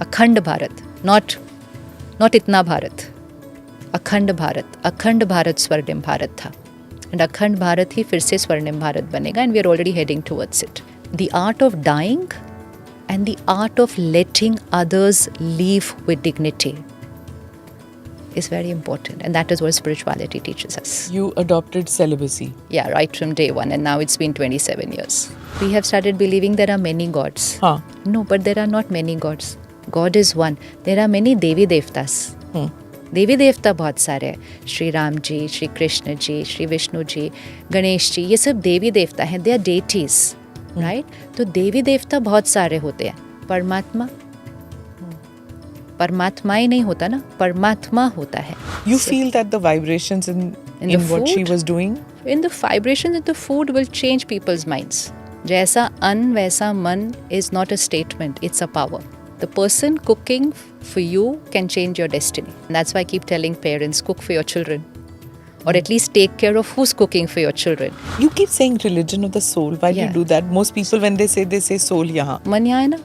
अखंड भारत, not इतना भारत, अखंड भारत स्वर्णिम भारत था. एंड अखंड भारत ही फिर से स्वर्णिम भारत बनेगा. And we are already heading towards it. The art of dying and the art of letting others live with dignity is very important, and that is what spirituality teaches us. You adopted celibacy. Yeah, right from day one, and now it's been 27 years. We have started believing there are many gods. No, but there are not many gods. God is one. There are many Devi Devtas. देवी देवता बहुत सारे हैं. श्री राम जी, श्री कृष्ण जी, श्री विष्णु जी, गणेश जी, ये सब देवी देवता हैं. They are deities, right? तो देवी देवता बहुत सारे होते हैं. परमात्मा ही नहीं होता ना, परमात्मा होता है. You feel that the vibrations in what she was doing? In the vibrations in the food will change people's minds. जैसा अन्न वैसा मन is not a statement, it's a power. The person cooking for you can change your destiny. And that's why I keep telling parents, cook for your children. Or at least take care of who's cooking for your children. You keep saying religion of the soul. Why do you do that? Most people when they say soul यहाँ. मन यहाँ है ना.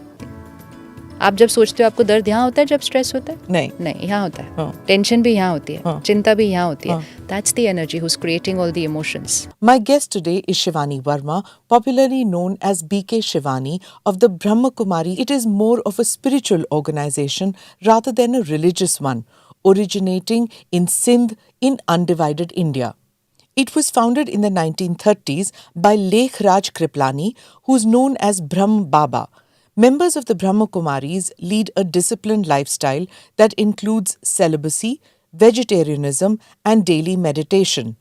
आप जब सोचते हो आपको दर्द यहाँ होता है जब स्ट्रेस होता है? नहीं, यहाँ होता है. टेंशन भी यहाँ होती है, चिंता भी यहाँ होती है. That's the energy who's creating all the emotions. My guest today is Shivani Verma, popularly known as BK Shivani of the Brahma Kumaris. It is more of a spiritual organization rather than a religious one, originating in Sindh in undivided India. It was founded in the 1930s by Lekh Raj Kriplani, who's known as Brahm Baba. Members of the Brahma Kumaris lead a disciplined lifestyle that includes celibacy, vegetarianism, and daily meditation.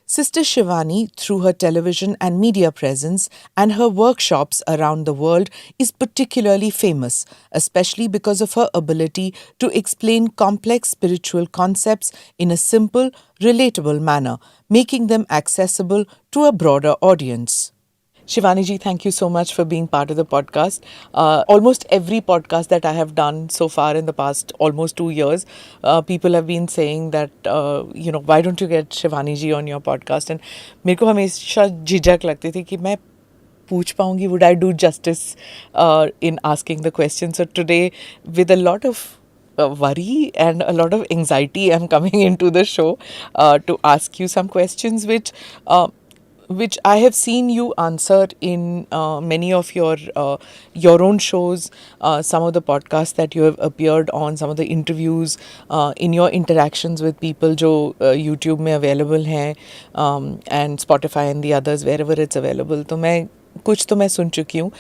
Sister Shivani, through her television and media presence and her workshops around the world, is particularly famous, especially because of her ability to explain complex spiritual concepts in a simple, relatable manner, making them accessible to a broader audience. Shivani ji, thank you so much for being part of the podcast. Almost every podcast that I have done so far in the past almost 2 years, people have been saying that, why don't you get Shivani ji on your podcast? And मेरे को हमेशा झिझक लगती थी कि मैं पूछ पाऊंगी, would I do justice in asking the questions? So today, with a lot of worry and a lot of anxiety, I'm coming into the show to ask you some questions which I have seen you answer in many of your own shows, some of the podcasts that you have appeared on, some of the interviews, in your interactions with people जो YouTube में available हैं, and Spotify and the others wherever it's available. तो मैं कुछ तो मैं सुन चुकी हूँ,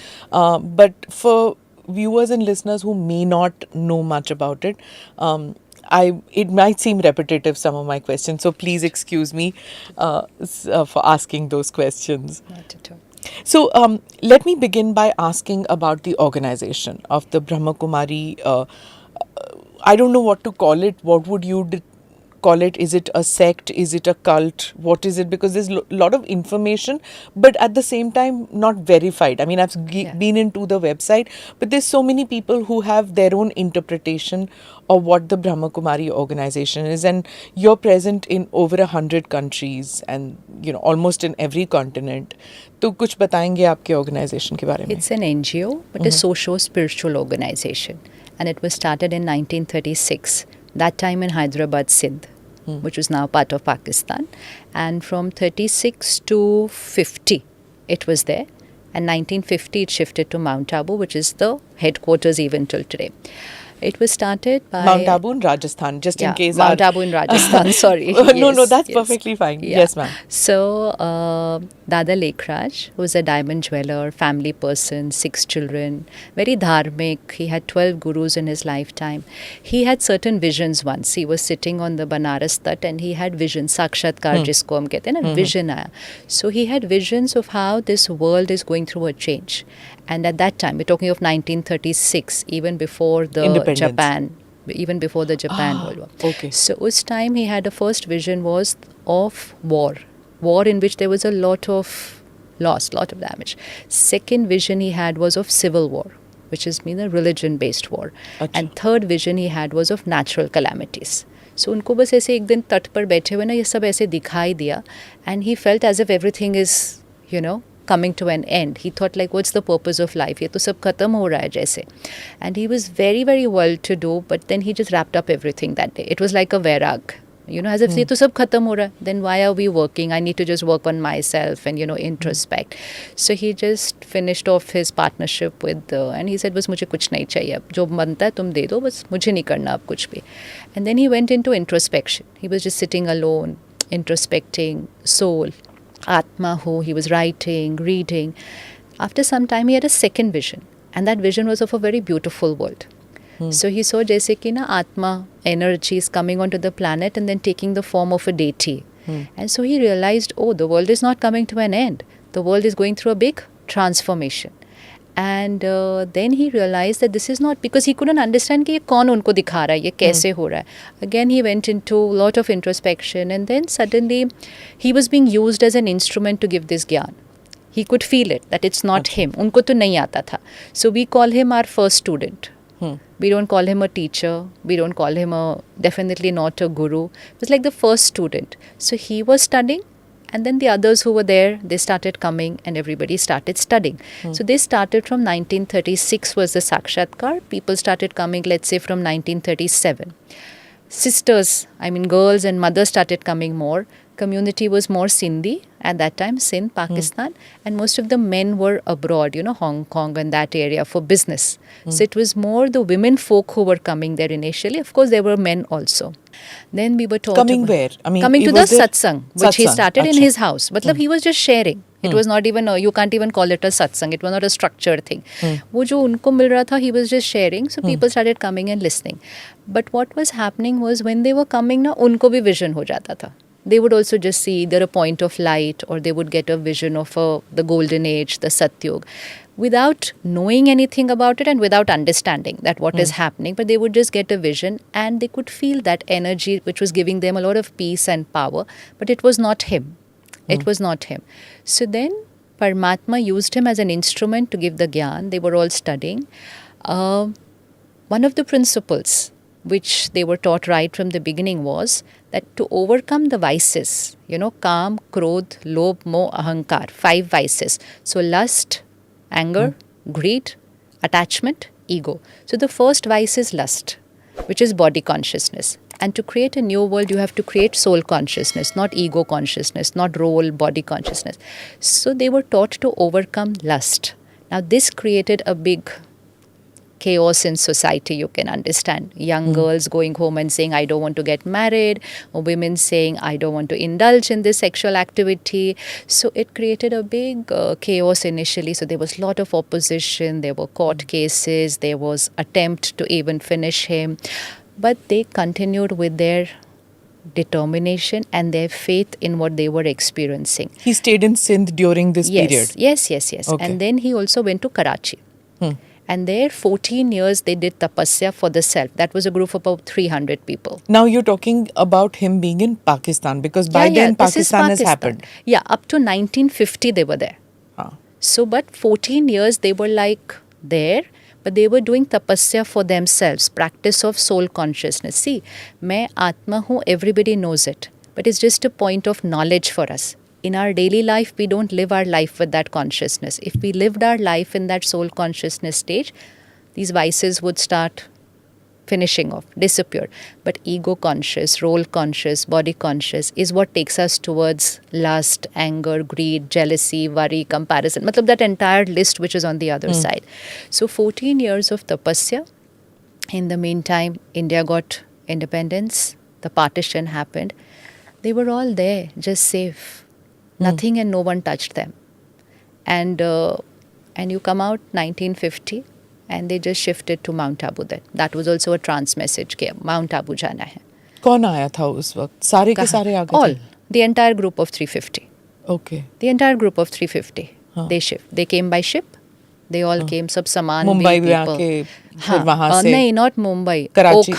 but for viewers and listeners who may not know much about it, it might seem repetitive, some of my questions, so please excuse me for asking those questions. Not at all. So let me begin by asking about the organization of the Brahma Kumari. I don't know what to call it. What would you call it? Is it a sect? Is it a cult? What is it? Because there's a lot of information, but at the same time not verified. I mean, I've been into the website, but there's so many people who have their own interpretation of what the Brahma Kumari organization is, and you're present in over 100 countries and almost in every continent. तो कुछ बताएंगे आपके organization के बारे में? It's an NGO, but a socio-spiritual organization, and it was started in 1936. That time in Hyderabad, Sindh, which was now part of Pakistan. And from 36 to 50, it was there. And 1950, it shifted to Mount Abu, which is the headquarters even till today. It was started by... Mount Abu in Rajasthan, just in case... Mount Abu in Rajasthan, sorry. No, that's perfectly fine. Yeah. Yes, ma'am. So, Dada Lekh Raj, who was a diamond jeweler, family person, 6 children, very dharmic. He had 12 gurus in his lifetime. He had certain visions once. He was sitting on the Banaras Tat and he had visions, sakshatkar jisko hum kehte hain na, vision aaya. So, he had visions of how this world is going through a change. And at that time, we're talking of 1936, even before the Japan World War. Okay. So, us time he had a first vision was of war in which there was a lot of loss, lot of damage. Second vision he had was of civil war, which is mean a religion-based war. Achha. And third vision he had was of natural calamities. So, उनको बस ऐसे एक दिन तट पर बैठे हुए ना ये सब ऐसे दिखाई दिया, and he felt as if everything is, coming to an end. He thought like, what's the purpose of life? ये तो सब खत्म हो रहा है जैसे. And he was very, very well to do, but then he just wrapped up everything that day. It was like a vairag. As if ये तो सब खत्म हो रहा है. Then why are we working? I need to just work on myself and, introspect. So he just finished off his partnership with, and he said, बस मुझे कुछ नहीं चाहिए अब. जो बनता है तुम दे दो, बस मुझे नहीं करना अब कुछ भी. And then he went into introspection. He was just sitting alone, introspecting, soul, Atma who, he was writing, reading. After some time, he had a second vision. And that vision was of a very beautiful world. So he saw जैसे कि ना Atma energy is coming onto the planet and then taking the form of a deity. And so he realized, oh, the world is not coming to an end. The world is going through a big transformation. And then he realized that this is not, because he couldn't understand कि ये कौन उनको दिखा रहा है, ये कैसे हो रहा है. Again, he went into a lot of introspection, and then suddenly he was being used as an instrument to give this gyan. He could feel it, that it's not him. उनको तो नहीं आता था. So we call him our first student. We don't call him a teacher. We don't call him definitely not a guru. It was like the first student. So he was studying, and then the others who were there, they started coming, and everybody started studying. So they started from 1936 was the Sakshatkar. People started coming, let's say, from 1937. Sisters, girls and mothers started coming more. Community was more Sindhi at that time, Sindh, Pakistan. And most of the men were abroad, Hong Kong and that area for business. So it was more the women folk who were coming there initially. Of course, there were men also. Then we were taught... Coming where? Coming to the satsang, which he started in his house. Matlab, he was just sharing. It was not even, you can't even call it a satsang. It was not a structured thing. वो जो उनको मिल रहा था, he was just sharing. So people started coming and listening. But what was happening was when they were coming, ना उनको भी vision हो जाता था. They would also just see either a point of light, or they would get a vision of the golden age, the Satyug, without knowing anything about it and without understanding that what is happening. But they would just get a vision, and they could feel that energy which was giving them a lot of peace and power. But it was not him. It was not him. So then Paramatma used him as an instrument to give the gyan. They were all studying. One of the principles which they were taught right from the beginning was that to overcome the vices, Kam, Krodh, Lobh, Moh, Ahankar, 5 vices. So lust, anger, greed, attachment, ego. So the first vice is lust, which is body consciousness. And to create a new world, you have to create soul consciousness, not ego consciousness, not role, body consciousness. So they were taught to overcome lust. Now this created a big chaos in society, you can understand. Young girls going home and saying, I don't want to get married, or women saying, I don't want to indulge in this sexual activity. So it created a big chaos initially. So there was a lot of opposition, there were court cases, there was attempt to even finish him. But they continued with their determination and their faith in what they were experiencing. He stayed in Sindh during this period? Yes. Okay. And then he also went to Karachi. And there, 14 years, they did tapasya for the self. That was a group of about 300 people. Now you're talking about him being in Pakistan, because by then Pakistan has happened. Yeah, up to 1950 they were there. So, but 14 years they were like there, but they were doing tapasya for themselves, practice of soul consciousness. See, मैं आत्मा हूँ, everybody knows it, but it's just a point of knowledge for us. In our daily life, we don't live our life with that consciousness. If we lived our life in that soul consciousness stage, these vices would start finishing off, disappear. But ego conscious, role conscious, body conscious is what takes us towards lust, anger, greed, jealousy, worry, comparison. Matlab that entire list which is on the other side. So 14 years of tapasya. In the meantime, India got independence. The partition happened. They were all there, just safe. Nothing and no one touched them. And you come out 1950 and they just shifted to Mount Abu then. That was also a trance message कि Mount Abu जाना है. कौन आया था उस वक्त? सारे के सारे आ गए थे? All. The entire group of 350. Okay. The entire group of 350. They shift. They came by ship. They all came, सब सामान भी मुंबई में people. आके फिर वहाँ से? नहीं, not Mumbai. कराची?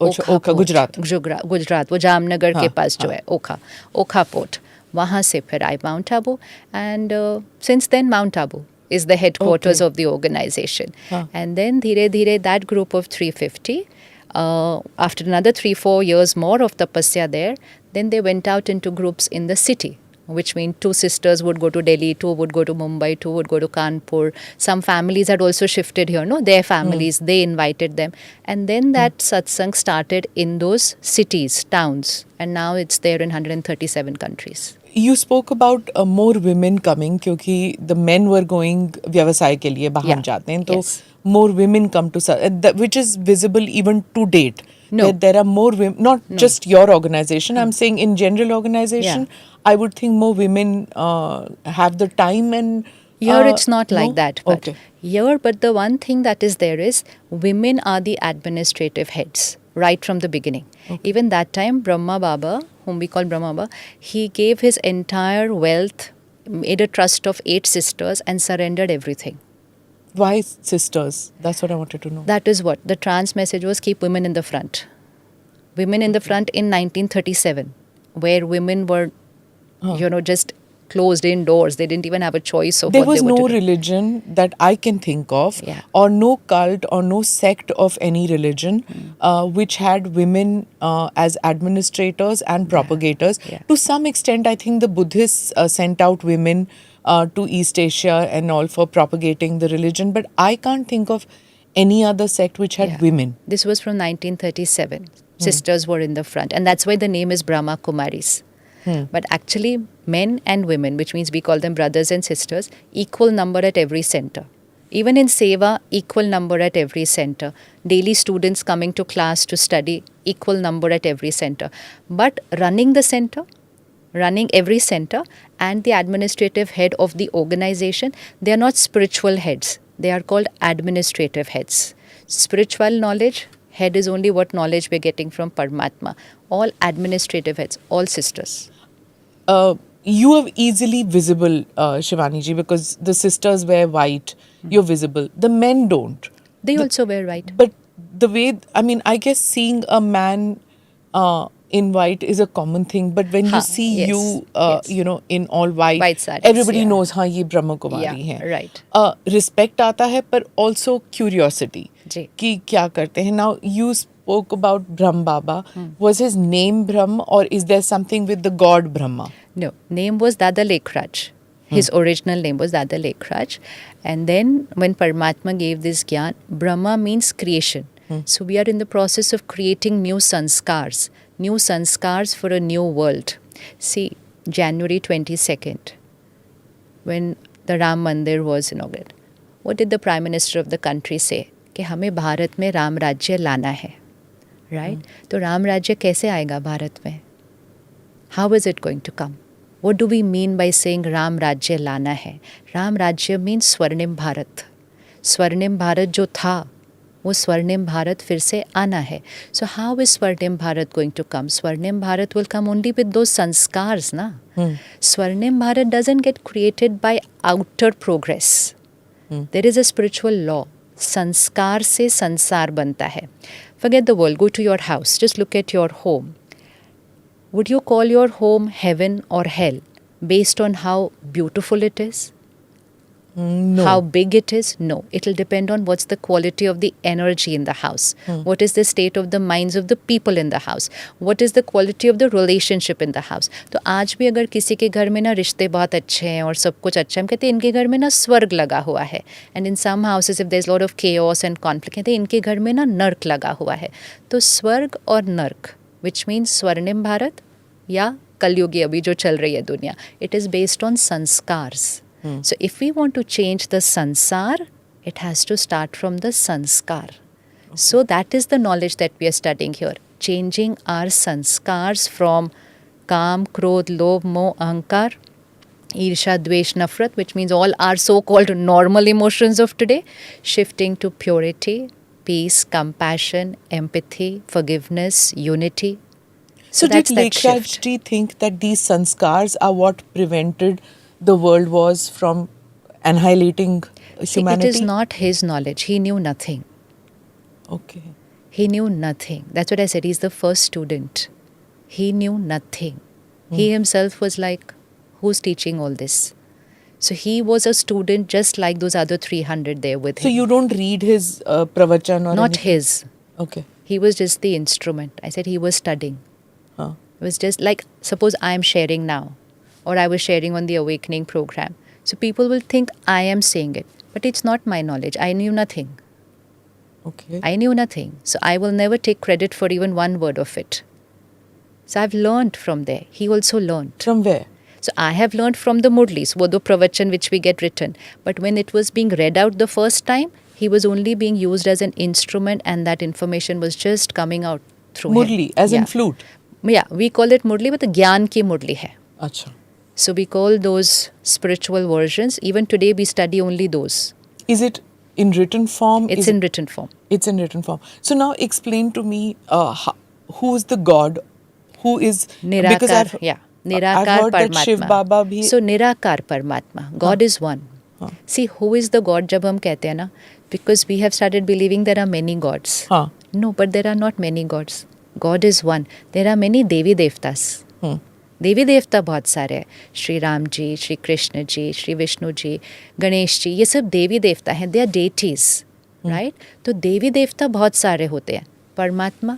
ओखा गुजरात. गुजरात, वो जामनगर के पास जो है, ओखा पोर्ट. वहाँ से फिर I Mount Abu, and since then Mount Abu is the headquarters of the organization. And then धीरे धीरे that group of 350, after another 3-4 years more of tapasya there, then they went out into groups in the city. which means two sisters would go to Delhi, two would go to Mumbai, two would go to Kanpur. Some families had also shifted here, no? Their families, they invited them. And then that satsang started in those cities, towns. And now it's there in 137 countries. You spoke about more women coming क्योंकि the men were going व्यवसाय के लिए बाहर Yeah. जाते हैं तो Yes. more women come to which is visible even to date. No. There are more women, not just your organization. I'm saying in general organization, I would think more women have the time and. Here it's not like no? that. But Okay. here, but the one thing that is there is women are the administrative heads right from the beginning. Even that time, Brahma Baba, whom we call Brahma Baba, he gave his entire wealth, made a trust of 8 sisters and surrendered everything. Why sisters? That's what I wanted to know. That is what the trans message was: keep women in the front. Women in the front in 1937, where women were, just closed indoors. They didn't even have a choice of There what was they were no to do. religion that I can think of, Yeah. or no cult or no sect of any religion which had women as administrators and propagators. Yeah. To some extent, I think the Buddhists sent out women to East Asia and all for propagating the religion, but I can't think of any other sect which had Yeah. women. This was from 1937. Sisters were in the front, and that's why the name is Brahma Kumaris. But actually, men and women, which means we call them brothers and sisters, equal number at every center. Even in Seva, equal number at every center. Daily students coming to class to study, equal number at every center. But running the center, running every center, and the administrative head of the organization, they are not spiritual heads. They are called administrative heads. Spiritual knowledge, head is only what knowledge we're getting from Paramatma. All administrative heads, all sisters. You are easily visible, Shivani ji, because the sisters wear white. You're visible. The men don't. They also wear white. But the way, I guess seeing a man in white is a common thing. But when you see yes, you, yes. in all white, White sarees, everybody yeah. knows, हाँ ये Brahma Kumari Yeah, हैं. right. Respect आता है, but also curiosity. जी. कि क्या करते हैं. Now you spoke about Brahm Baba. Was his name Brahm, or is there something with the god Brahma? No, name was Dada Lekhraj. His original name was Dada Lekhraj. And then when Paramatma gave this gyan, Brahma means creation. So we are in the process of creating new sanskars for a new world. See, January 22nd, when the Ram Mandir was inaugurated, what did the Prime Minister of the country say? कि हमें भारत में राम राज्य लाना है. Right? तो राम राज्य कैसे आएगा भारत में? How is it going to come? What do we mean by saying Ram राज्य लाना है? राम राज्य means स्वर्णिम भारत. स्वर्णिम भारत जो था, वो स्वर्णिम भारत फिर से आना है. So how is स्वर्णिम भारत going to come? स्वर्णिम Bharat will come only with those sanskars, na? स्वर्णिम Bharat doesn't get created by outer progress. There is a spiritual law. संस्कार से संसार बनता है. Forget the world. Go to your house. Just look at your home. Would you call your home heaven or hell based on how beautiful it is? No. How big it is? No. It will depend on what's the quality of the energy in the house. What is the state of the minds of the people in the house? What is the quality of the relationship in the house? तो आज भी अगर किसी के घर में ना रिश्ते बहुत अच्छे हैं और सब कुछ अच्छा है, हम कहते हैं इनके घर में ना स्वर्ग लगा हुआ है. And in some houses, if there's a lot of chaos and conflict, कहते हैं इनके घर में ना नर्क लगा हुआ है. तो स्वर्ग और नर्क, which means स्वर्णिम भारत या कलयुगी अभी जो चल रही है दुनिया, it is based on sanskars. So if we want to change the sansar, it has to start from the sanskar. So that is the knowledge that we are studying here. Changing our sanskars from काम, क्रोध, लोभ, मोह, अहंकार, ईर्ष्या, द्वेष, नफरत, which means all our so-called normal emotions of today, shifting to purity, peace, compassion, empathy, forgiveness, unity. So did that's that Lekhraj shift. ji think that these sanskars are what prevented the world wars from annihilating See, humanity? it is not his knowledge. He knew nothing. Okay. He knew nothing. That's what I said. He's the first student. He knew nothing. He himself was like, who's teaching all this? So he was a student just like those other 300 there with him. So you don't read his pravachan or Not anything? his. Okay. He was just the instrument. I said he was studying. Huh. It was just like, suppose I am sharing now. or I was sharing on the awakening program. So people will think I am saying it, but it's not my knowledge. I knew nothing. Okay. I knew nothing. So I will never take credit for even one word of it. So I've learned from there. He also learned. From where? So I have learned from the Murlis, Vodo Pravachan, which we get written. But when it was being read out the first time, he was only being used as an instrument, and that information was just coming out through Murli, him. as in Yeah. flute. Yeah, we call it Murli, but the Gyan ki Murli hai. Acha. So we call those spiritual versions. Even today we study only those. Is it in written form? It's in written form. It's in written form. So now explain to me who is the God, who is because Nirakar, yeah. I've Nirakar heard that Shiv Paramatma. Baba bhi. So Nirakar Paramatma. God is one. See, who is the God जब हम कहते हैं ना? Because we have started believing there are many gods. हाँ. No, but there are not many gods. God is one. There are many Devi Devtas. देवी देवता बहुत सारे हैं. श्री राम जी, श्री कृष्ण जी, श्री विष्णु जी, गणेश जी, ये सब देवी देवता हैं. They are deities, right? तो देवी देवता बहुत सारे होते हैं. परमात्मा,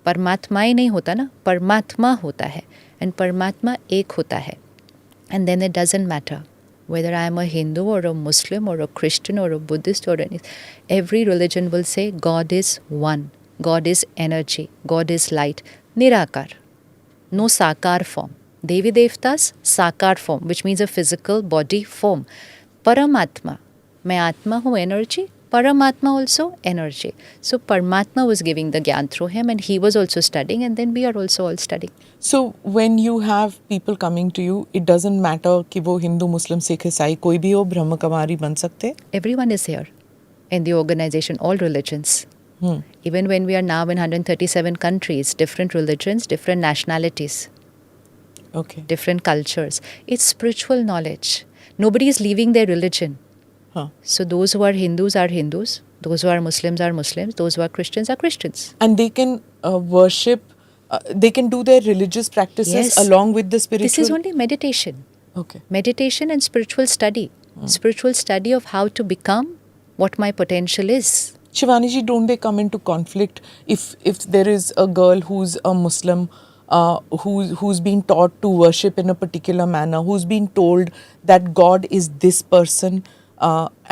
परमात्मा ही नहीं होता ना, परमात्मा होता है. एंड परमात्मा एक होता है. And then it doesn't matter whether I am a Hindu or a Muslim or a Christian or a Buddhist or anything. Every religion will say God is one. God is energy. God is light. Nirakar. No sakar form. Devi Devtas, sakar form, which means a physical body form. Paramatma. मैं आत्मा हूँ, energy. Paramatma also energy. So Paramatma was giving the gyan through him, and he was also studying, and then we are also all studying. So when you have people coming to you, it doesn't matter कि वो हिंदू, मुस्लिम, सिख, ईसाई कोई भी हो, ब्रह्म कुमारी बन सकते? Everyone is here in the organization, all religions. Even when we are now in 137 countries, different religions, different nationalities, Okay. different cultures. It's spiritual knowledge. Nobody is leaving their religion. So those who are Hindus, those who are Muslims, those who are Christians. And they can worship, they can do their religious practices Yes. along with the spiritual? This is only meditation. Okay. Meditation and spiritual study. Spiritual study of how to become what my potential is. Shivani ji, don't they come into conflict if there is a girl who's a Muslim, who's been taught to worship in a particular manner, who's been told that God is this person,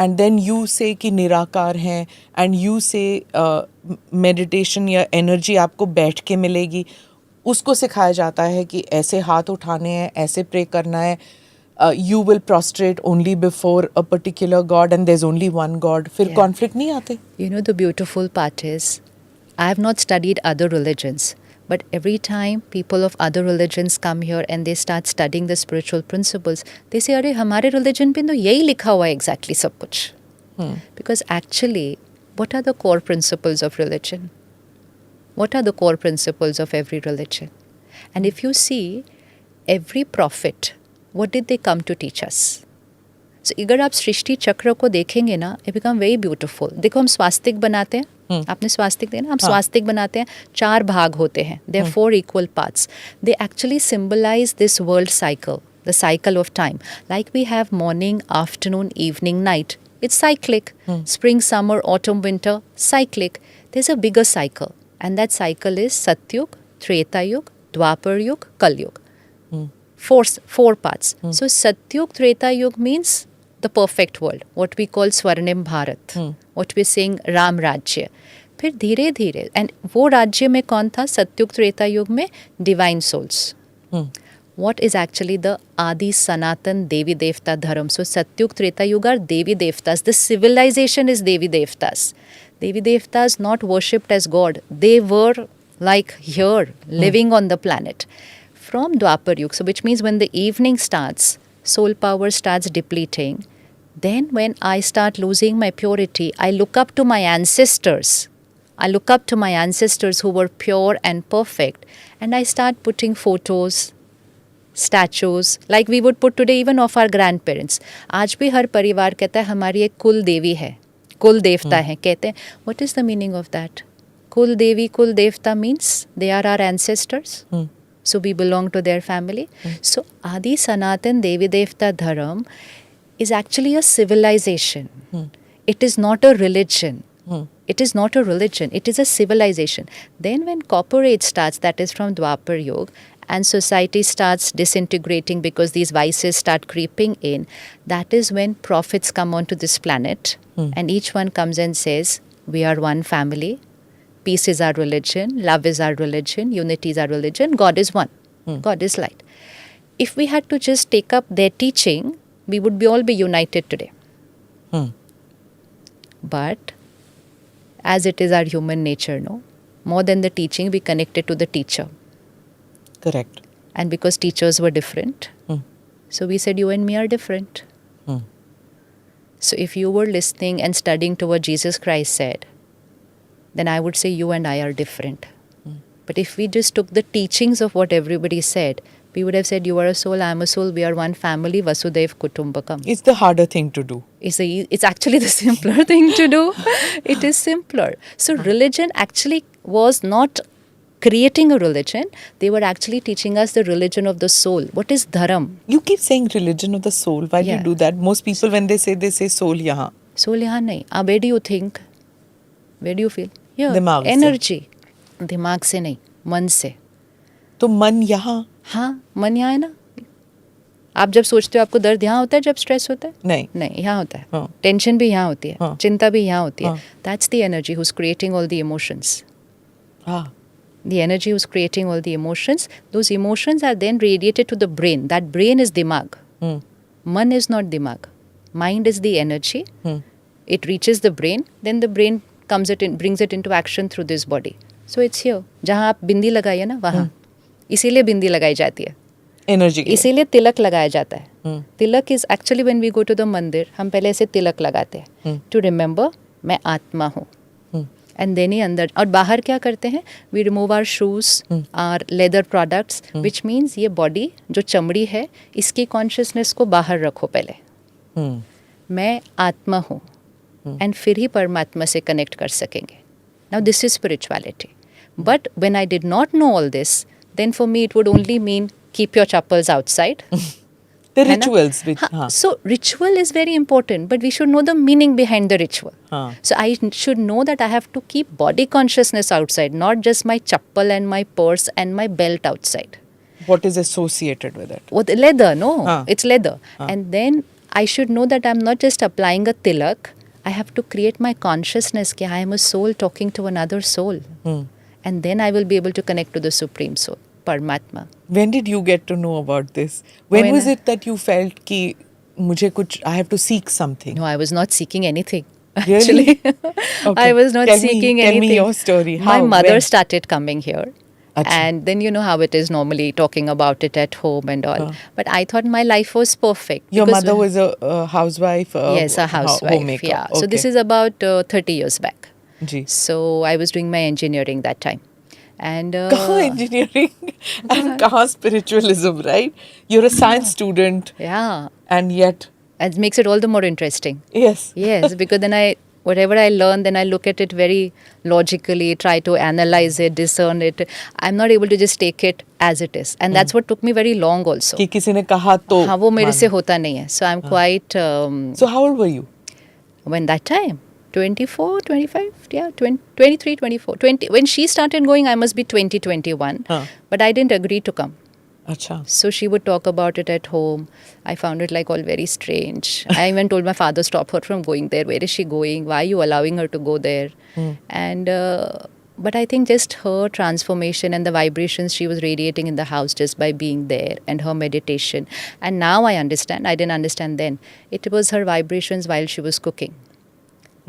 and then you say कि निराकार हैं, and you say meditation या energy आपको बैठ के मिलेगी, उसको सिखाया जाता है कि ऐसे हाथ उठाने हैं, ऐसे प्रे करना है, you will prostrate only before a particular God and there's only one God. फिर Yeah. conflict नहीं आते? You know, the beautiful part is, I have not studied other religions, but every time people of other religions come here and they start studying the spiritual principles, they say, अरे हमारे religion पे तो यही लिखा हुआ है exactly सब कुछ. Because actually, what are the core principles of religion? What are the core principles of every religion? And if you see, every prophet, what did they come to teach us? So अगर आप सृष्टि चक्र को देखेंगे ना, it become very beautiful. देखो हम स्वास्तिक बनाते हैं, आपने स्वास्तिक देखा ना, हम स्वास्तिक बनाते हैं, 4 भाग होते हैं. There are 4 equal parts. They actually symbolize this world cycle, the cycle of time. Like we have morning, afternoon, evening, night. It's cyclic. Spring, summer, autumn, winter, cyclic. There's a bigger cycle. And that cycle is Satyug, Treta Yug, Dwapar Yug, Kal Yug. 4 parts. So Satyug, Treta Yug means the perfect world, what we call Swarnim Bharat, what we're saying Ram Rajya. फिर धीरे धीरे, and वो राज्य में कौन था? सत्युग त्रेता युग में divine souls. What is actually the Adi Sanatan Devi Devta Dharam? So Satyug Treta Yuga are Devi Devtas. The civilization is Devi Devtas. Devi Devtas not worshipped as God. They were like here, living on the planet. From Dwapar Yuga, so which means when the evening starts, soul power starts depleting. Then when I start losing my purity, I look up to my ancestors. I look up to my ancestors who were pure and perfect. And I start putting photos, statues, like we would put today even of our grandparents. आज भी हर परिवार कहता है हमारी एक कुल देवी है, कुल देवता है. कहते हैं, what is the meaning of that? कुल देवी, कुल देवता means they are our ancestors. So we belong to their family. So Adi Sanatan Devi Devta Dharam is actually a civilization. It is not a religion. It is not a religion. It is a civilization. Then when Copper Age starts, that is from Dwapar Yuga, and society starts disintegrating because these vices start creeping in, that is when prophets come onto this planet and each one comes and says, we are one family, peace is our religion, love is our religion, unity is our religion, God is one, God is light. If we had to just take up their teaching, we would all be united today. But as it is our human nature, no? More than the teaching, we connected to the teacher. Correct. And because teachers were different, so we said, you and me are different. So if you were listening and studying to what Jesus Christ said, then I would say you and I are different. But if we just took the teachings of what everybody said, we would have said, you are a soul, I am a soul, we are one family, Vasudhaiv Kutumbakam. It's the harder thing to do. It's actually the simpler thing to do. It is simpler. So religion actually was not creating a religion. They were actually teaching us the religion of the soul. What is dharam? You keep saying religion of the soul. Why do you Yeah. do that? Most people, when they say soul yahan. Soul yahan nahi. Where do you think? Where do you feel? Here. Dimag se. Energy. दिमाग से नहीं, मन से. तो मन यहाँ? हाँ, मन यहाँ है ना. आप जब सोचते हो आपको दर्द यहाँ होता है जब स्ट्रेस होता है? नहीं. नहीं, यहाँ होता है. हाँ. टेंशन भी यहाँ होती है. हाँ. चिंता भी यहाँ होती है. हाँ. That's the energy who's creating all the emotions. हाँ. The energy who's creating all the emotions. Those emotions are then radiated to the brain. That brain is dimag. Man is not dimag. Mind is the energy. It reaches the brain. Then the brain brings it into action through this body. So it's here. जहाँ आप बिंदी लगाई है ना वहाँ. इसीलिए बिंदी लगाई जाती है. एनर्जी. इसीलिए तिलक लगाया जाता है. Tilak is actually when we go to the mandir, हम पहले ऐसे तिलक लगाते हैं टू रिमेंबर मैं आत्मा हूँ. एंड देन ही अंदर और बाहर क्या करते हैं, we remove our shoes, our leather products, which means ये बॉडी जो चमड़ी है इसकी कॉन्शियसनेस को बाहर रखो पहले. मैं आत्मा हूँ एंड फिर ही परमात्मा से कनेक्ट कर सकेंगे. Now this is spirituality. But when I did not know all this, then for me it would only mean keep your chappals outside. The rituals. So ritual is very important, but we should know the meaning behind the ritual. So I should know that I have to keep body consciousness outside, not just my chappal and my purse and my belt outside. What is associated with it? With leather, no, it's leather. And then I should know that I'm not just applying a tilak. I have to create my consciousness that I am a soul talking to another soul. And then I will be able to connect to the Supreme Soul, Paramatma. When did you get to know about this? When was it that you felt कि मुझे कुछ, I have to seek something? No, I was not seeking anything. Really? Actually, Okay. I was not Tell seeking me, anything. Tell me your story. My How? mother When? started coming here. Achha. And then you know how it is normally talking about it at home and all. But I thought my life was perfect. Your because mother was a housewife? Yes, a housewife. Homemaker. Yeah. Okay. So this is about 30 years back. Ji. So I was doing my engineering that time. And कहाँ engineering and कहाँ spiritualism, right? You're a science student. Yeah. And yet. It makes it all the more interesting. Yes. Yes, because then whatever I learn, then I look at it very logically, try to analyze it, discern it. I'm not able to just take it as it is. And that's what took me very long also. कि किसी ने कहा तो. हाँ, वो मेरे से होता नहीं है. So I'm quite... So how old were you? When that time? 24, 25, yeah, 23, 24. 20. When she started going, I must be 20, 21. But I didn't agree to come. अच्छा. So she would talk about it at home. I found it like all very strange. I even told my father, stop her from going there. Where is she going? Why are you allowing her to go there? And but I think just her transformation and the vibrations she was radiating in the house just by being there and her meditation. And now I understand. I didn't understand then. It was her vibrations while she was cooking.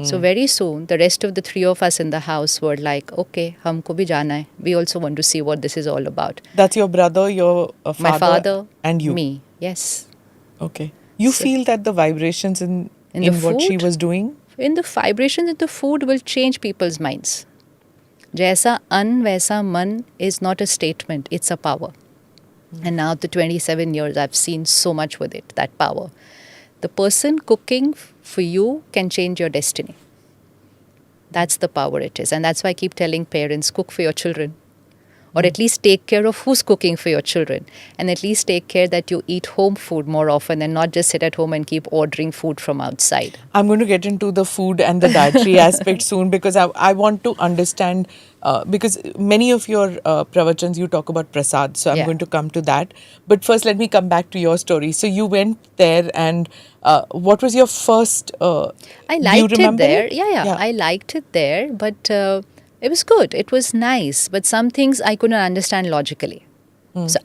So very soon, the rest of the three of us in the house were like, okay, humko bhi jana hai. We also want to see what this is all about. That's your brother, your father, My father, and you. Me, yes. Okay. You feel that the vibrations in the what she food? was doing? In the vibrations in the food will change people's minds. Jaisa an, vaisa man is not a statement, it's a power. And now the 27 years, I've seen so much with it, that power. The person cooking for you can change your destiny. That's the power it is. And that's why I keep telling parents, cook for your children. or at least take care of who's cooking for your children, and at least take care that you eat home food more often and not just sit at home and keep ordering food from outside. I'm going to get into the food and the dietary aspect soon, because I want to understand, because many of your pravachans you talk about prasad, so I'm Yeah. going to come to that. But first, let me come back to your story. So you went there, and what was your first? I Do you liked it remember there. it? Yeah. I liked it there, but it was good. It was nice, but some things I couldn't understand logically. So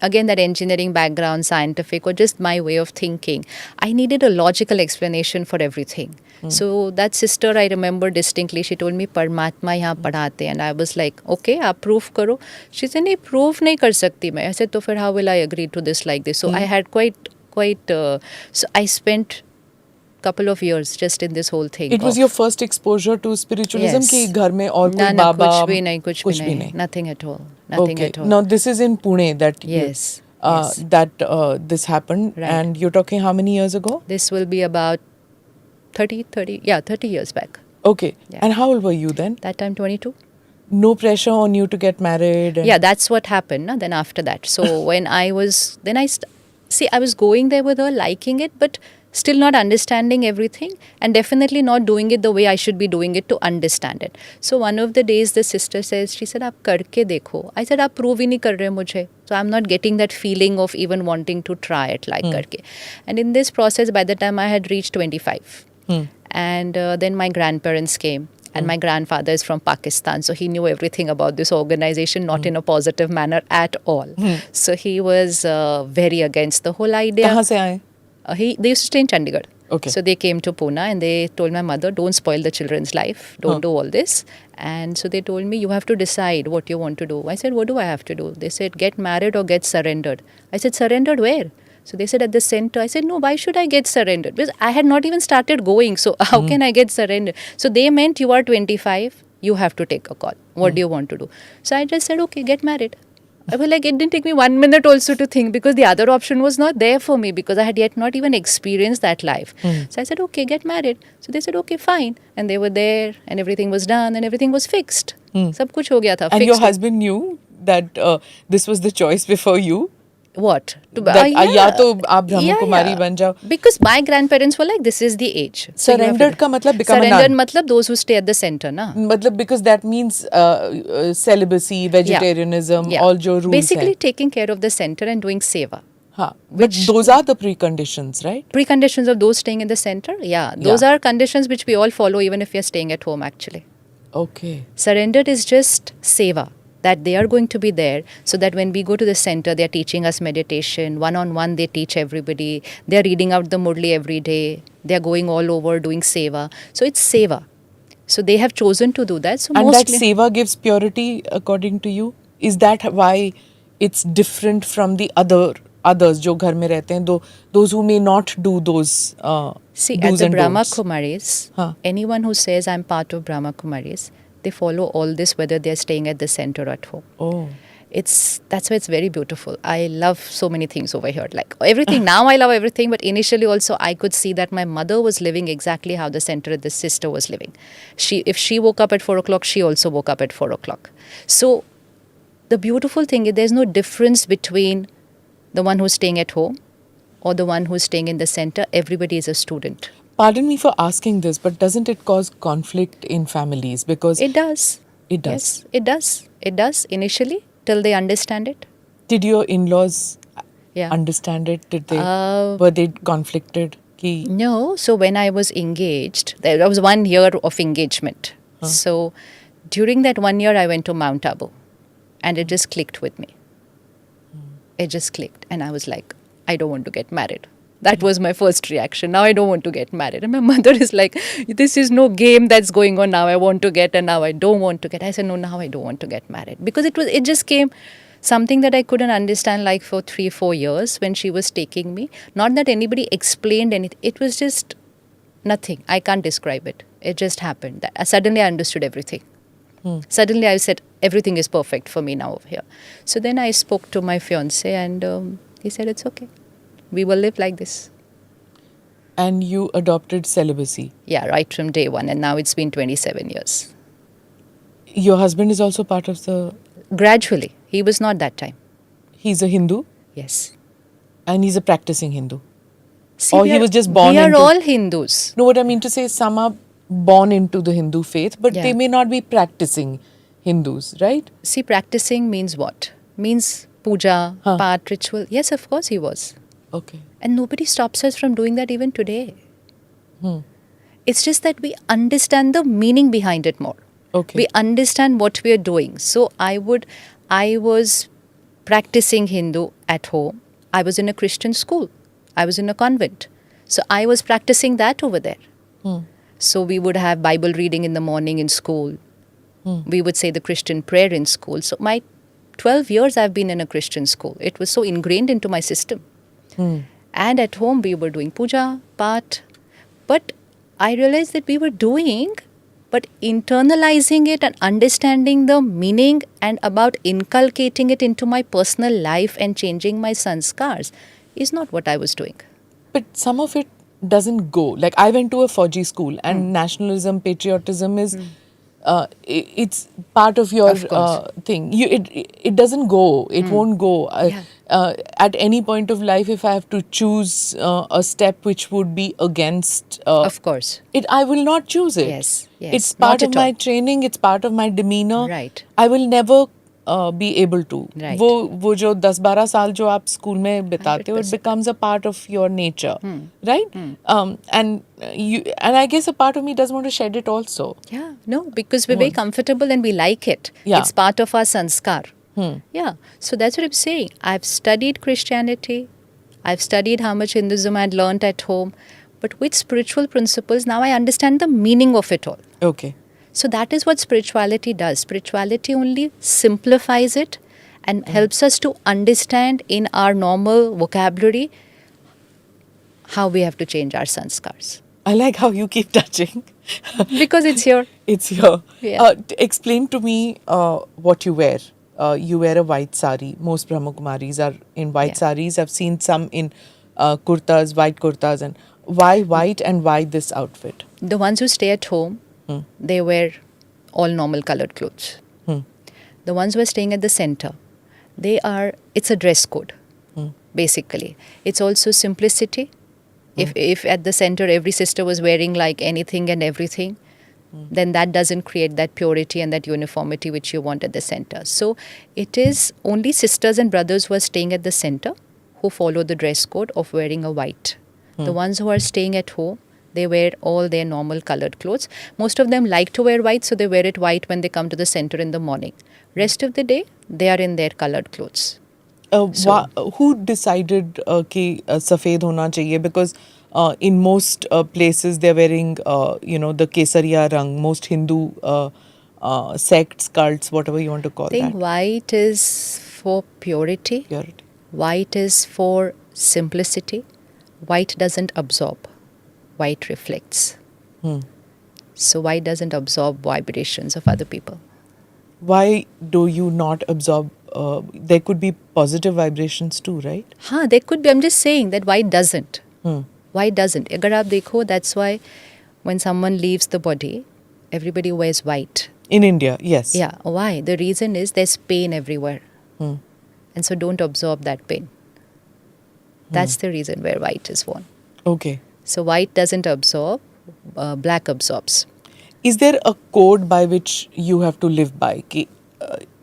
again, that engineering background, scientific, or just my way of thinking, I needed a logical explanation for everything. So that sister, I remember distinctly, she told me, Paramatma यहाँ पढ़ाते, and I was like, okay, आप proof करो. She said, नहीं, proof नहीं कर सकती मैं. I said, तो फिर how will I agree to this like this? So I had quite. So I spent couple of years just in this whole thing. It was your first exposure to spiritualism, Yes. कि घर में और कोई ना बाबा कुछ भी नहीं. Nothing at all. Nothing Okay. at all. Now this is in Pune that Yes. this happened, Right. and you're talking how many years ago? This will be about 30 years back. Okay. Yeah. And how old were you then? That time 22. No pressure on you to get married? And Yeah, that's what happened. Na? Then after that. So when I was, then I was going there with her, liking it, but still not understanding everything, and definitely not doing it the way I should be doing it to understand it. So one of the days the sister says, she said, आप करके देखो. I said, आप prove ही नहीं कर रहे मुझे. So I'm not getting that feeling of even wanting to try it like करके. And in this process, by the time I had reached 25, and then my grandparents came. And my grandfather is from Pakistan, so he knew everything about this organization, not in a positive manner at all. So he was very against the whole idea. कहाँ से आए? They used to stay in Chandigarh. Okay. So they came to Pune and they told my mother, don't spoil the children's life, don't do all this. And so they told me, you have to decide what you want to do. I said, what do I have to do? They said, get married or get surrendered. I said, surrendered where? So they said, at the center. I said, no, why should I get surrendered? Because I had not even started going. So how can I get surrendered? So they meant, you are 25, you have to take a call. What do you want to do? So I just said, okay, get married. I was like, it didn't take me 1 minute also to think, because the other option was not there for me, because I had yet not even experienced that life. So I said, okay, get married. So they said, okay, fine. And they were there and everything was done and everything was fixed. Sab kuch ho gaya tha. And fixed. your husband knew that this was the choice before you? What? That या तो आप ब्रह्म कुमारी बन जाओ. Because my grandparents were like, this is the age. Surrendered का मतलब become a nun. Surrendered matlab those who stay at the center, na? मतलब because that means celibacy, vegetarianism, all जो rules Basically हैं. taking care of the center and doing seva. हाँ. But those are the preconditions, right? Preconditions of those staying in the center? Yeah. Those are conditions which we all follow even if we are staying at home actually. Okay. Surrendered is just seva. That they are going to be there, so that when we go to the center, they are teaching us meditation. One-on-one, they teach everybody. They are reading out the Murli every day. They are going all over doing seva. So it's seva. So they have chosen to do that. So and mostly, that seva gives purity, according to you? Is that why it's different from the others जो घर में रहते हैं, those who may not do those see, do's at the and Brahma don'ts? Kumaris, anyone who says I'm part of Brahma Kumaris, they follow all this whether they're staying at the center or at home. Oh. That's why it's very beautiful. I love so many things over here. Like everything, now I love everything, but initially also I could see that my mother was living exactly how the center of the sister was living. If she woke up at 4 o'clock, she also woke up at 4 o'clock. So the beautiful thing is there's no difference between the one who's staying at home or the one who's staying in the center. Everybody is a student. Pardon me for asking this, but doesn't it cause conflict in families? Because It does. It does. Yes, it does. It does initially till they understand it. Did your in-laws Yeah. understand it? Were they conflicted? Ki, No. So when I was engaged, there was 1 year of engagement. So during that 1 year, I went to Mount Abu, and it just clicked with me. It just clicked, and I was like, I don't want to get married. That was my first reaction. Now I don't want to get married. And my mother is like, this is no game that's going on. Now I want to get, and now I don't want to get. I said, no, now I don't want to get married. Because it just came something that I couldn't understand like for 3-4 years when she was taking me. Not that anybody explained anything. It was just nothing. I can't describe it. It just happened. Suddenly I understood everything. Suddenly I said, everything is perfect for me now over here. So then I spoke to my fiancé, and he said, it's okay. We will live like this. and you adopted celibacy. Yeah, right from day one. And now it's been 27 years. Your husband is also part of the... Gradually. He was not that time. He's a Hindu Yes. and he's a practicing Hindu. See, Or he was just born we are into... all Hindus. No, what I mean to say is some are born into the Hindu faith, but Yeah. they may not be practicing Hindus, right? See, practicing means what? Means puja, Huh. part, ritual. Yes, of course he was. Okay. And nobody stops us from doing that even today. Hmm. It's just that we understand the meaning behind it more. Okay. We understand what we are doing. So I was practicing Hindu at home. I was in a Christian school. I was in a convent. So I was practicing that over there. Hmm. So we would have Bible reading in the morning in school. We would say the Christian prayer in school. So my 12 years I've been in a Christian school. It was so ingrained into my system. And at home we were doing puja, part. But I realized that we were doing, but internalizing it and understanding the meaning and about inculcating it into my personal life and changing my sanskars is not what I was doing. But some of it doesn't go. Like I went to a Fauji school, and nationalism, patriotism is it's part of your Of course. thing. It doesn't go. It won't go. At any point of life, if I have to choose a step which would be against, Of course. I will not choose it. Yes, yes. It's part Not of at my all. training. It's part of my demeanor. Right. I will never be able to. Right. वो जो 10-12 साल जो आप school में बिताते हो, it 100%. becomes a part of your nature, right? And I guess a part of me does want to shed it also. Yeah, no, because we're very comfortable and we like it. Yeah. It's part of our sanskar. Yeah, so that's what I'm saying. I've studied Christianity. I've studied how much Hinduism I had learnt at home. But with spiritual principles, now I understand the meaning of it all. Okay. So that is what spirituality does. Spirituality only simplifies it and helps us to understand in our normal vocabulary how we have to change our sanskars. I like how you keep touching. Because it's here. It's here. Yeah. Explain to me what you wear. You wear a white sari. Most Brahma Kumaris are in white saris. I've seen some in kurtas, white kurtas. And why white and why this outfit? The ones who stay at home, they wear all normal colored clothes. The ones who are staying at the center, it's a dress code, basically. It's also simplicity. If at the center every sister was wearing like anything and everything, then that doesn't create that purity and that uniformity which you want at the center. So it is only sisters and brothers who are staying at the center who follow the dress code of wearing a white. The ones who are staying at home, they wear all their normal colored clothes. Most of them like to wear white, so they wear it white when they come to the center in the morning. Rest of the day, they are in their colored clothes. Who decided कि सफ़ेद होना चाहिए? Because in most places they're wearing, the kesariya rang. Most Hindu sects, cults, whatever you want to call I think that. white is for purity. Purity. White is for simplicity. White doesn't absorb. White reflects. So white doesn't absorb vibrations of other people. Why do you not absorb? There could be positive vibrations too, right? There could be. I'm just saying that white doesn't. White doesn't. Agar aap dekho, that's why when someone leaves the body, everybody wears white. In India, yes. Yeah. Why? The reason is there's pain everywhere. And so don't absorb that pain. That's the reason where white is worn. Okay. So white doesn't absorb, black absorbs. Is there a code by which you have to live by? कि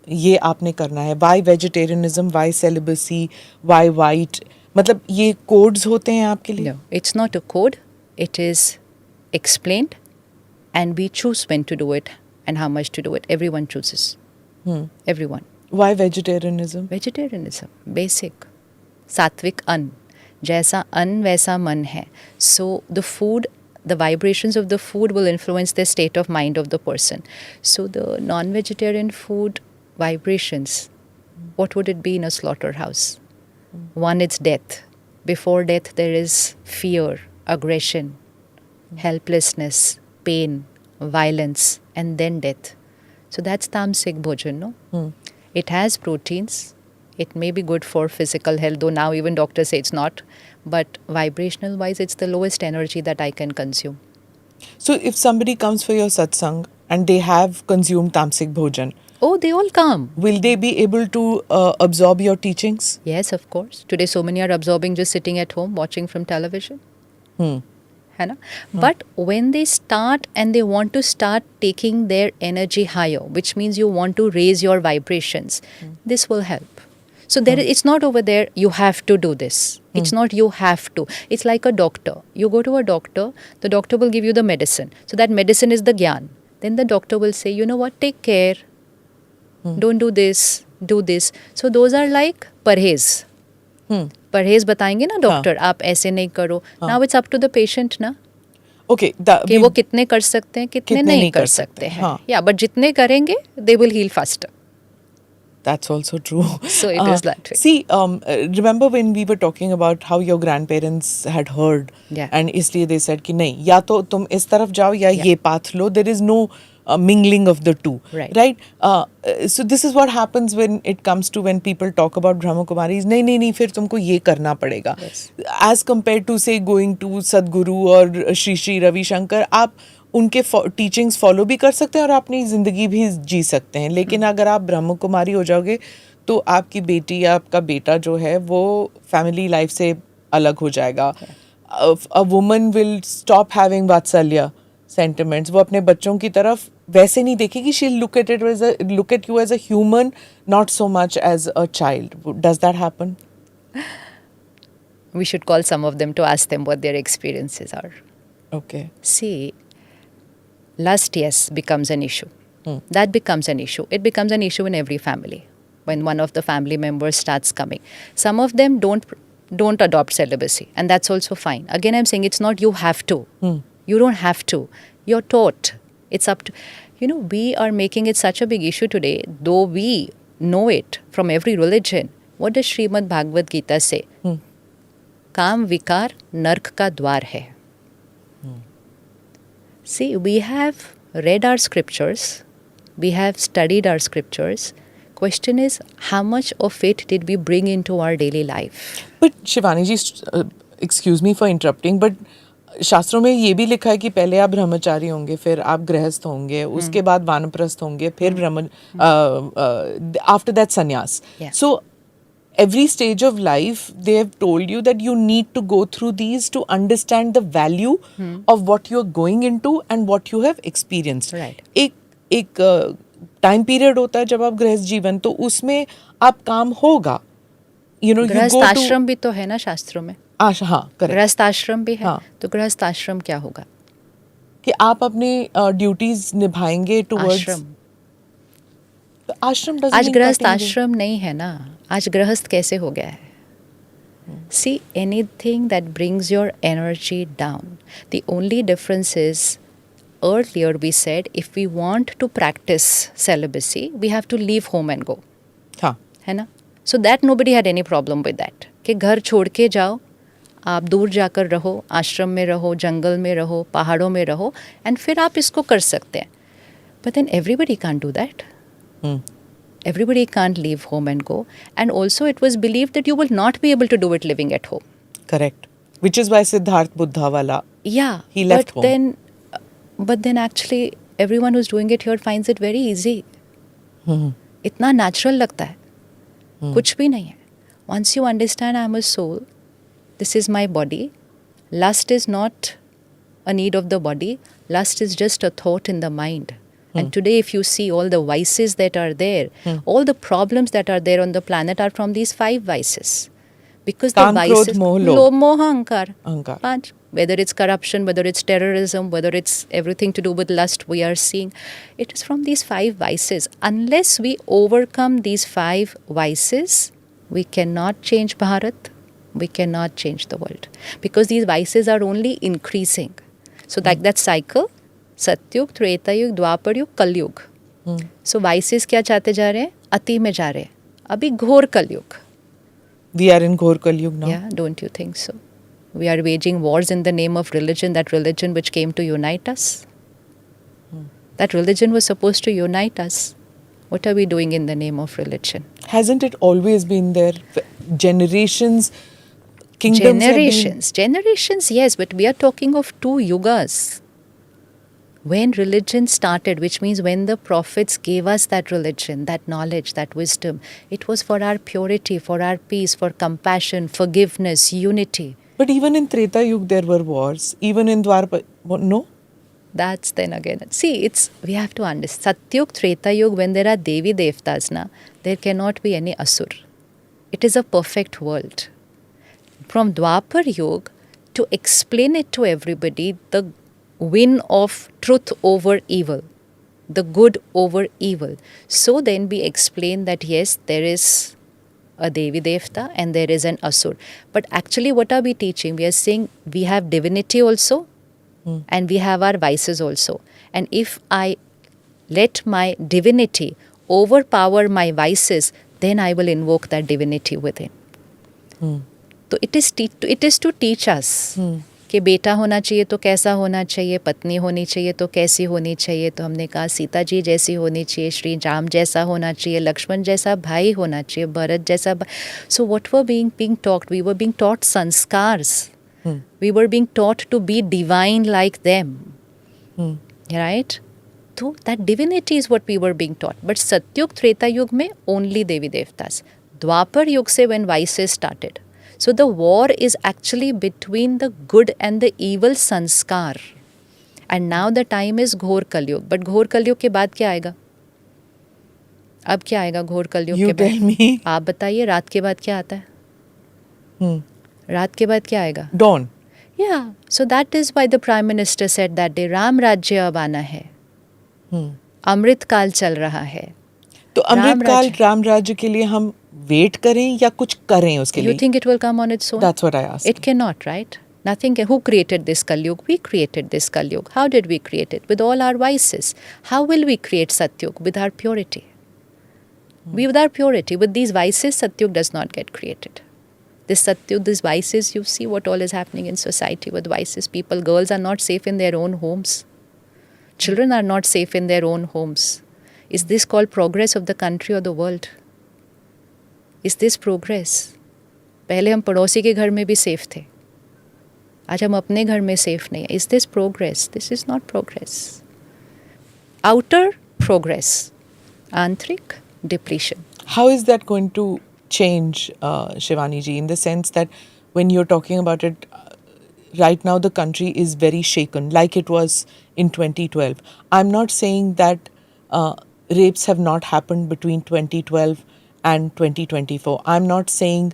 ये आपने करना है. Why vegetarianism? Why celibacy? Why white? मतलब ये codes होते हैं आपके लिए? No, it's not a code. It is explained and we choose when to do it and how much to do it. Everyone chooses. Everyone. Why vegetarianism? Vegetarianism, basic. Sattvic an. Jaisa an, vaisa man hai. So the food, the vibrations of the food will influence the state of mind of the person. So the non-vegetarian food vibrations, what would it be in a slaughterhouse? One, it's death. Before death, there is fear, aggression, helplessness, pain, violence, and then death. So that's tamasic bhojan, no? It has proteins. It may be good for physical health, though now even doctors say it's not. But vibrational wise, it's the lowest energy that I can consume. So if somebody comes for your satsang and they have consumed tamasic bhojan, Oh, they all come. will they be able to absorb your teachings? Yes, of course. Today, so many are absorbing just sitting at home watching from television. है ना? But when they start and they want to start taking their energy higher, which means you want to raise your vibrations, this will help. So it's not over there, you have to do this. It's not you have to. It's like a doctor. You go to a doctor, the doctor will give you the medicine. So that medicine is the gyan. Then the doctor will say, you know what, take care. Don't do this, do this. So those are like parhez. परहेज बताएंगे ना doctor, आप ऐसे नहीं करो. Now it's up to the patient ना, Okay, कि वो कितने कर सकते हैं, कितने नहीं कर सकते हैं. या बट जितने करेंगे they will heal faster. That's also true. So it is that way. See, remember when we were talking about how your grandparents had heard, Yeah. and इसलिए they said कि नहीं, या तो तुम इस तरफ जाओ या ये path low. There is no mingling of the two. Right. So this is what happens when it comes to when people talk about Brahma Kumaris. नहीं, फिर तुमको ये करना पड़ेगा. Yes. As compared to say going to Sadhguru और श्री रवि शंकर, आप उनके teachings follow भी कर सकते हैं और अपनी ज़िंदगी भी जी सकते हैं. लेकिन अगर आप ब्रह्म कुमारी हो जाओगे तो आपकी बेटी या आपका बेटा जो है वो फैमिली लाइफ से अलग हो जाएगा. A woman will stop having वात्सल्य सेंटिमेंट्स. वो अपने बच्चों की तरफ वैसे नहीं देखेगी. She look at you as a human, not so much as a child. Does that happen? We should call some of them to ask them what their experiences are. Okay. See, lust, yes, becomes an issue. That becomes an issue. It becomes an issue in every family when one of the family members starts coming. Some of them don't adopt celibacy, and that's also fine. Again, I'm saying it's not you have to. You don't have to. You're taught. It's up to... we are making it such a big issue today, though we know it from every religion. What does Srimad Bhagavad Gita say? काम विकार नर्क का द्वार है. See, we have read our scriptures, we have studied our scriptures. Question is, how much of it did we bring into our daily life? But Shivani ji, excuse me for interrupting, but शास्त्रों में ये भी लिखा है कि पहले आप ब्रह्मचारी होंगे, फिर आप गृहस्थ होंगे, उसके बाद वानप्रस्थ होंगे, फिर after that sannyas. Yeah. So every stage of life they have told you that you need to go through these to understand the value of what you're going into and what you have experienced. Right. एक time period होता है जब आप गृहस्थ जीवन, तो उसमें आप काम होगा. गृहस्थ आश्रम भी तो है ना शास्त्रों में. हाँ, करेक्ट. गृहस्थ आश्रम भी है. हाँ. तो गृहस्थ आश्रम क्या होगा? कि आप अपने ड्यूटीज निभाएंगे टुवर्ड्स आश्रम. आज गृहस्थ आश्रम नहीं है ना. आज गृहस्थ कैसे हो गया है? See, anything that brings your energy down. The only difference is, earlier we said, if we want to practice celibacy, we have to leave home and go. हाँ. है ना? So that nobody had any problem with that. कि घर छोड़ के जाओ, आप दूर जाकर रहो, आश्रम में रहो, जंगल में रहो, पहाड़ों में रहो, and फिर आप इसको कर सकते हैं. But then everybody can't do that. Everybody can't leave home and go. And also it was believed that you will not be able to do it living at home. Correct. Which is why Siddharth Buddha wala. Yeah. He left home. But then actually everyone who's doing it here finds it very easy. इतना natural लगता है. कुछ भी नहीं है. Once you understand I'm a soul, this is my body. Lust is not a need of the body. Lust is just a thought in the mind. And today, if you see all the vices that are there, all the problems that are there on the planet are from these 5 vices. Because the vices... Lobh, moha, ahankar. 5. Whether it's corruption, whether it's terrorism, whether it's everything to do with lust, we are seeing. It is from these 5 vices. Unless we overcome these 5 vices, we cannot change Bharat. We cannot change the world. Because these vices are only increasing. So like that cycle... सत्युग, त्रेता युग, द्वापर युग, कलयुग. सो vices क्या चाहते जा रहे हैं? अति में जा रहे हैं. अभी घोर कलयुग. We are in घोर कलयुग now. Yeah, don't you think so? We are waging wars in the name of religion, that religion which came to unite us. That religion was supposed to unite us. What are we doing in the name of religion? Hasn't it always been there? Generations, kingdoms. Generations, yes, but we are talking of 2 yugas. When religion started, which means when the prophets gave us that religion, that knowledge, that wisdom, it was for our purity, for our peace, for compassion, forgiveness, unity. But even in Treta Yuga there were wars. Even in Dwarpa, no? That's then again. See, we have to understand. Satyug, Treta Yuga, when there are Devi Devtas, there cannot be any Asur. It is a perfect world. From Dwapar Yuga, to explain it to everybody, the win of truth over evil, the good over evil. So then we explain that yes, there is a Devi Devta and there is an Asur. But actually, what are we teaching? We are saying we have divinity also and we have our vices also. And if I let my divinity overpower my vices, then I will invoke that divinity within. तो it is to teach us कि बेटा होना चाहिए तो कैसा होना चाहिए, पत्नी होनी चाहिए तो कैसी होनी चाहिए. तो हमने कहा सीता जी जैसी होनी चाहिए, श्री राम जैसा होना चाहिए, लक्ष्मण जैसा भाई होना चाहिए, भरत जैसा. So what were being taught, we were being taught sanskars. We were being taught to be divine like them. Right? So that divinity is what we were being taught. But Satyug, Treta Yuga में only Devi Devtas. Dwapar Yuga से when vices started. So the war is actually between the good and the evil sanskar. And now the time is घोर कलयुग. But घोर कलयुग के बाद क्या आएगा? अब क्या आएगा घोर कलयुग के बाद? You tell me. आप बताइए, रात के बाद क्या आता है? रात के बाद क्या आएगा? Dawn. Yeah. So that is why the Prime Minister said that day, Ram राज्य अब आना है. अमृत काल चल रहा है. तो अमृत काल राम राज्य के लिए हम वेट करें या कुछ करें उसके लिए? You think it will come on its own? That's what I asked. It cannot, right? Nothing can. Who created this Kalyug? We created this Kalyug. How did we create it? With all our vices. How will we create Satyug? With our purity. With our purity. With these vices, Satyug does not get created. This Satyug, these vices, you see what all is happening in society with vices. People, girls are not safe in their own homes. Children are not safe in their own homes. Is this called progress of the country or the world? Is this progress? पहले हम पड़ोसी के घर में भी safe थे. आज हम अपने घर में सेफ नहीं है. Is this progress? This is not progress. Outer progress. आंतरिक depletion. How is that going to change, Shivani ji, in the sense that when you're talking about it, right now the country is very shaken, like it was in 2012. I'm not saying that rapes have not happened between 2012 and 2024. I'm not saying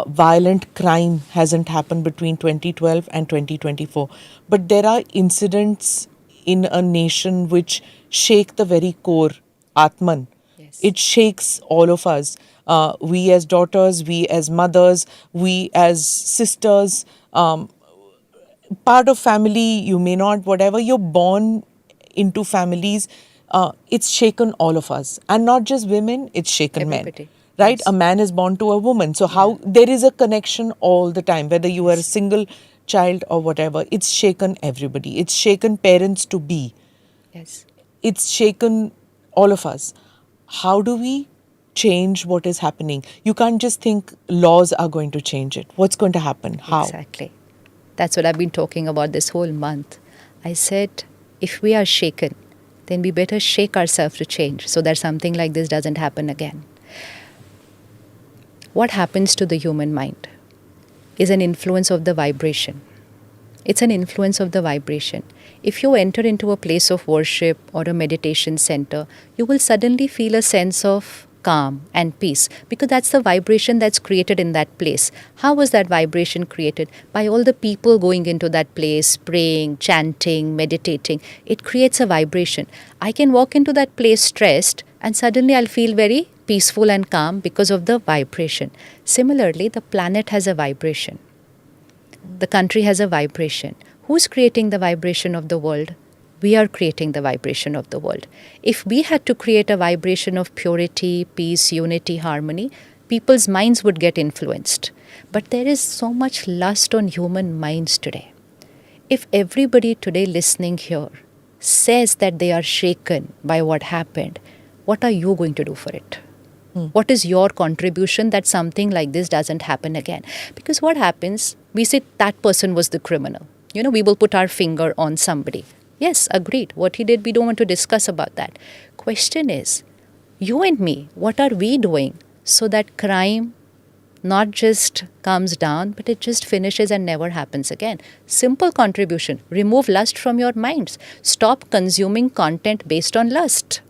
violent crime hasn't happened between 2012 and 2024. But there are incidents in a nation which shake the very core, Atman. Yes. It shakes all of us. We as daughters, we as mothers, we as sisters, part of family, you may not, whatever, you're born into families. It's shaken all of us. And not just women, it's shaken Everybody. men. Right? Yes. A man is born to a woman. So how there is a connection all the time, whether you are a single child or whatever. It's shaken everybody. It's shaken parents to be. Yes. It's shaken all of us. How do we change what is happening? You can't just think laws are going to change it. What's going to happen? How? Exactly. That's what I've been talking about this whole month. I said, if we are shaken, then we better shake ourselves to change so that something like this doesn't happen again. What happens to the human mind is an influence of the vibration. It's an influence of the vibration. If you enter into a place of worship or a meditation center, you will suddenly feel a sense of calm and peace because that's the vibration that's created in that place. How was that vibration created? By all the people going into that place, praying, chanting, meditating. It creates a vibration. I can walk into that place stressed and suddenly I'll feel very peaceful and calm because of the vibration. Similarly, the planet has a vibration. The country has a vibration. Who's creating the vibration of the world? We are creating the vibration of the world. If we had to create a vibration of purity, peace, unity, harmony, people's minds would get influenced. But there is so much lust on human minds today. If everybody today listening here says that they are shaken by what happened, what are you going to do for it? What is your contribution that something like this doesn't happen again? Because what happens, we say that person was the criminal. We will put our finger on somebody. Yes, agreed. What he did, we don't want to discuss about that. Question is, you and me, what are we doing so that crime not just comes down, but it just finishes and never happens again? Simple contribution. Remove lust from your minds. Stop consuming content based on lust.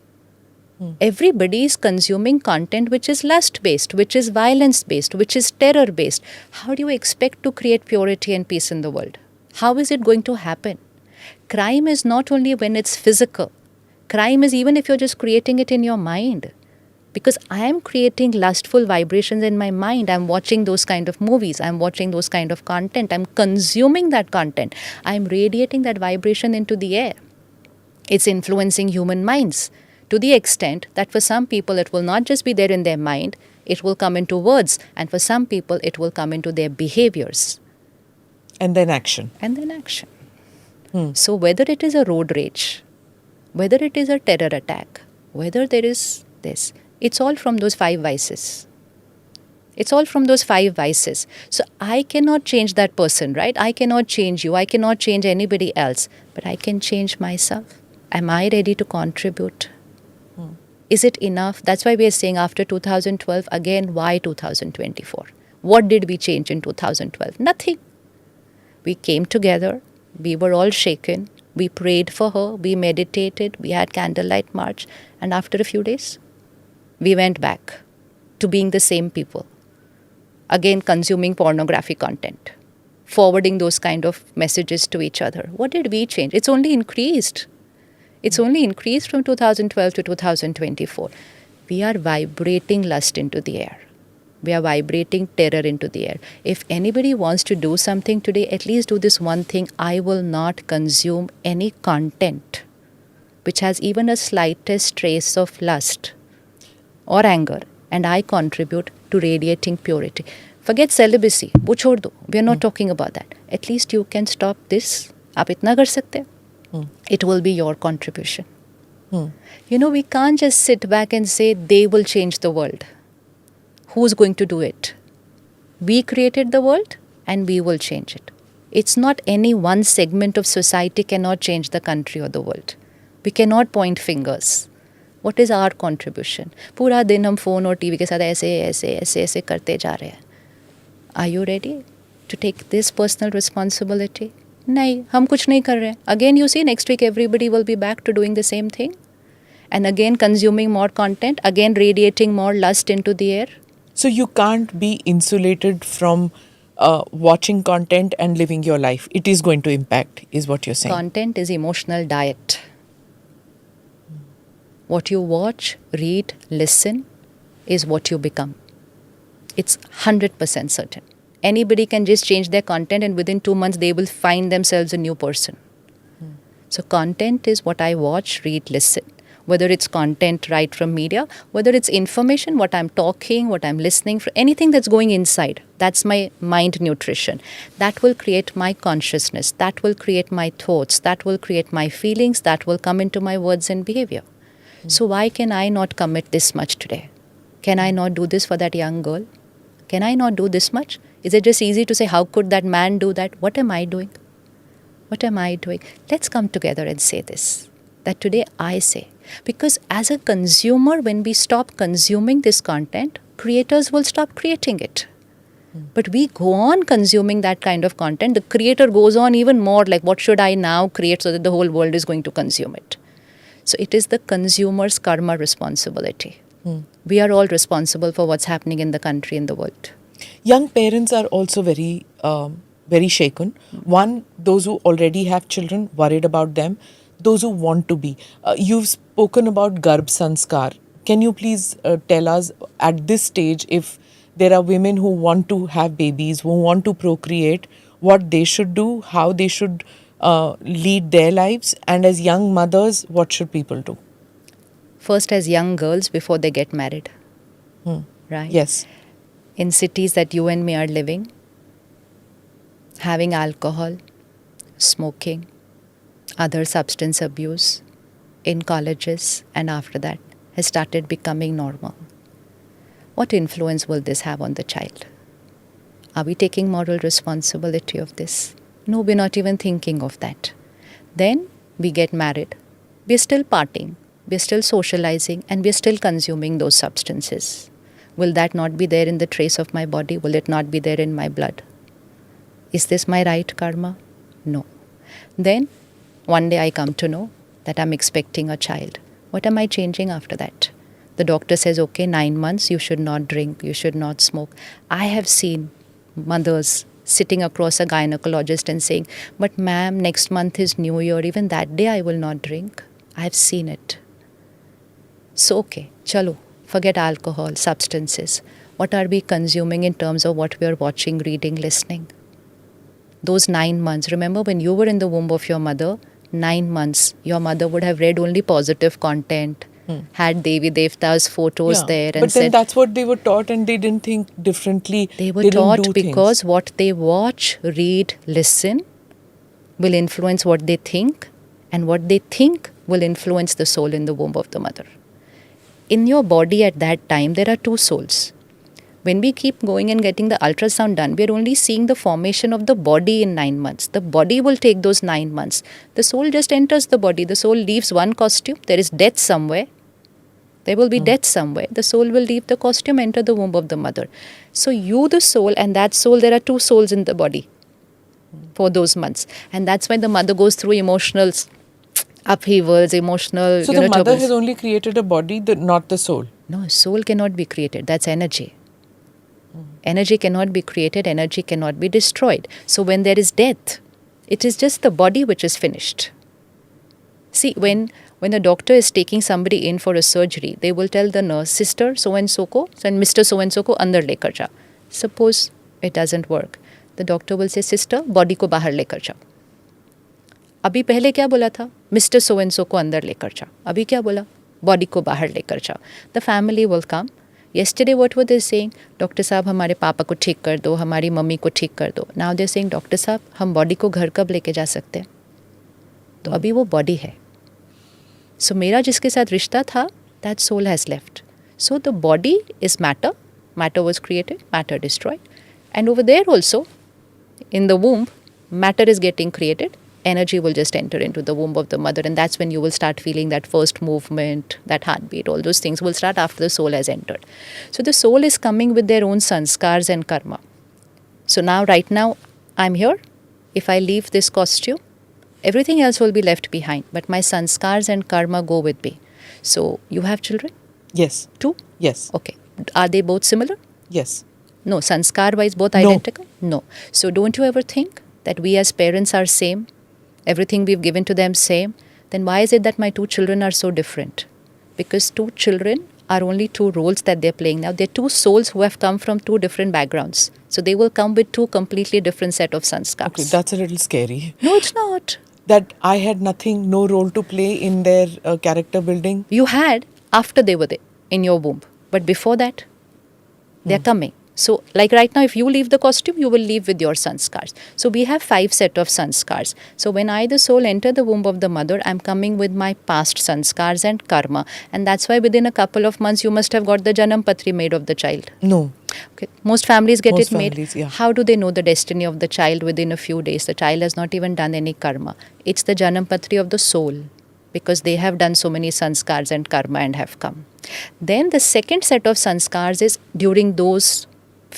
Everybody is consuming content which is lust based, which is violence based, which is terror based. How do you expect to create purity and peace in the world? How is it going to happen? Crime is not only when it's physical, crime is even if you're just creating it in your mind. Because I am creating lustful vibrations in my mind. I'm watching those kind of movies. I'm watching those kind of content. I'm consuming that content. I'm radiating that vibration into the air. It's influencing human minds to the extent that for some people it will not just be there in their mind, it will come into words. And for some people it will come into their behaviors. And then action. And then action. So whether it is a road rage, whether it is a terror attack, whether there is this, it's all from those 5 vices. It's all from those 5 vices. So I cannot change that person, right? I cannot change you. I cannot change anybody else. But I can change myself. Am I ready to contribute? Is it enough? That's why we are saying after 2012, again, why 2024? What did we change in 2012? Nothing. We came together. We were all shaken. We prayed for her. We meditated. We had candlelight march. And after a few days, we went back to being the same people. Again, consuming pornography content, forwarding those kind of messages to each other. What did we change? It's only increased. It's only increased from 2012 to 2024. We are vibrating lust into the air. We are vibrating terror into the air. If anybody wants to do something today, at least do this one thing. I will not consume any content which has even a slightest trace of lust or anger, and I contribute to radiating purity. Forget celibacy. वो छोड़ दो. We are not talking about that. At least you can stop this. आप इतना कर सकते हो. It will be your contribution. You know, we can't just sit back and say they will change the world. Who's going to do it? We created the world and we will change it. It's not any one segment of society cannot change the country or the world. We cannot point fingers. What is our contribution? पूरा दिन हम phone और TV के साथ ऐसे करते जा रहे हैं. Are you ready to take this personal responsibility? नहीं, हम कुछ नहीं कर रहे हैं. Again, you see, next week everybody will be back to doing the same thing. And again consuming more content, again radiating more lust into the air. So you can't be insulated from watching content and living your life. It is going to impact, is what you're saying. Content is emotional diet. What you watch, read, listen is what you become. It's 100% certain. Anybody can just change their content and within 2 months they will find themselves a new person. So content is what I watch, read, listen. Whether it's content right from media, whether it's information, what I'm talking, what I'm listening, for anything that's going inside. That's my mind nutrition. That will create my consciousness. That will create my thoughts. That will create my feelings. That will come into my words and behavior. So why can I not commit this much today? Can I not do this for that young girl? Can I not do this much? Is it just easy to say, how could that man do that? What am I doing? What am I doing? Let's come together and say this. That today I say. Because as a consumer, when we stop consuming this content, creators will stop creating it. But we go on consuming that kind of content. The creator goes on even more like, what should I now create so that the whole world is going to consume it? So it is the consumer's karma responsibility. We are all responsible for what's happening in the country and the world. Young parents are also very shaken. One, those who already have children, worried about them. Those who want to be. You've spoken about Garbh Sanskar. Can you please tell us at this stage if there are women who want to have babies, who want to procreate, what they should do, how they should lead their lives, and as young mothers, what should people do? First, as young girls before they get married. Right? Yes. In cities that you and me are living, having alcohol, smoking, other substance abuse in colleges and after that has started becoming normal. What influence will this have on the child? Are we taking moral responsibility of this? No, we're not even thinking of that. Then we get married, we're still partying, we're still socializing, and we're still consuming those substances. Will that not be there in the trace of my body? Will it not be there in my blood? Is this my right karma? No. Then, one day I come to know that I'm expecting a child. What am I changing after that? The doctor says, okay, 9 months, you should not drink, you should not smoke. I have seen mothers sitting across a gynecologist and saying, but ma'am, next month is New Year, even that day I will not drink. I have seen it. So, okay, chalo, forget alcohol, substances. What are we consuming in terms of what we are watching, reading, listening? Those 9 months, remember when you were in the womb of your mother, 9 months, your mother would have read only positive content, had Devi Devta's photos there, and but then said, that's what they were taught, and they didn't think differently. they were didn't taught do because things. what they watch, read, listen will influence what they think, and what they think will influence the soul in the womb of the mother. In your body at that time, there are two souls. When we keep going and getting the ultrasound done, we are only seeing the formation of the body in 9 months. The body will take those 9 months. The soul just enters the body. The soul leaves one costume. There is death somewhere. There will be death somewhere. The soul will leave the costume, enter the womb of the mother. So you, the soul, and that soul, there are two souls in the body for those months. And that's when the mother goes through emotional upheavals, emotional, So the mother turbulence. has only created a body, not the soul. No, soul cannot be created. That's energy. Energy cannot be created, energy cannot be destroyed. So when there is death, it is just the body which is finished. See, when a doctor is taking somebody in for a surgery, they will tell the nurse, sister so-and-so ko and Mr. so-and-so ko andar lekar ja. Suppose it doesn't work. The doctor will say, sister, body ko bahar lekar ja. अभी पहले क्या बोला था? Mister so and so को अंदर लेकर जा. अभी क्या बोला? बॉडी को बाहर लेकर जा. The family will come. Yesterday what were they saying? Doctor साहब हमारे पापा को ठीक कर दो, हमारी मम्मी को ठीक कर दो. नाउ दे सेइंग डॉक्टर साहब हम बॉडी को घर कब लेके जा सकते हैं? तो अभी वो बॉडी है. सो मेरा जिसके साथ रिश्ता था, that soul has left. So the body is matter. Matter was created, matter destroyed. And over there also in the womb, matter is getting created. Energy will just enter into the womb of the mother, and that's when you will start feeling that first movement, that heartbeat. All those things will start after the soul has entered. So the soul is coming with their own sanskars and karma. So now, right now, I'm here. If I leave this costume, everything else will be left behind, but my sanskars and karma go with me. So you have children? Yes. Two? Yes. Okay. Are they both similar? Yes. No. Sanskar wise both No. identical? No. So don't you ever think that we as parents are same? Everything we've given to them same? Then why is it that my two children are so different? Because two children are only two roles that they're playing now. They're two souls who have come from two different backgrounds. So they will come with two completely different set of sanskars. Okay, that's a little scary. No, it's not. That I had nothing, no role to play in their character building. You had after they were there in your womb. But before that, they're coming. So, like right now, if you leave the costume, you will leave with your sanskars. So, we have 5 set of sanskars. So, when I, the soul, enter the womb of the mother, I'm coming with my past sanskars and karma. And that's why within a couple of months, you must have got the Janam Patri made of the child. No. Okay. Most families get Most it made. families, yeah. How do they know the destiny of the child within a few days? The child has not even done any karma. It's the Janam Patri of the soul, because they have done so many sanskars and karma and have come. Then the second set of sanskars is during those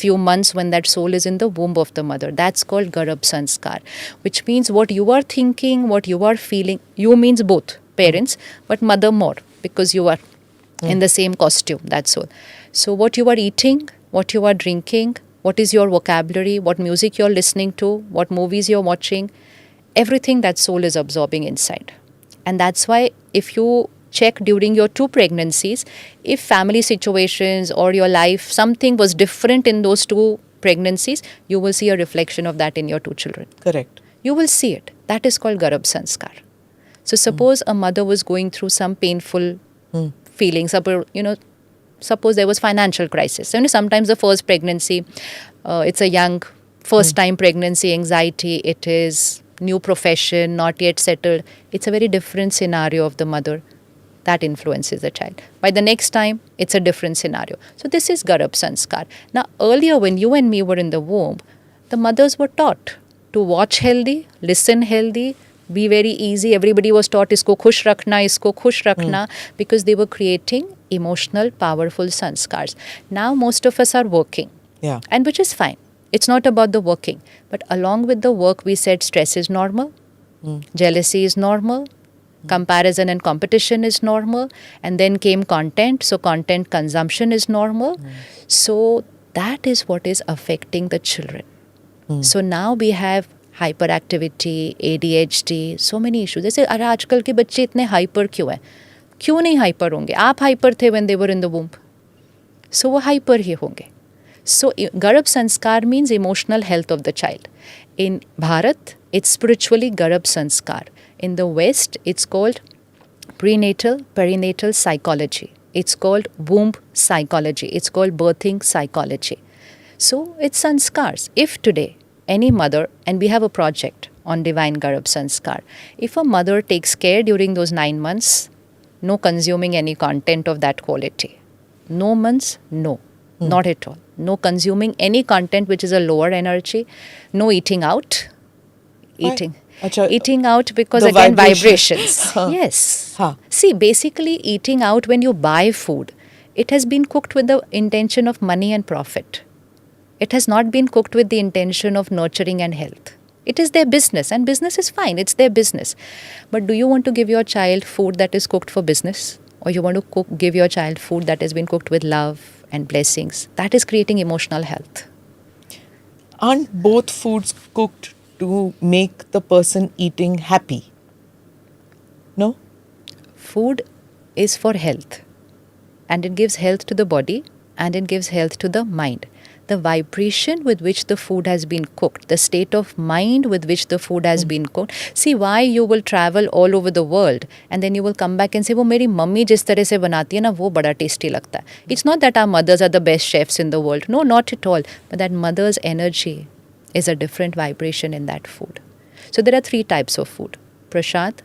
few months when that soul is in the womb of the mother. That's called Garab Sanskar, which means what you are thinking, what you are feeling. You means both parents, but mother more, because you are in the same costume, that's all. So what you are eating, what you are drinking, what is your vocabulary, what music you're listening to, what movies you're watching, everything that soul is absorbing inside. And that's why if you check during your 2 pregnancies, if family situations or your life, something was different in those 2 pregnancies, you will see a reflection of that in your 2 children. Correct. You will see it. That is called Garab Sanskar. So suppose a mother was going through some painful feelings, suppose there was financial crisis. Sometimes the first pregnancy, it's a young first time pregnancy, anxiety, it is new profession, not yet settled. It's a very different scenario of the mother. That influences the child. By the next time, it's a different scenario. So this is Garab Sanskar. Now, earlier when you and me were in the womb, the mothers were taught to watch healthy, listen healthy, Be very easy. Everybody was taught isko khush rakhna, because they were creating emotional, powerful sanskars. Now most of us are working. Yeah. And which is fine. It's not about the working. But along with the work, we said stress is normal, jealousy is normal, comparison and competition is normal, and then came content. So content consumption is normal. So that is what is affecting the children. So now we have hyperactivity, ADHD, so many issues. जैसे अरे आजकल के बच्चे इतने hyper क्यों नहीं hyper होंगे? आप हाइपर थे when they were in the womb. So वो हाइपर ही होंगे. So Garab Sanskar means emotional health of the child. In Bharat, it's spiritually Garab Sanskar. In the West, it's called prenatal, perinatal psychology. It's called womb psychology. It's called birthing psychology. So it's sanskars. If today any mother, and we have a project on divine Garab Sanskar, if a mother takes care during those 9 months, no consuming any content of that quality. No months, no. Not at all. No consuming any content which is a lower energy. No eating out. Eating out because again vibrations. Yes. See, basically eating out, when you buy food, it has been cooked with the intention of money and profit. It has not been cooked with the intention of nurturing and health. It is their business, and business is fine. It's their business. But do you want to give your child food that is cooked for business? Or you want to give your child food that has been cooked with love and blessings? That is creating emotional health. Aren't both foods cooked to make the person eating happy? No? Food is for health. And it gives health to the body, and it gives health to the mind. The vibration with which the food has been cooked, the state of mind with which the food has been cooked. See why you will travel all over the world and then you will come back and say, वो मेरी mummy जिस तरह से बनाती है ना वो बड़ा tasty लगता है. It's not that our mothers are the best chefs in the world. No, not at all. But that mother's energy is a different vibration in that food. So there are 3 types of food. Prasad,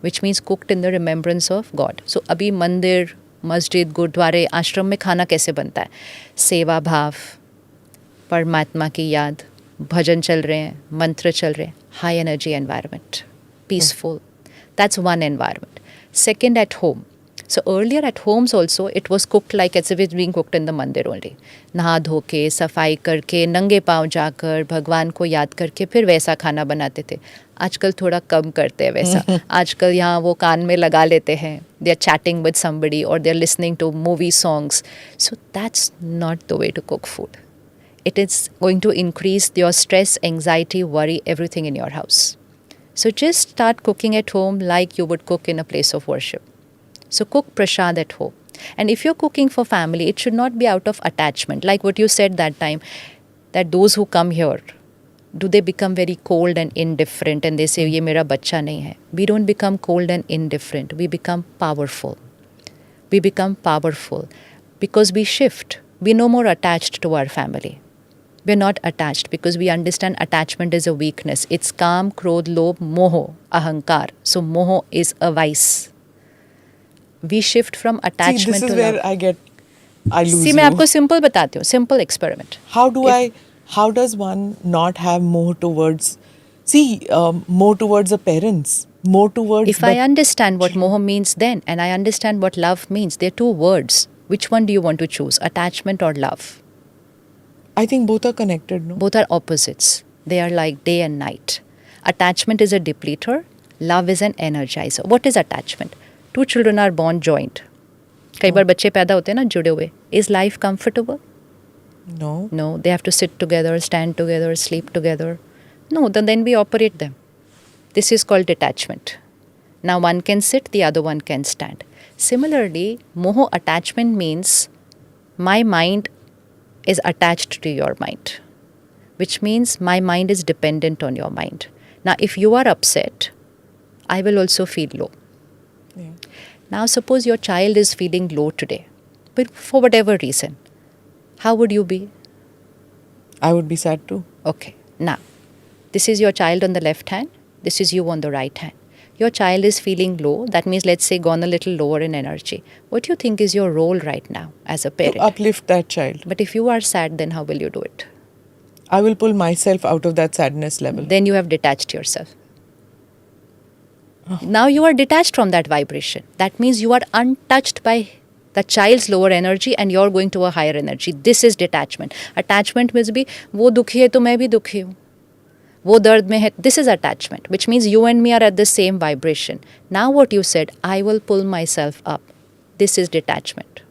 which means cooked in the remembrance of God. So अभी मंदिर, मस्जिद, गुरुद्वारे, आश्रम में खाना कैसे बनता है? सेवा भाव, परमात्मा की याद, भजन चल रहे हैं, मंत्र चल रहे हैं, high energy environment, peaceful. That's one environment. Second, at home. So earlier at homes also, it was cooked like as if it's being cooked in the mandir only. नहा धो के, सफाई करके, नंगे पाँव जाकर, भगवान को याद करके फिर वैसा खाना बनाते थे. आजकल थोड़ा कम करते हैं वैसा. आजकल यहाँ वो कान में लगा लेते हैं. They are chatting with somebody or they are listening to movie songs. So that's not the way to cook food. It is going to increase your stress, anxiety, worry, everything in your house. So just start cooking at home like you would cook in a place of worship. So cook prasad at home. And if you're cooking for family, it should not be out of attachment. Like what you said that time, that those who come here, do they become very cold and indifferent and they say, ye mera bachcha nahi hai. We don't become cold and indifferent. We become powerful. We become powerful because we shift. We're no more attached to our family. We're not attached because we understand attachment is a weakness. It's kam, krodh, lobh, moho, ahankar. So moho is a vice. We shift from attachment to love. See, this is where I lose See, मैं आपको simple बताती हूँ. Simple experiment. How does one not have more towards, more towards the parents, more towards If I understand what moho means then, and I understand what love means, they're 2 words. Which one do you want to choose? Attachment or love? I think both are connected, no? Both are opposites. They are like day and night. Attachment is a depleter. Love is an energizer. What is attachment? 2 children are born joined. कई बार बच्चे पैदा होते हैं ना जुड़े हुए. Is life comfortable? No. No. They have to sit together, stand together, sleep together. No, then we operate them. This is called detachment. Now one can sit, the other one can stand. Similarly, moho attachment means my mind is attached to your mind, which means my mind is dependent on your mind. Now, if you are upset, I will also feel low. Yeah. Now, suppose your child is feeling low today, but for whatever reason, how would you be? I would be sad too. Okay. Now, this is your child on the left hand. This is you on the right hand. Your child is feeling low. That means, let's say, gone a little lower in energy. What do you think is your role right now as a parent? To uplift that child. But if you are sad, then how will you do it? I will pull myself out of that sadness level. Then you have detached yourself. Now you are detached from that vibration. That means you are untouched by the child's lower energy and you're going to a higher energy. This is detachment. Attachment means भी वो दुखी है तो मैं भी दुखी हूँ. वो दर्द में है. This is attachment, which means you and me are at the same vibration. Now what you said, I will pull myself up. This is detachment.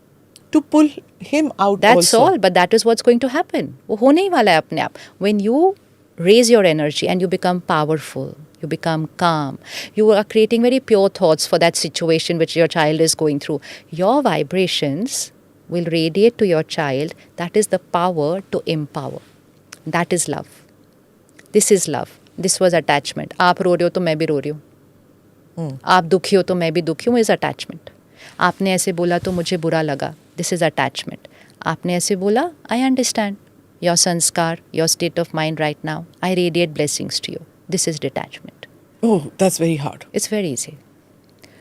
To pull him out That's also. all, but that is what's going to happen. वो होने ही वाला है अपने आप. When you raise your energy and you become powerful, you become calm, you are creating very pure thoughts for that situation which your child is going through. Your vibrations will radiate to your child. That is the power to empower. That is love. This is love. This was attachment. आप रो रहे हो तो मैं भी रो रही हूँ. आप दुखी हो तो मैं भी दुखी हूँ is attachment. आपने ऐसे बोला तो मुझे बुरा लगा. This is attachment. आपने ऐसे बोला, I understand. Your sanskar, your state of mind right now. I radiate blessings to you. This is detachment. Oh, that's very hard. It's very easy.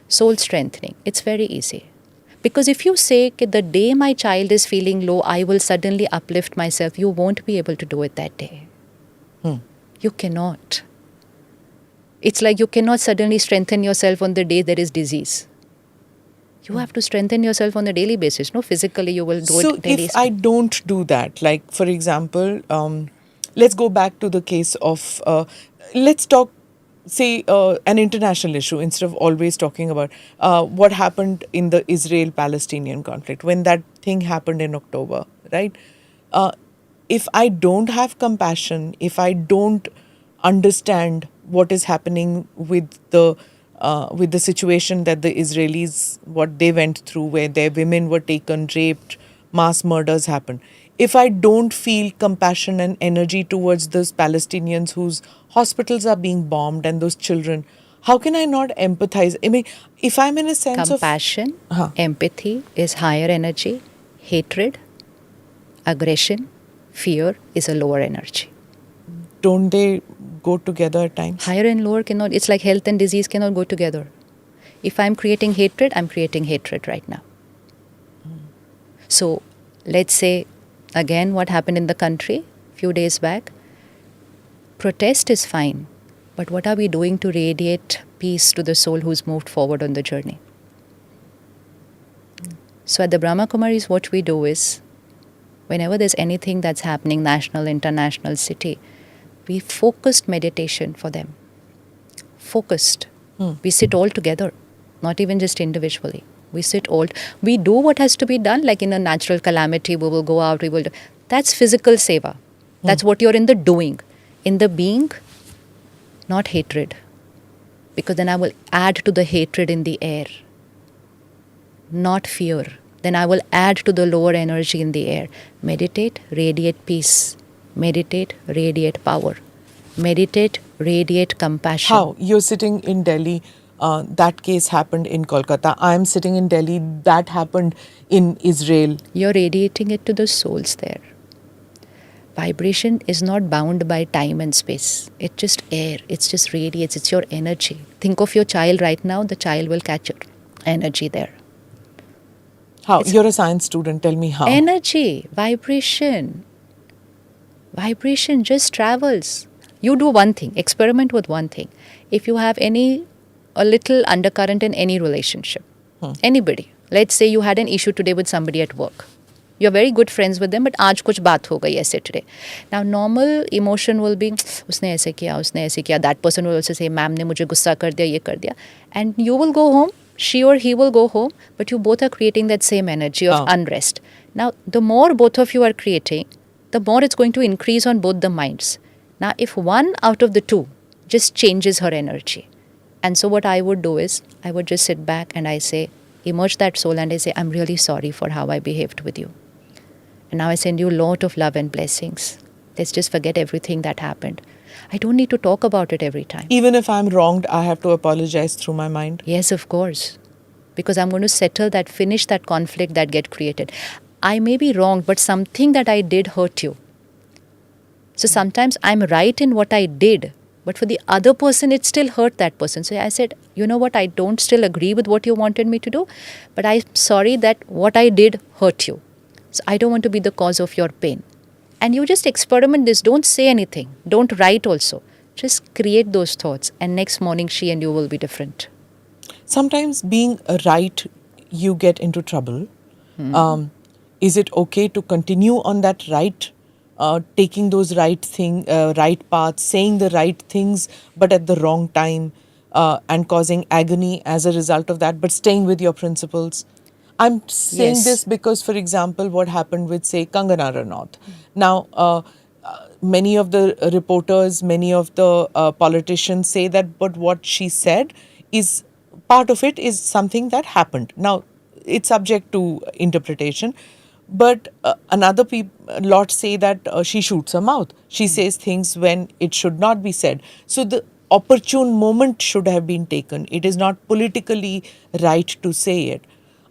Soul strengthening. It's very easy. Because if you say that the day my child is feeling low, I will suddenly uplift myself, you won't be able to do it that day. You cannot. It's like you cannot suddenly strengthen yourself on the day there is disease. You have to strengthen yourself on a daily basis. No, physically you will do So it daily. if I don't do that, like for example, let's go back to the case of, let's talk, say, an international issue instead of always talking about what happened in the Israel-Palestinian conflict when that thing happened in October, right? If I don't have compassion, if I don't understand what is happening with the situation that the Israelis, what they went through, where their women were taken, raped, mass murders happened. If I don't feel compassion and energy towards those Palestinians whose hospitals are being bombed and those children, how can I not empathize? I mean, if I'm in a sense Compassion, empathy is higher energy. Hatred, aggression, fear is a lower energy. don't they go together at times? Higher and lower cannot, it's like health and disease cannot go together. If I'm creating hatred, I'm creating hatred right now. So let's say, again, what happened in the country a few days back. Protest is fine, but what are we doing to radiate peace to the soul who's moved forward on the journey? So at the Brahma Kumaris, what we do is, whenever there's anything that's happening, national, international, city, we focused meditation for them. Focused. We sit all together, not even just individually. We sit all. We do what has to be done, like in a natural calamity, we will go out, we will do. That's physical seva. That's what you're in the doing. In the being, not hatred. Because then I will add to the hatred in the air. Not fear. Then I will add to the lower energy in the air. Meditate, radiate peace. Meditate, radiate power. Meditate, radiate compassion. How? You're sitting in Delhi, that case happened in Kolkata. I'm sitting in Delhi, that happened in Israel. You're radiating it to the souls there. Vibration is not bound by time and space. It's just air. It's just radiates. It's your energy. Think of your child right now. The child will catch your energy there. How? You're a science student. Tell me how. Energy, vibration. Vibration just travels. You do one thing. Experiment with one thing. If you have a little undercurrent in any relationship, anybody. Let's say you had an issue today with somebody at work. You're very good friends with them, but आज कुछ बात हो गई ऐसे today. Now normal emotion will be उसने ऐसे किया. That person will also say, ma'am ने मुझे गुस्सा कर दिया, ये कर दिया. And you will go home. She or he will go home, but you both are creating that same energy of unrest. Now, the more both of you are creating, the more it's going to increase on both the minds. Now, if one out of the two just changes her energy, and so what I would do is, I would just sit back and I say, emerge that soul and I say, I'm really sorry for how I behaved with you. And now I send you a lot of love and blessings. Let's just forget everything that happened. I don't need to talk about it every time. Even if I'm wronged, I have to apologize through my mind. Yes, of course. Because I'm going to settle that, finish that conflict that get created. I may be wrong, but something that I did hurt you. So sometimes I'm right in what I did, but for the other person, it still hurt that person. So I said, you know what, I don't still agree with what you wanted me to do, but I'm sorry that what I did hurt you. So I don't want to be the cause of your pain. And you just experiment this. Don't say anything. Don't write also. Just create those thoughts, and next morning she and you will be different. Sometimes being right, you get into trouble. Is it okay to continue on that right, taking those right paths, saying the right things, but at the wrong time, and causing agony as a result of that, but staying with your principles? I'm saying this Yes. because, for example, what happened with, say, Kangana Ranaut. Now, many of the reporters, many of the politicians say that, but what she said is part of it is something that happened. Now, it's subject to interpretation, but lot say that she shoots her mouth. She says things when it should not be said. So the opportune moment should have been taken. It is not politically right to say it.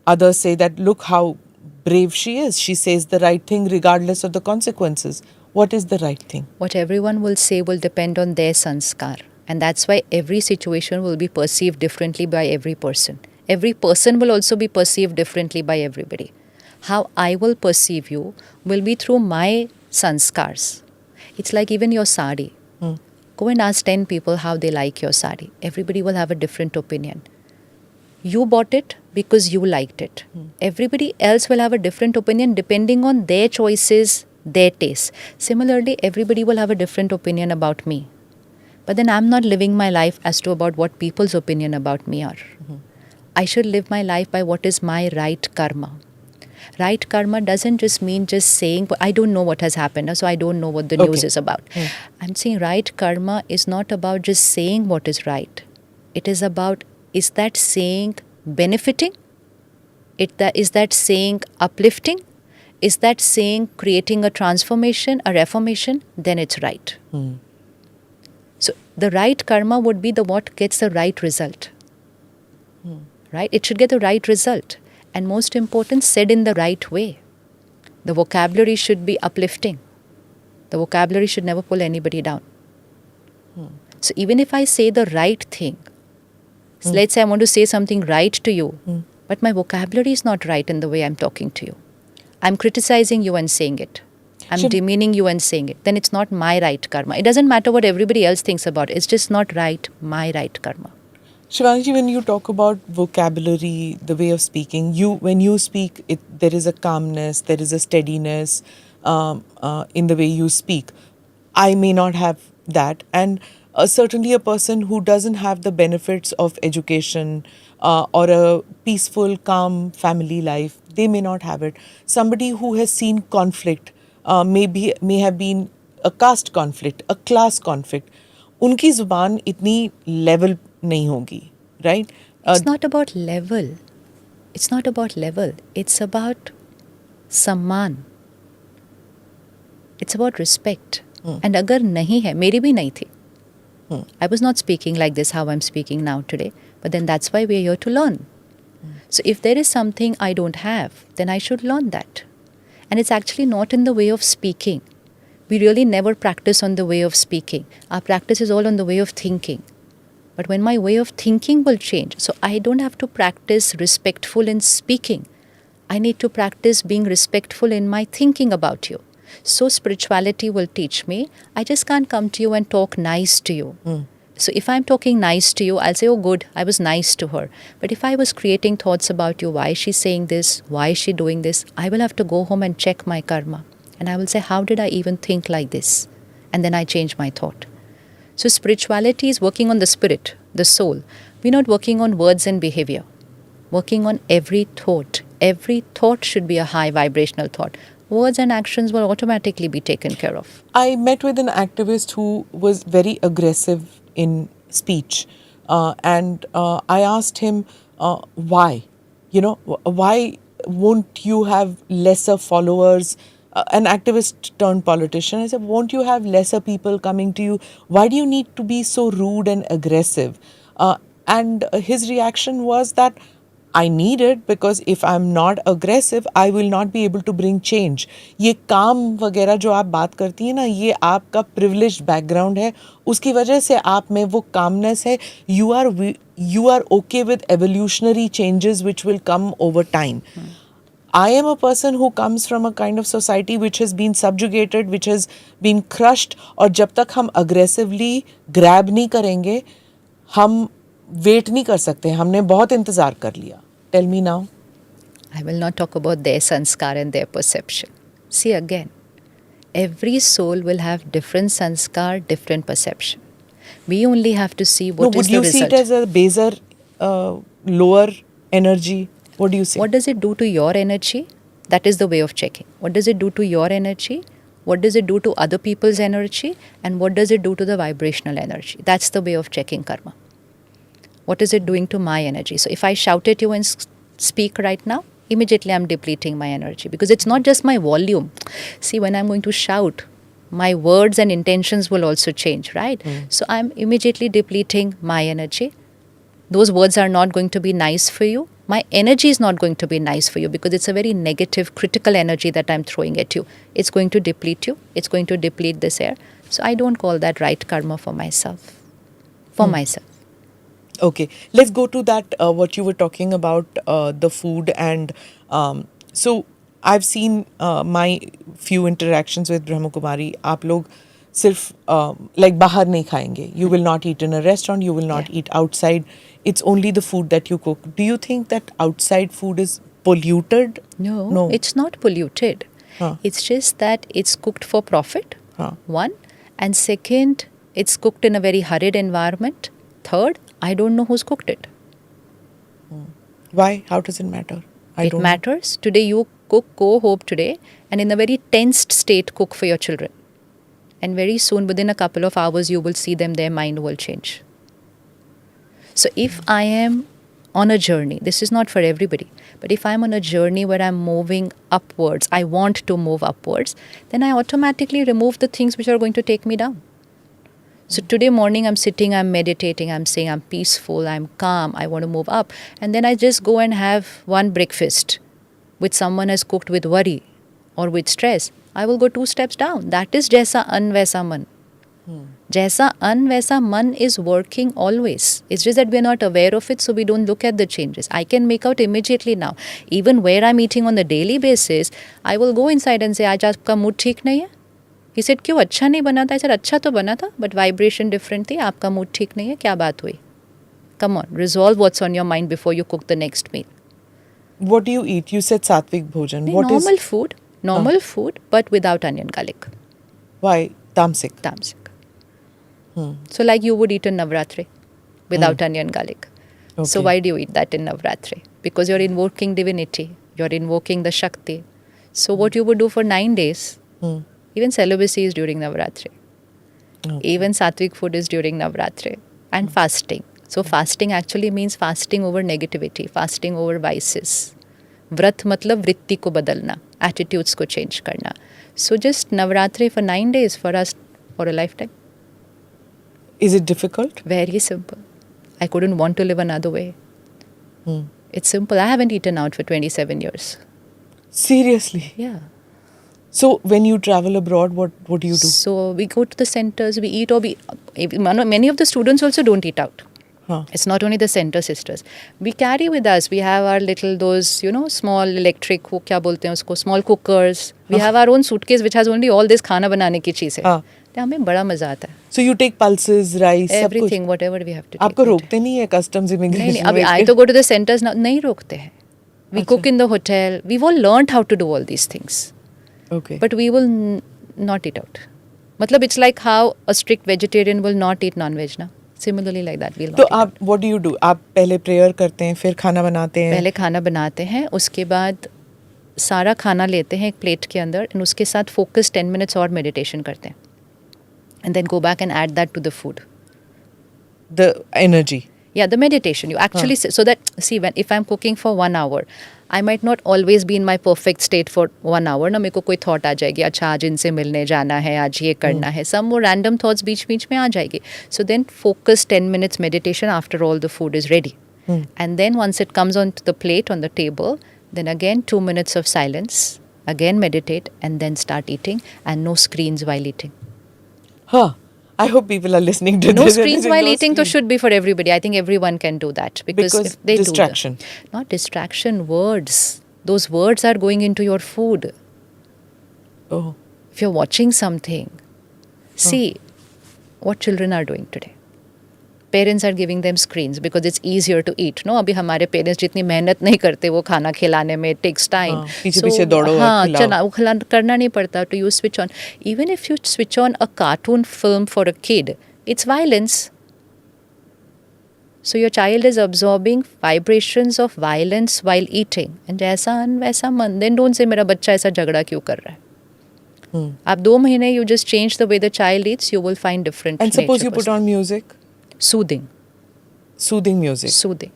Others say that, look how brave she is. She says the right thing regardless of the consequences. What is the right thing? What everyone will say will depend on their sanskar. And that's why every situation will be perceived differently by every person. Every person will also be perceived differently by everybody. How I will perceive you will be through my sanskars. It's like even your sari. Go and ask 10 people how they like your sari. Everybody will have a different opinion. You bought it because you liked it. Everybody else will have a different opinion depending on their choices, their tastes. Similarly, everybody will have a different opinion about me. But then I'm not living my life as to about what people's opinion about me are. I should live my life by what is my right karma. Right karma doesn't just mean just saying, I don't know what has happened, so I don't know what the news Okay. is about. I'm saying right karma is not about just saying what is right. It is about, is that saying benefiting? Is that saying uplifting? Is that saying creating a transformation, a reformation? Then it's right. So the right karma would be the what gets the right result. Right? It should get the right result. And most important, said in the right way. The vocabulary should be uplifting. The vocabulary should never pull anybody down. So even if I say the right thing, so let's say I want to say something right to you, but my vocabulary is not right in the way I'm talking to you. I'm criticizing you and saying it. I'm Should- demeaning you and saying it. Then it's not my right karma. It doesn't matter what everybody else thinks about it. It's just not right, my right karma. Shivanji, when you talk about vocabulary, the way of speaking, when you speak, there is a calmness, there is a steadiness in the way you speak. I may not have that, and certainly a person who doesn't have the benefits of education or a peaceful, calm family life, they may not have it. Somebody who has seen conflict, may have been a caste conflict, a class conflict. उनकी जुबान इतनी level नहीं होगी, right? It's not about level. It's not about level. It's about सम्मान. It's about respect. And अगर नहीं है, मेरी भी नहीं थी. I was not speaking like this, how I'm speaking now today. But then that's why we're here to learn. So if there is something I don't have, then I should learn that. And it's actually not in the way of speaking. We really never practice on the way of speaking. Our practice is all on the way of thinking. But when my way of thinking will change, so I don't have to practice respectful in speaking. I need to practice being respectful in my thinking about you. So spirituality will teach me, I just can't come to you and talk nice to you. So if I'm talking nice to you, I'll say, oh good, I was nice to her. But if I was creating thoughts about you, why is she saying this, why is she doing this, I will have to go home and check my karma. And I will say, how did I even think like this? And then I change my thought. So spirituality is working on the spirit, the soul. We're not working on words and behavior. Working on every thought. Every thought should be a high vibrational thought. Words and actions will automatically be taken care of. I met with an activist who was very aggressive in speech, and I asked him why. Why won't you have lesser followers? An activist turned politician. I said, won't you have lesser people coming to you? Why do you need to be so rude and aggressive? And his reaction was that I need it because if I'm not aggressive, I will not be able to bring change. ये काम वगैरह जो आप बात करती हैं ना, ये आपका privileged background है, उसकी वजह से आप में वो calmness है. You are okay with evolutionary changes which will come over time. I am a person who comes from a kind of society which has been subjugated, which has been crushed, और जब तक हम aggressively grab नहीं करेंगे, हम wait नहीं कर सकते. हमने बहुत इंतजार कर लिया. Tell me now. I will not talk about their sanskar and their perception. See again, every soul will have different sanskar, different perception. We only have to see what is the result. Would you see it as a baser, lower energy? What do you say? What does it do to your energy? That is the way of checking. What does it do to your energy? What does it do to other people's energy? And what does it do to the vibrational energy? That's the way of checking karma. What is it doing to my energy? So if I shout at you and speak right now, immediately I'm depleting my energy, because it's not just my volume. See, when I'm going to shout, my words and intentions will also change, right? So I'm immediately depleting my energy. Those words are not going to be nice for you. My energy is not going to be nice for you, because it's a very negative, critical energy that I'm throwing at you. It's going to deplete you. It's going to deplete this air. So I don't call that right karma for myself. For myself. Okay, let's go to that, what you were talking about, the food. And so I've seen my few interactions with Brahma Kumari. आप लोग सिर्फ like बाहर नहीं खाएंगे. You will not eat in a restaurant. You will not eat outside. It's only the food that you cook. Do you think that outside food is polluted? No, it's not polluted. It's just that it's cooked for profit, one. And second, it's cooked in a very hurried environment. Third, I don't know who's cooked it. Why? How does it matter? It matters. Today you cook Hope today, and in a very tensed state cook for your children. And very soon, within a couple of hours, you will see them, their mind will change. So if I am on a journey, this is not for everybody, but if I'm on a journey where I'm moving upwards, I want to move upwards, then I automatically remove the things which are going to take me down. So today morning I'm sitting, I'm meditating, I'm saying I'm peaceful, I'm calm, I want to move up. And then I just go and have one breakfast which someone has cooked with worry or with stress. I will go 2 steps down. That is jaisa an vaisa man. Jaisa an vaisa man is working always. It's just that we're not aware of it, so we don't look at the changes. I can make out immediately now. Even where I'm eating on the daily basis, I will go inside and say, आज आपका mood ठीक नहीं है? He said, क्यों अच्छा नहीं बना था? I said, अच्छा तो बना था, but vibration different थी. आपका mood ठीक नहीं है, क्या बात हुई? Come on, resolve what's on your mind before you cook the next meal. What do you eat? You said sattvic bhojan. What normal is food, normal food, but without onion garlic. Why? Tamasic. Tamasic. So like you would eat in Navratri without onion garlic. Okay. So why do you eat that in Navratri? Because you're invoking divinity. You're invoking the Shakti. So what you would do for 9 days, even celibacy is during Navratri. Even sattvic food is during Navratri. And fasting. So fasting actually means fasting over negativity, fasting over vices. Vrat matlab vritti ko badalna, attitudes ko change karna. So just Navratri for 9 days for us, for a lifetime. Is it difficult? Very simple. I couldn't want to live another way. It's simple. I haven't eaten out for 27 years. Seriously? Yeah. So when you travel abroad, what do you do? So we go to the centers, we eat, or many of the students also don't eat out. It's not only the center sisters. We carry with us, we have our little those, small electric, kya bolte hain usko, small cookers. We have our own suitcase which has only all this khana banane ki cheez hai. हमें बड़ा मजा आता है. So you take pulses, rice, everything, whatever we have to take. आपको रोकते नहीं है customs immigration? नहीं, अभी I to go to the centers now, नहीं रोकते हैं. We cook in the hotel. We've all learned how to do all these things. Okay. But we will not eat out. मतलब it's like how a strict vegetarian will not eat non-veg ना. Similarly like that we'll not तो eat आप what do you do? आप पहले prayer करते हैं, फिर खाना बनाते हैं? पहले खाना बनाते हैं, उसके बाद सारा खाना लेते हैं एक प्लेट के अंदर, और उसके साथ focus 10 minutes और meditation करते हैं. And then go back and add that to the food. The energy. Yeah, the meditation. You actually so that if I'm cooking for 1 hour, I might not always be in my perfect state for 1 hour. ना मेरे को कोई thought आ जाएगी, अच्छा आज इनसे मिलने जाना है, आज ये करना है. Some more random thoughts बीच में आ जाएगी. So then focus 10 minutes meditation after all the food is ready. And then once it comes onto the plate on the table, then again 2 minutes of silence, again meditate, and then start eating, and no screens while eating. I hope people are listening to no this. Screens while eating to should be for everybody. I think everyone can do that. Because if they distraction. not distraction, words. Those words are going into your food. Oh. If you're watching something, see what children are doing today. Parents are giving them screens because it's easier to eat. No, अभी हमारे parents जितनी मेहनत नहीं करते वो खाना खिलाने में, it takes time. हाँ, पीछे पीछे दौड़ो और हाँ, खिलाओ. चला वो करना नहीं पड़ता. To you switch on. Even if you switch on a cartoon film for a kid, it's violence. So your child is absorbing vibrations of violence while eating. And जैसा अन वैसा मन. Then don't say मेरा बच्चा ऐसा झगड़ा क्यों कर रहा है. आप 2 महीने you just change the way the child eats, you will find different. And suppose you put on music? Soothing. Soothing music. Soothing.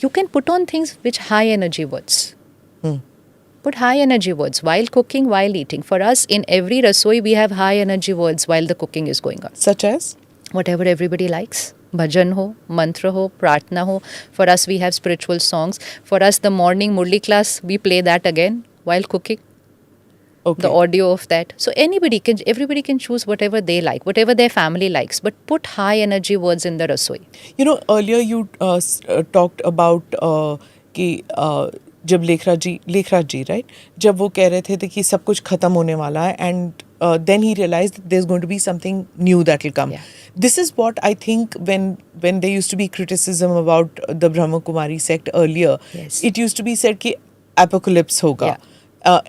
You can put on things which high energy words. Put high energy words while cooking, while eating. For us, in every rasoi, we have high energy words while the cooking is going on. Such as? Whatever everybody likes. Bhajan ho, mantra ho, pratna ho. For us, we have spiritual songs. For us, the morning Murli class, we play that again while cooking. Okay. The audio of that. So everybody can choose whatever they like, whatever their family likes, but put high energy words in the rasoi. You know, earlier you talked about कि जब लेखराज जी right, जब वो कह रहे थे कि सब कुछ खत्म होने वाला है, and then he realized that there's going to be something new that will come. Yeah. This is what I think when there used to be criticism about the Brahma Kumari sect earlier, Yes. it used to be said कि apocalypse होगा. Yeah.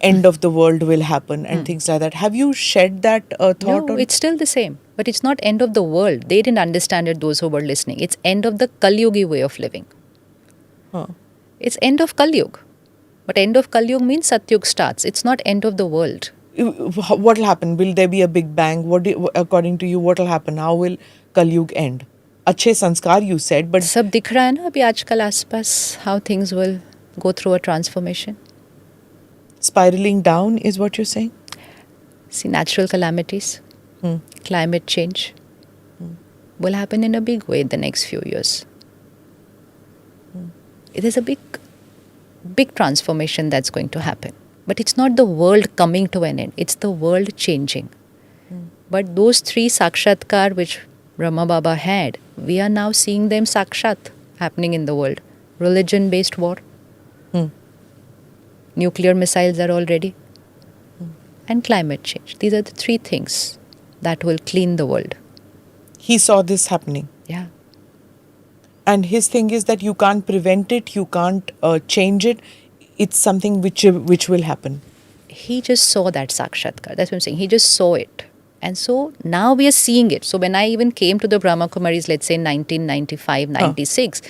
End of the world will happen and things like that. Have you shed that thought? No, it's still the same. But it's not end of the world. They didn't understand it, those who were listening. It's end of the Kali Yugi way of living. It's end of Kali Yuga. But end of Kali Yuga means Satyug starts. It's not end of the world. What will happen? Will there be a big bang? According to you, what will happen? How will Kali Yuga end? अच्छे संस्कार you said, but सब दिख रहा है ना अभी आजकल आसपास, how things will go through a transformation. Spiraling down is what you're saying? See, natural calamities, climate change will happen in a big way in the next few years. It is a big transformation that's going to happen. But it's not the world coming to an end. It's the world changing. But those 3 sakshatkar which Brahma Baba had, we are now seeing them sakshat happening in the world. Religion-based war. Nuclear missiles are all ready. And climate change. These are the 3 things that will clean the world. He saw this happening. Yeah. And his thing is that you can't prevent it, you can't change it. It's something which will happen. He just saw that sakshatkar. That's what I'm saying. He just saw it. And so now we are seeing it. So when I even came to the Brahma Kumaris, let's say 1995, 96,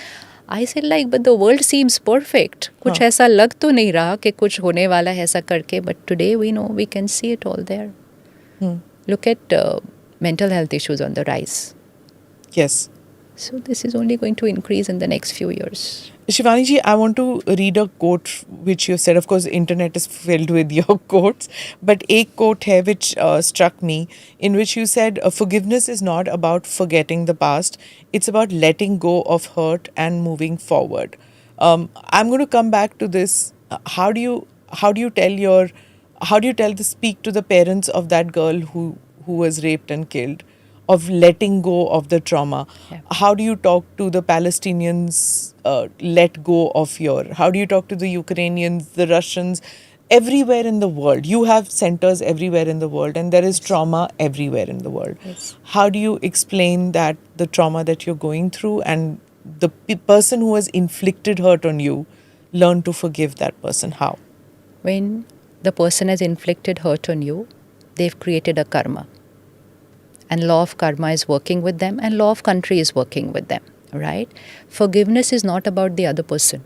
I said like, but the world seems perfect. कुछ ऐसा लग तो नहीं रहा कि कुछ होने वाला है ऐसा करके. But today we know, we can see it all there. Look at mental health issues on the rise. Yes. So this is only going to increase in the next few years. Shivani ji, I want to read a quote which you said. Of course, the internet is filled with your quotes. But a quote hai which struck me, in which you said, forgiveness is not about forgetting the past. It's about letting go of hurt and moving forward. I'm going to come back to this. How do you speak to the parents of that girl who was raped and killed, of letting go of the trauma? Yeah. How do you talk to the Palestinians, let go of how do you talk to the Ukrainians, the Russians, everywhere in the world? You have centers everywhere in the world, and there is trauma everywhere in the world. Yes. How do you explain that the trauma that you're going through, and the person who has inflicted hurt on you, learn to forgive that person? How? When the person has inflicted hurt on you, they've created a karma. And law of karma is working with them, and law of country is working with them, right? Forgiveness is not about the other person.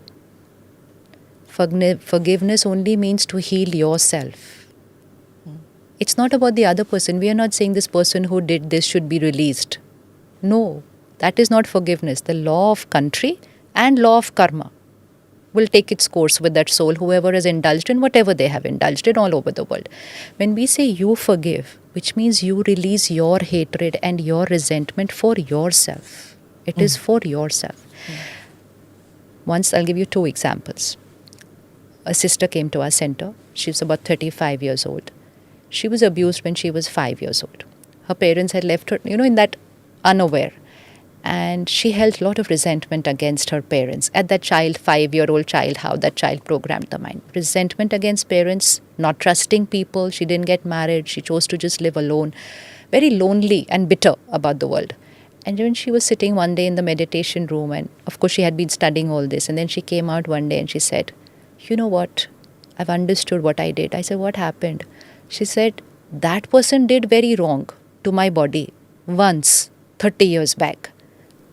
Forgiveness only means to heal yourself. It's not about the other person. We are not saying this person who did this should be released. No, that is not forgiveness. The law of country and law of karma will take its course with that soul, whoever has indulged in whatever they have indulged in all over the world. When we say you forgive, which means you release your hatred and your resentment for yourself. It is for yourself. Once, I'll give you 2 examples. A sister came to our center. She was about 35 years old. She was abused when she was 5 years old. Her parents had left her, in that unaware. And she held a lot of resentment against her parents. At that child, 5-year-old child, how that child programmed the mind. Resentment against parents, not trusting people. She didn't get married. She chose to just live alone. Very lonely and bitter about the world. And when she was sitting one day in the meditation room, and of course she had been studying all this, and then she came out one day and she said, "You know what? I've understood what I did." I said, "What happened?" She said, "That person did very wrong to my body once, 30 years back.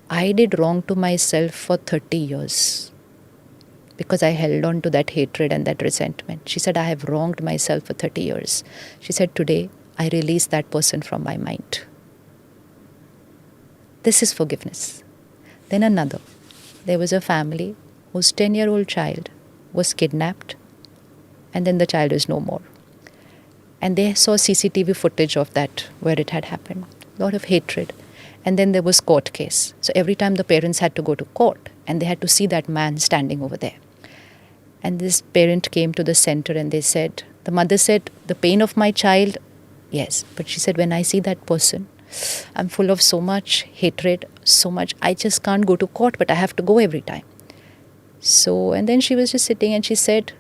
I did wrong to myself for 30 years because I held on to that hatred and that resentment." She said, "I have wronged myself for 30 years. She said, "Today, I release that person from my mind." This is forgiveness. Then another. There was a family whose 10-year-old child was kidnapped, and then the child is no more. And they saw CCTV footage of that, where it had happened. A lot of hatred. And then there was court case. So every time the parents had to go to court, and they had to see that man standing over there. And this parent came to the center and they said, the mother said, "The pain of my child, yes." But she said, "When I see that person, I'm full of so much hatred, so much, I just can't go to court, but I have to go every time." So, and then she was just sitting and she said,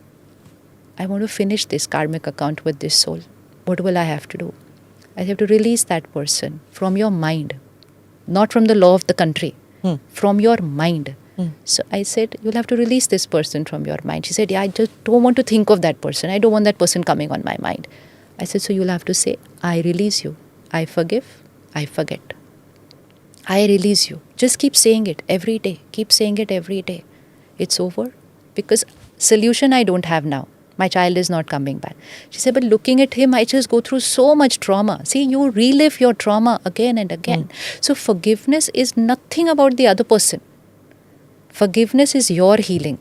"I want to finish this karmic account with this soul. What will I have to do? I have to release that person from your mind, not from the law of the country, from your mind." So I said, "You'll have to release this person from your mind." She said, "Yeah, I just don't want to think of that person. I don't want that person coming on my mind." I said, "So you'll have to say, I release you. I forgive. I forget. I release you." Just keep saying it every day. Keep saying it every day. It's over. Because solution I don't have now. My child is not coming back. She said, "But looking at him, I just go through so much trauma." See, you relive your trauma again and again. So forgiveness is nothing about the other person. Forgiveness is your healing.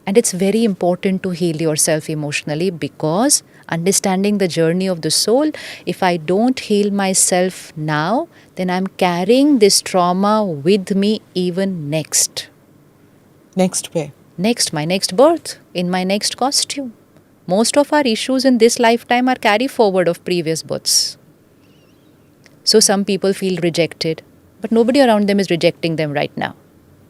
And it's very important to heal yourself emotionally, because understanding the journey of the soul, if I don't heal myself now, then I'm carrying this trauma with me even next. Next where? Next, my next birth, in my next costume. Most of our issues in this lifetime are carry forward of previous births. So some people feel rejected, but nobody around them is rejecting them right now.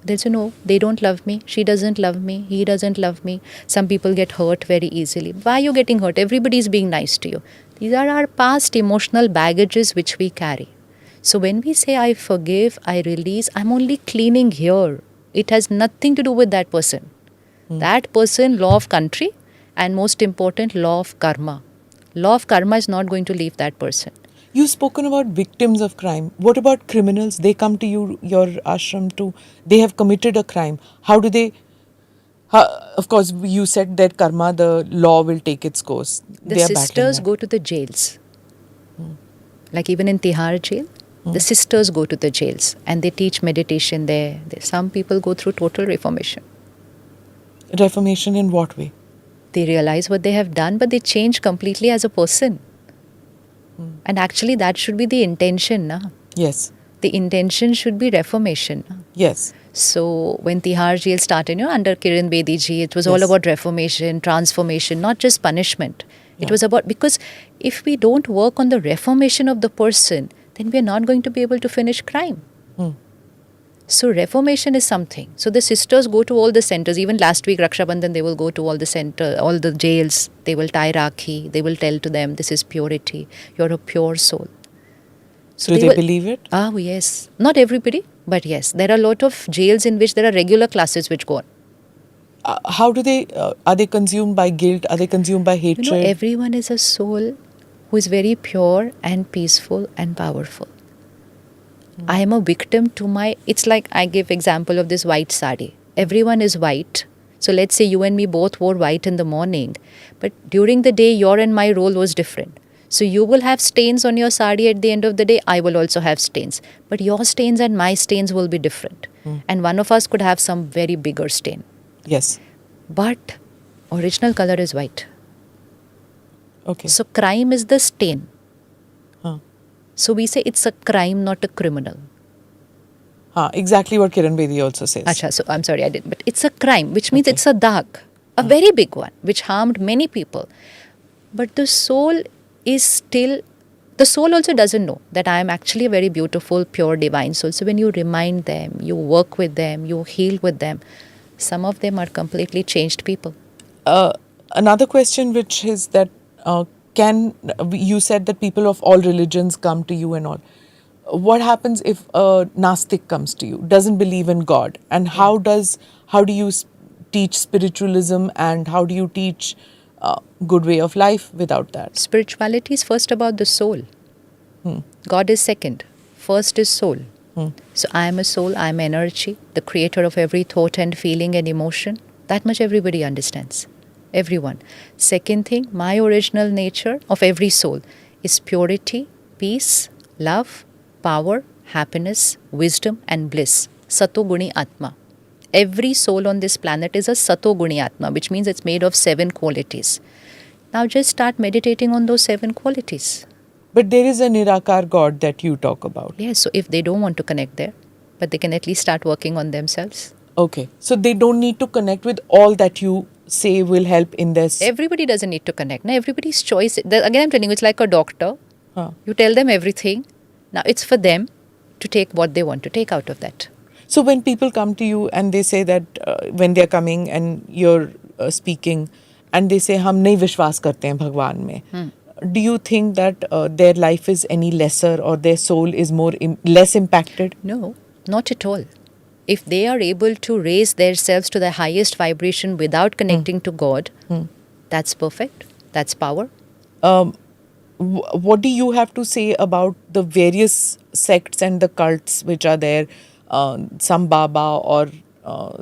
They'll say, "No, they don't love me. She doesn't love me. He doesn't love me." Some people get hurt very easily. Why are you getting hurt? Everybody is being nice to you. These are our past emotional baggages which we carry. So when we say, "I forgive, I release," I'm only cleaning here. It has nothing to do with that person. That person, law of country, and most important, law of karma. Law of karma is not going to leave that person. You've spoken about victims of crime. What about criminals? They come to you, your ashram they have committed a crime. How do they, of course, you said that karma, the law will take its course. The They are sisters battling that. go to the jails. Like even in Tihar jail, the sisters go to the jails and they teach meditation there. Some people go through total reformation. Reformation in what way? They realize what they have done, but they change completely as a person. And actually that should be the intention. Na? Yes. The intention should be reformation. Na? Yes. So when Tihar jail started, under Kiran Bedi ji, it was all about reformation, transformation, not just punishment. It was about, because if we don't work on the reformation of the person, then we are not going to be able to finish crime. So reformation is something. So the sisters go to all the centers. Even last week, Raksha Bandhan, they will go to all the jails. They will tie Rakhi. They will tell to them, this is purity. You're a pure soul. So Do they believe it? Oh, yes. Not everybody, but yes. There are a lot of jails in which there are regular classes which go on. How do they, are they consumed by guilt? Are they consumed by hatred? Everyone is a soul who is very pure and peaceful and powerful. I am a victim to it's like I give example of this white sari. Everyone is white. So let's say you and me both wore white in the morning, but during the day your and my role was different. So you will have stains on your sari at the end of the day, I will also have stains. But your stains and my stains will be different. And one of us could have some very bigger stain. Yes. But original color is white. Okay. So crime is the stain. So we say it's a crime, not a criminal. Exactly what Kiran Bedi also says. Achha, so I'm sorry I didn't. But it's a crime, which means it's a dag. A very big one, which harmed many people. But the soul is still The soul also doesn't know that I am actually a very beautiful, pure, divine soul. So when you remind them, you work with them, you heal with them, some of them are completely changed people. Uh, Another question, which is that can you said that people of all religions come to you and all. What happens if a Nastic comes to you, doesn't believe in God, and how do you teach spiritualism, and how do you teach good way of life without that? Spirituality is first about the soul. God is second. First is soul. So I am a soul, I am energy, the creator of every thought and feeling and emotion. That much everybody understands. Everyone. Second thing, my original nature of every soul is purity, peace, love, power, happiness, wisdom, and bliss. Sato Guni Atma. Every soul on this planet is a Sato Guni Atma, which means it's made of 7 qualities. Now just start meditating on those 7 qualities. But there is a Nirakar God that you talk about. Yes, so if they don't want to connect there, but they can at least start working on themselves. Okay. So they don't need to connect with all that you say will help in this. Everybody doesn't need to connect. Now, everybody's choice. Again, I'm telling you, it's like a doctor. Huh. You tell them everything. Now, it's for them to take what they want to take out of that. So when people come to you and they say that when they're coming and you're speaking and they say हम नहीं विश्वास करते हैं भगवान में, do you think that their life is any lesser or their soul is less impacted? No, not at all. If they are able to raise themselves to the highest vibration without connecting to God, that's perfect. That's power. What do you have to say about the various sects and the cults which are there? Some Baba or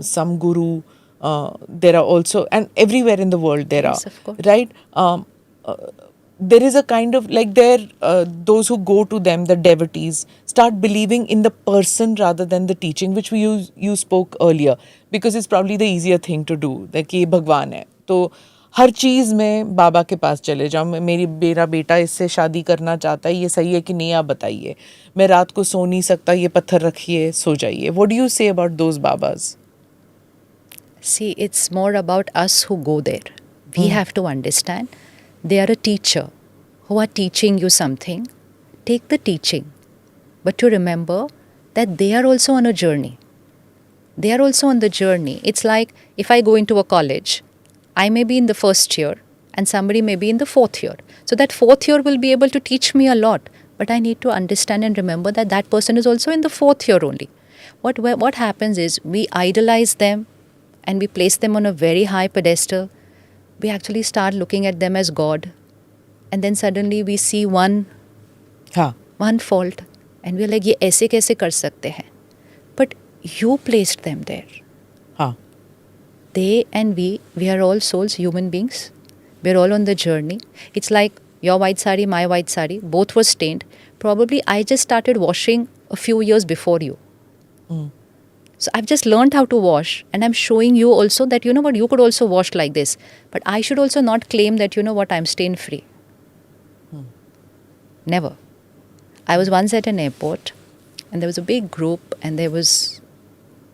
some Guru. There are also, and everywhere in the world there Yes, are, of course. right? There is a kind of like those who go to them, the devotees, start believing in the person rather than the teaching, which you spoke earlier, because it's probably the easier thing to do. That ये भगवान है, तो हर चीज़ में बाबा के पास चले जाओ. मेरा बेटा इससे शादी करना चाहता है, ये सही है कि नहीं आप बताइए. मैं रात को सो नहीं सकता, ये पत्थर रखिए, सो जाइए. What do you say about those babas? See, it's more about us who go there. We have to understand they are a teacher who are teaching you something. Take the teaching. But to remember that they are also on a journey. They are also on the journey. It's like if I go into a college, I may be in the first year and somebody may be in the 4th year. So that 4th year will be able to teach me a lot. But I need to understand and remember that that person is also in the 4th year only. What happens is we idolize them and we place them on a very high pedestal. We actually start looking at them as God. And then suddenly we see one fault. And we're like, ये ऐसे कैसे कर सकते हैं? But you placed them there. They and we are all souls, human beings. We're all on the journey. It's like your white sari, my white sari, both were stained. Probably I just started washing a few years before you. So I've just learned how to wash, and I'm showing you also that, you know what, you could also wash like this. But I should also not claim that, you know what, I'm stain free. Never. I was once at an airport, and there was a big group, and there was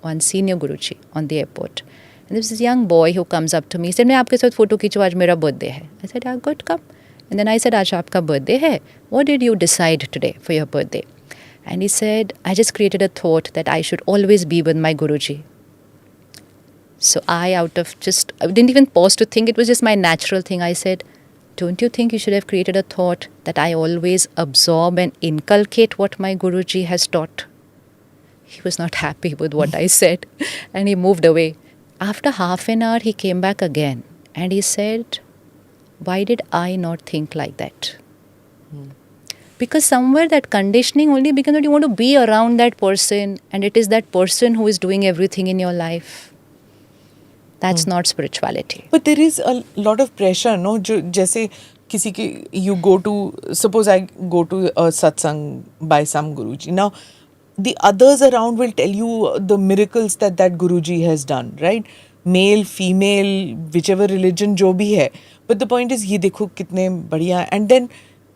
one senior Guruji on the airport. And there was this young boy who comes up to me. He said, मैं आपके साथ photo खींचूं, आज मेरा birthday है. I said, yeah, good, come. And then I said, आज आपका birthday है. What did you decide today for your birthday? And he said, I just created a thought that I should always be with my Guruji. So I didn't even pause to think. It was just my natural thing. I said, don't you think you should have created a thought that I always absorb and inculcate what my Guruji has taught? He was not happy with what I said, and he moved away. After half an hour, he came back again, and he said, why did I not think like that? Because somewhere that conditioning only began that you want to be around that person, and it is that person who is doing everything in your life. That's not spirituality. But there is a lot of pressure, no? जैसे किसी के, you go to, suppose I go to a satsang by some Guruji. Now, the others around will tell you the miracles that Guruji has done, right? Male, female, whichever religion, जो भी है. But the point is, ये देखो कितने बढ़िया, and then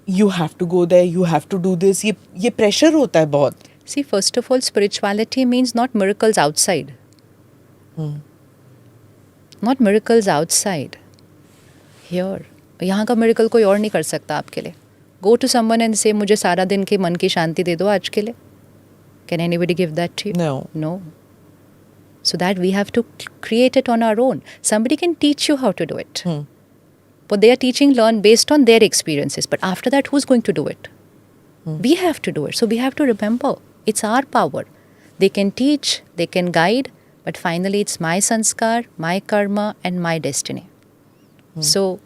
you have to go there, you have to do this. ये pressure होता है बहुत. See, first of all, spirituality means not miracles outside. Not miracles outside. Here. यहाँ का miracle कोई और नहीं कर सकता आपके लिए. Go to someone and say, मुझे सारा दिन के मन की शांति दे दो आज के लिए. Can anybody give that to you? No. No. So that we have to create it on our own. Somebody can teach you how to do it. But they are teaching learn based on their experiences. But after that, who's going to do it? We have to do it. So we have to remember, it's our power. They can teach, they can guide, but finally it's my sanskar, my karma, and my destiny. So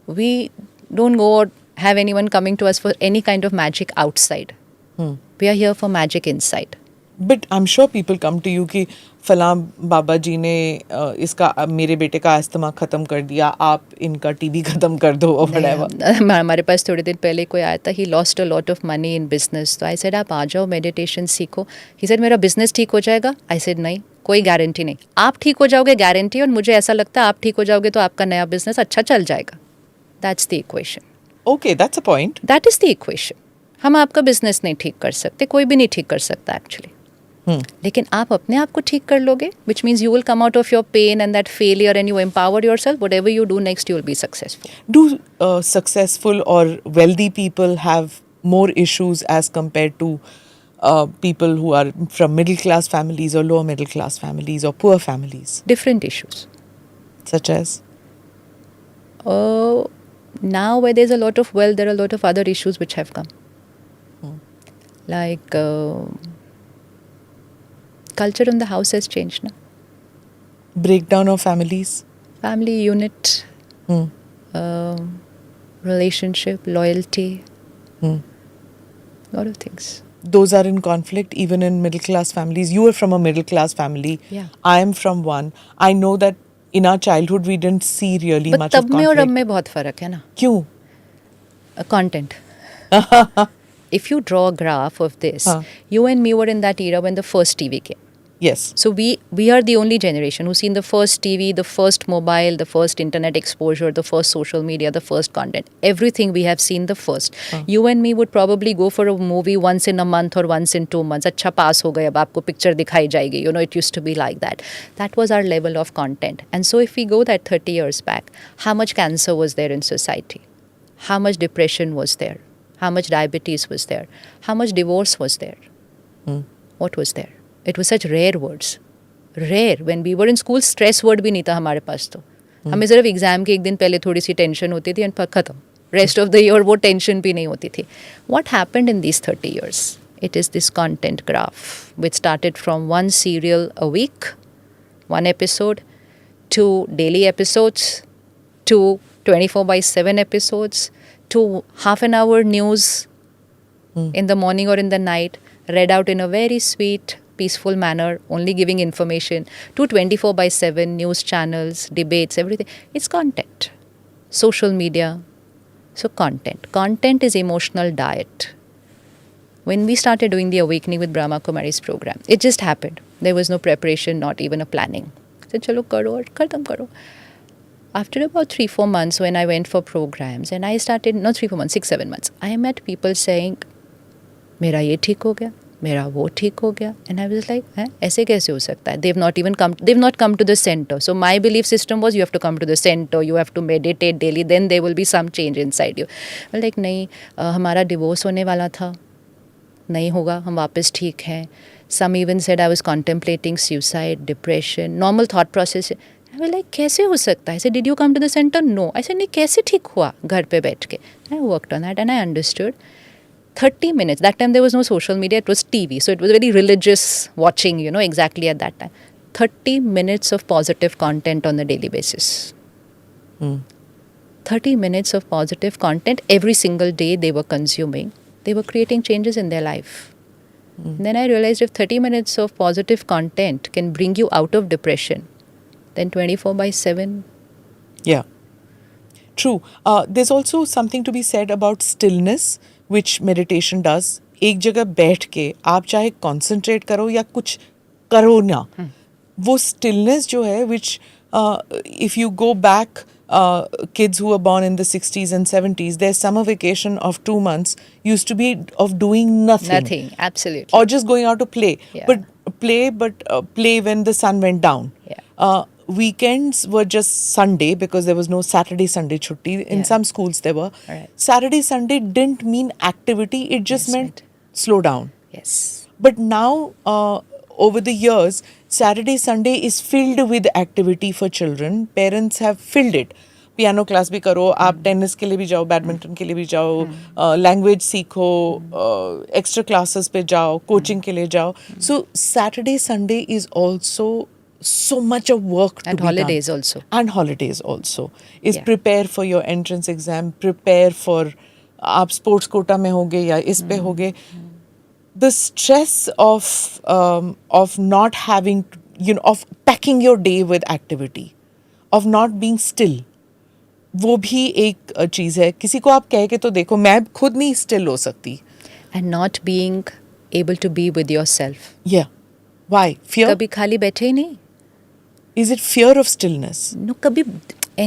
we don't go or have anyone coming to us for any kind of magic outside. We are here for magic inside. But I'm sure people come to you कि फलां बाबा जी ने इसका मेरे बेटे का asthma खत्म कर दिया, आप इनका टीबी खत्म कर दो or whatever. हमारे पास थोड़े दिन पहले कोई आया था, he lost a lot of money in business. तो I said आप आ जाओ मेडिटेशन सीखो. He said मेरा बिजनेस ठीक हो जाएगा. I said नहीं, कोई गारंटी नहीं. आप ठीक हो जाओगे गारंटी, और मुझे ऐसा लगता है आप ठीक हो जाओगे तो आपका नया बिजनेस अच्छा चल जाएगा. That's the equation. Okay, that's a point. That is the equation. हम आपका बिजनेस नहीं ठीक कर सकते, कोई भी नहीं ठीक कर सकता एक्चुअली. लेकिन आप अपने आप को ठीक कर लोगे, which means you will come out of your pain and that failure and you empower yourself. Whatever you do next, you will be successful. Do successful or wealthy people have more issues as compared to people who are from middle class families or lower middle class families or poor families? Different issues. Such as? Now where there's a lot of wealth, there are a lot of other issues which have come. Like culture in the house has changed now. Breakdown of families? Family unit, relationship, loyalty, lot of things. Those are in conflict even in middle class families. You are from a middle class family. Yeah. I am from one. I know that in our childhood we didn't see really But much of तब में और अब conflict. में बहुत फर्क है ना. क्यों? Content. If you draw a graph of this, you and me were in that era when the first TV came. Yes. So we are the only generation who's seen the first TV, the first mobile, the first internet exposure, the first social media, the first content. Everything we have seen the first. You and me would probably go for a movie once in a month or once in 2 months. अच्छा pass हो गए, अब आपको picture दिखाई जाएगी. You know, it used to be like that. That was our level of content. And so if we go that 30 years back, how much cancer was there in society? How much depression was there? How much diabetes was there? How much divorce was there? What was there? It was such rare words. Rare. When we were in school, stress word भी नहीं था हमारे पास तो. हमें सिर्फ exam के एक दिन पहले थोड़ी सी टेंशन होती थी और खत्म. Rest of the year वो टेंशन भी नहीं होती थी. What happened in these 30 years? It is this content graph which started from one serial a week, one episode, to daily episodes, to 24/7 episodes, to half an hour news in the morning or in the night, read out in a very sweet, peaceful manner, only giving information, to 24/7 news channels, debates, everything. It's content. Social media. So content. Content is emotional diet. When we started doing the Awakening with Brahma Kumaris program, it just happened. There was no preparation, not even a planning. I said, chalo karo aur khatam karo. After about 3-4 months when I went for programs and I started, not 3-4 months, 6-7 months, I met people saying, मेरा ये ठीक हो गया, मेरा वो ठीक हो गया. And I was like, ऐसे कैसे हो सकता है? They've not come to the center. So my belief system was you have to come to the center, you have to meditate daily, then there will be some change inside you. Well, like नहीं, हमारा divorce होने वाला था, नहीं होगा, हम वापस ठीक हैं. Some even said I was contemplating suicide, depression, normal thought process. I was like, कैसे हो सकता है? I said, did you come to the center? No. I said, नहीं, कैसे ठीक हुआ घर पे बैठ के? I worked on that and I understood. 30 minutes. That time there was no social media. It was TV. So it was very religious watching, you know, exactly at that time. 30 minutes of positive content on a daily basis. 30 minutes of positive content every single day they were consuming. They were creating changes in their life. Then I realized if 30 minutes of positive content can bring you out of depression, then 24/7. Yeah. True. There's also something to be said about stillness, which meditation does. एक जगह बैठ के आप चाहे concentrate करो या कुछ करो ना, वो stillness जो है, which if you go back, kids who were born in the 60s and 70s, their summer vacation of 2 months used to be of doing nothing. Nothing, absolutely. Or just going out to play. Yeah. But play when the sun went down. Yeah. weekends were just Sunday because there was no Saturday, Sunday chutti. In Yeah. some schools there were. Right. Saturday, Sunday didn't mean activity. It just Yes, meant right. slow down. Yes. But now, over the years, Saturday, Sunday is filled with activity for children. Parents have filled it. Piano class भी करो, आप tennis के लिए भी जाओ, badminton के लिए भी जाओ, लैंग्वेज सीखो, एक्स्ट्रा क्लासेस पे जाओ, कोचिंग के लिए जाओ. So Saturday, Sunday is also so much of work to And be holidays done. also. And holidays also. Is Yeah. prepare for your entrance exam, prepare for आप sports quota में होगे या इस पे होगे. The stress of not having, of packing your day with activity, of not being still, वो भी एक चीज़ है. किसी को आप कह के तो देखो, मैं खुद नहीं still हो सकती. And not being able to be with yourself. Yeah. Why? Fear? कभी खाली बैठे ही नहीं. Is it fear of stillness? No, कभी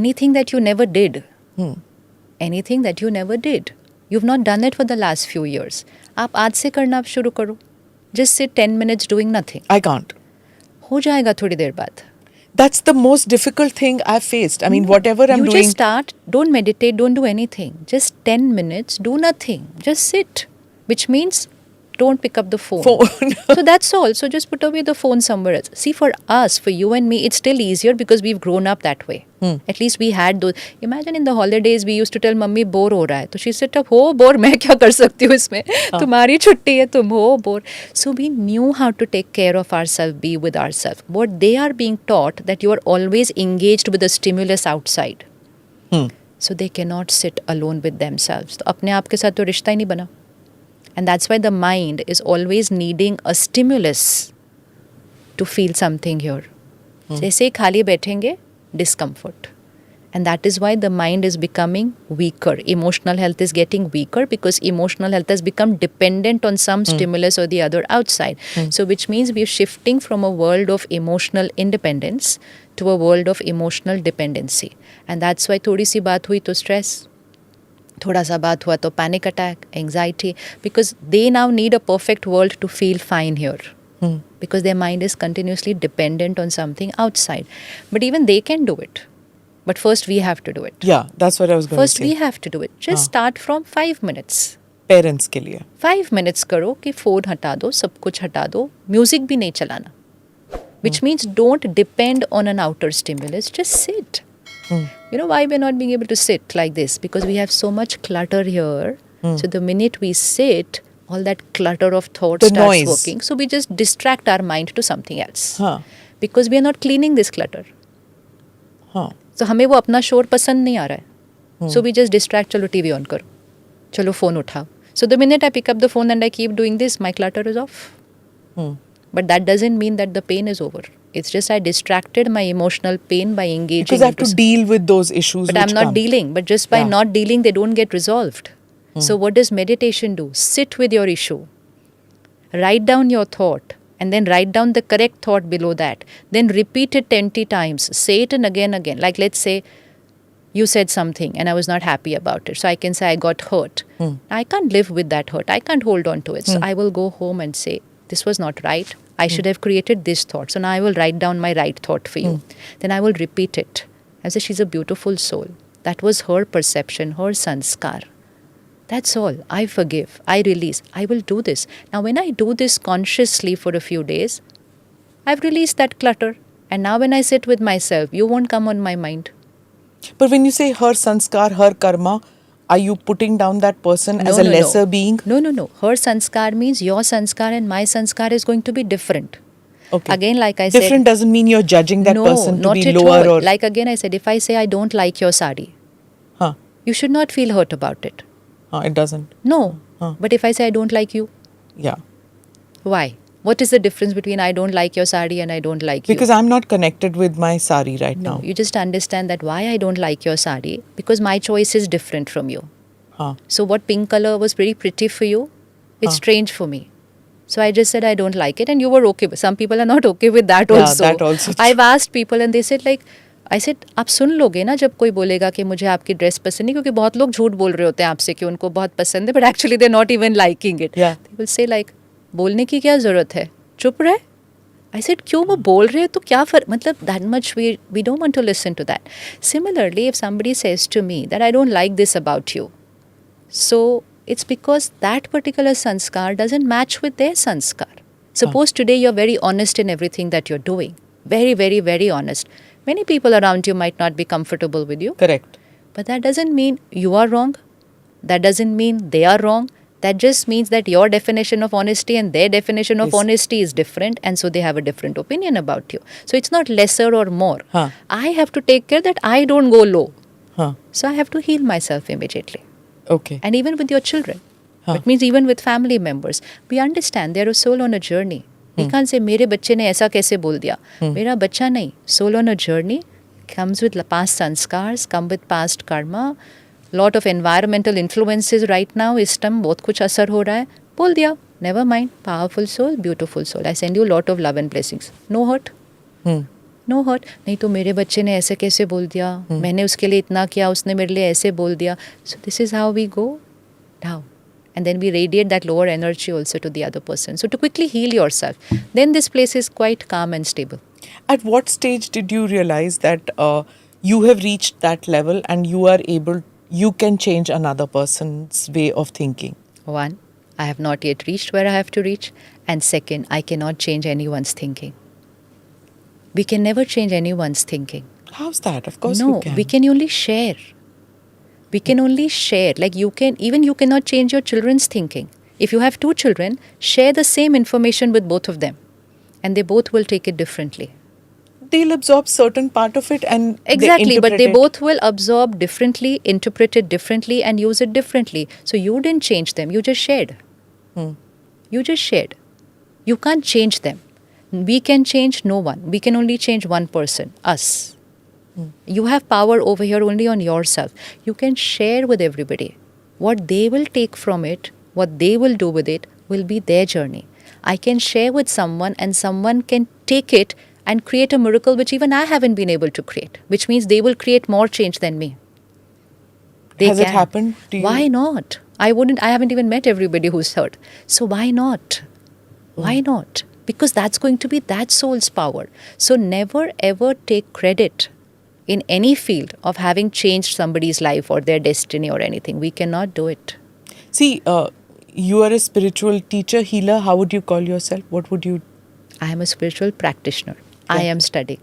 anything that you never did. Anything that you never did. You've not done it for the last few years. आप आज से करना आप शुरू करो. Just sit 10 minutes doing nothing. I can't. हो जाएगा थोड़ी देर बाद. That's the most difficult thing I've faced. I mean, whatever I'm you doing. just start, don't meditate, don't do anything. Just 10 minutes, do nothing. Just sit. Which means don't pick up the phone. So that's all. So just put away the phone somewhere else. See, for us, for you and me, it's still easier because we've grown up that way. At least we had those. Imagine in the holidays, we used to tell mummy, bore ho raha hai. So she said, हो bore, मैं क्या कर सकती हूँ इसमें? तुम्हारी छुट्टी है, तुम हो bore. So we knew how to take care of ourselves, be with ourselves. What they are being taught that you are always engaged with the stimulus outside. So they cannot sit alone with themselves. तो अपने आप के साथ तो रिश्ता ही नहीं बना. And that's why the mind is always needing a stimulus to feel something here. जैसे ही खाली बैठेंगे, discomfort. And that is why the mind is becoming weaker. Emotional health is getting weaker because emotional health has become dependent on some stimulus or the other outside. So which means we are shifting from a world of emotional independence to a world of emotional dependency. And that's why थोड़ी सी बात हुई तो stress. थोड़ा सा बात हुआ तो panic attack, anxiety, because they now need a perfect world to feel fine here. Because their mind is continuously dependent on something outside. But even they can do it. But first we have to do it. Yeah, that's what I was going First to say. we have to do it. Just start from 5 minutes. Parents के लिए. 5 minutes करो कि phone हटा दो, सब कुछ हटा दो, music भी नहीं चलाना. Which means don't depend on an outer stimulus, just sit. You know why we're not being able to sit like this? Because we have so much clutter here. So the minute we sit, all that clutter of thoughts The starts noise. working. So we just distract our mind to something else. Because we are not cleaning this clutter. So हमें वो अपना शोर पसंद नहीं आ रहा है. So we just distract, चलो TV on करो, चलो phone उठाओ. So the minute I pick up the phone and I keep doing this, my clutter is off. But that doesn't mean that the pain is over. It's just I distracted my emotional pain by engaging. Because I have to deal with those issues. But I'm not dealing. But just by not dealing, they don't get resolved. So what does meditation do? Sit with your issue. Write down your thought. And then write down the correct thought below that. Then repeat it 20 times. Say it and again. Like let's say you said something and I was not happy about it. So I can say I got hurt. I can't live with that hurt. I can't hold on to it. So I will go home and say, this was not right. I should have created this thought. So now I will write down my right thought for you. Then I will repeat it. I say, she's a beautiful soul. That was her perception, her sanskar. That's all. I forgive. I release. I will do this. Now when I do this consciously for a few days, I've released that clutter. And now when I sit with myself, you won't come on my mind. But when you say her sanskar, her karma, are you putting down that person as a lesser being? No. Her sanskar means your sanskar and my sanskar is going to be different. Okay. Again, like I said... Different doesn't mean you're judging that person to be lower all. or... Like again I said, if I say I don't like your sari, you should not feel hurt about it. It doesn't. No. But if I say I don't like you... Yeah. Why? What is the difference between I don't like your sari and I don't like you? Because I'm not connected with my sari right now. You just understand that why I don't like your sari, because my choice is different from you. So what pink color was very pretty for you, it's strange for me. So I just said I don't like it and you were okay. Some people are not okay with that also. That also. I've asked people and they said like, I said, आप सुन लोगे ना जब कोई बोलेगा कि मुझे आपकी dress पसंद नहीं, क्योंकि बहुत लोग झूठ बोल रहे होते हैं आपसे कि उनको बहुत पसंद है, but actually they're not even liking it. Yeah. They will say like, बोलने की क्या ज़रूरत है, चुप रहे, I said, क्यों वो बोल रहे हैं तो क्या फर्क, मतलब that much we don't want to listen to that. Similarly, if somebody says to me that I don't like this about you, so it's because that particular sanskar doesn't match with their sanskar. Suppose today you're very honest in everything that you're doing. Very, very, very honest. Many people around you might not be comfortable with you. Correct. But that doesn't mean you are wrong. That doesn't mean they are wrong. That just means that your definition of honesty and their definition of Yes. honesty is different, and so they have a different opinion about you. So it's not lesser or more. Huh. I have to take care that I don't go low. Huh. So I have to heal myself immediately. Okay. And even with your children. Huh. It means even with family members. We understand they're a soul on a journey. We can't say, मेरे बच्चे ने ऐसा कैसे बोल दिया. मेरा बच्चा नहीं. Soul on a journey comes with past sanskars, come with past karma. Lot of environmental influences right now. इस टाइम बहुत कुछ असर हो रहा है. बोल दिया. Never mind. Powerful soul, beautiful soul. I send you lot of love and blessings. No hurt. No hurt. नहीं तो मेरे बच्चे ने ऐसे कैसे बोल दिया, मैंने उसके लिए इतना किया, उसने मेरे लिए ऐसे बोल दिया. So this is how we go down, and then we radiate that lower energy also to the other person. So to quickly heal yourself, then this place is quite calm and stable. At what stage did you realize that you have reached that level and you can change another person's way of thinking? One, I have not yet reached where I have to reach, and second, I cannot change anyone's thinking. We can never change anyone's thinking. How's that? Of course No, you can. we can only share. We can only share. Like you cannot change your children's thinking. If you have 2 children, share the same information with both of them, and they both will take it differently. They'll absorb certain part of it and Exactly, but they interpret it. both will absorb differently, interpret it differently, and use it differently. So you didn't change them, you just shared. You just shared. You can't change them. We can change no one. We can only change one person, us. You have power over here only on yourself. You can share with everybody. What they will take from it, what they will do with it, will be their journey. I can share with someone and someone can take it and create a miracle which even I haven't been able to create, which means they will create more change than me. They Has it can. happened to you? Why not? I haven't even met everybody who's heard. So why not? Why not? Because that's going to be that soul's power. So never ever take credit in any field of having changed somebody's life or their destiny or anything. We cannot do it. See, you are a spiritual teacher, healer. How would you call yourself? What would you... I am a spiritual practitioner. I am studying.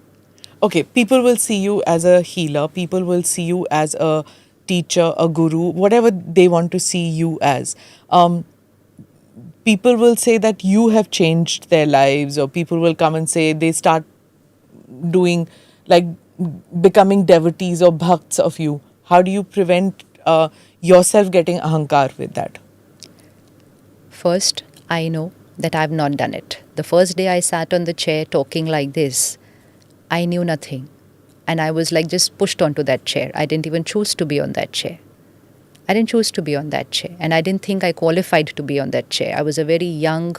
Okay, people will see you as a healer. People will see you as a teacher, a guru, whatever they want to see you as. People will say that you have changed their lives, or people will come and say they start doing, like, becoming devotees or bhakts of you. How do you prevent yourself getting ahankar with that? First, I know that I have not done it. The first day I sat on the chair talking like this, I knew nothing. And I was like just pushed onto that chair. I didn't even choose to be on that chair. I didn't choose to be on that chair. And I didn't think I qualified to be on that chair. I was a very young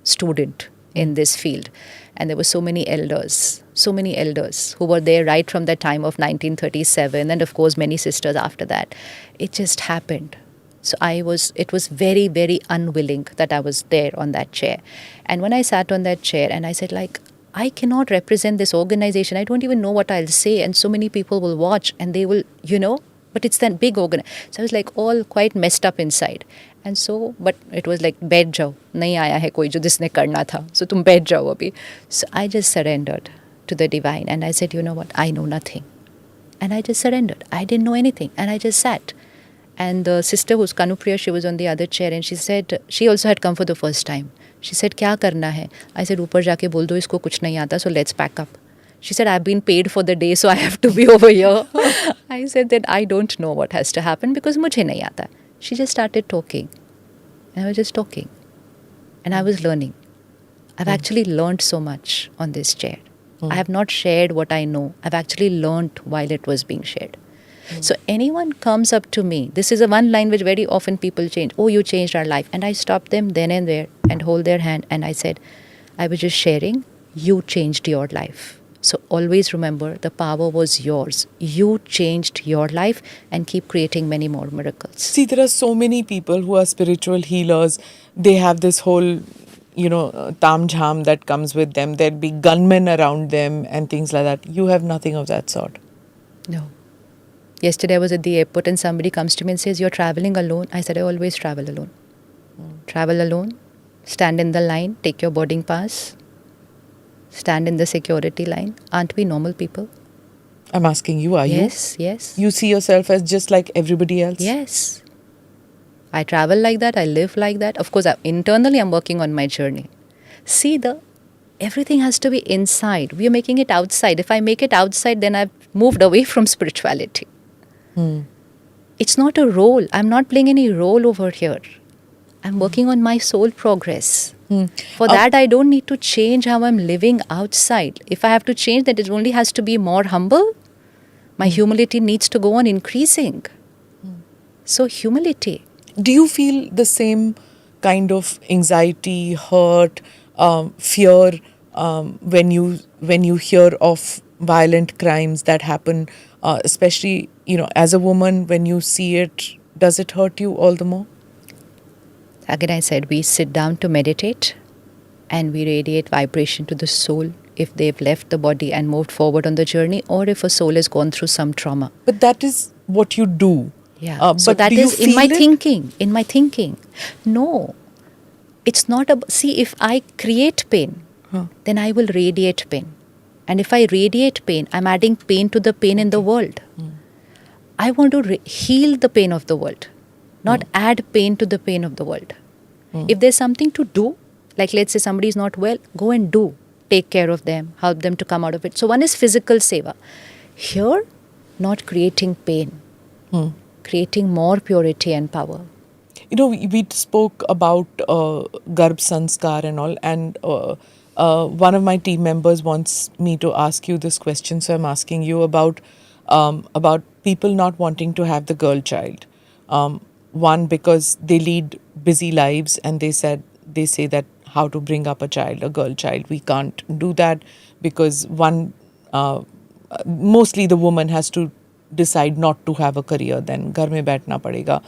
student in this field. And there were so many elders who were there right from the time of 1937. And of course, many sisters after that. It just happened. So it was very, very unwilling that I was there on that chair. And when I sat on that chair and I said, like, I cannot represent this organization. I don't even know what I'll say. And so many people will watch and they will, but it's that big organization. So I was like all quite messed up inside. And so, but it was like, बैठ जाओ, नहीं आया है कोई जो जिसने करना था. So तुम बैठ जाओ अभी. So I just surrendered to the divine. And I said, you know what, I know nothing. And I just surrendered. I didn't know anything. And I just sat. And the sister who's Kanupriya, she was on the other chair. And she said, she also had come for the first time. She said, क्या करना है? I said, ऊपर जाके बोल दो इसको कुछ नहीं आता. So let's pack up. She said, I've been paid for the day, so I have to be over here. I said that I don't know what has to happen because मुझे नहीं आता. She just started talking. And I was just talking. And I was learning. I've actually learned so much on this chair. I have not shared what I know. I've actually learned while it was being shared. So anyone comes up to me, this is a one line which very often people change. Oh, you changed our life. And I stopped them then and there and hold their hand. And I said, I was just sharing. You changed your life. So always remember, the power was yours. You changed your life and keep creating many more miracles. See, there are so many people who are spiritual healers. They have this whole, tam jham that comes with them. There'd be gunmen around them and things like that. You have nothing of that sort. No. Yesterday I was at the airport and somebody comes to me and says, "You're traveling alone." I said, "I always travel alone." Travel alone, stand in the line, take your boarding pass, stand in the security line. Aren't we normal people? I'm asking you, are Yes, you? yes. You see yourself as just like everybody else? Yes. I travel like that, I live like that. Of course, internally I'm working on my journey. See, everything has to be inside. We are making it outside. If I make it outside, then I've moved away from spirituality. It's not a role. I'm not playing any role over here. I'm working on my soul progress. For that, I don't need to change how I'm living outside. If I have to change, then it only has to be more humble. My humility needs to go on increasing. So, humility. Do you feel the same kind of anxiety, hurt, fear when you hear of violent crimes that happen, especially as a woman, when you see it? Does it hurt you all the more? Again, I said we sit down to meditate and we radiate vibration to the soul if they've left the body and moved forward on the journey, or if a soul has gone through some trauma. But that is what you do. Yeah. So but that do you is in feel my it? thinking. In my thinking. No. It's not about. See, if I create pain, then I will radiate pain. And if I radiate pain, I'm adding pain to the pain in the world. I want to heal the pain of the world, not add pain to the pain of the world. If there's something to do, like let's say somebody is not well, go and do. Take care of them, help them to come out of it. So one is physical seva. Here, not creating pain, creating more purity and power. We spoke about Garbh Sanskar and all, and one of my team members wants me to ask you this question, so I'm asking you about people not wanting to have the girl child. One, because they lead busy lives, and they say that how to bring up a child, a girl child. We can't do that because mostly the woman has to decide not to have a career, then घर में बैठना पड़ेगा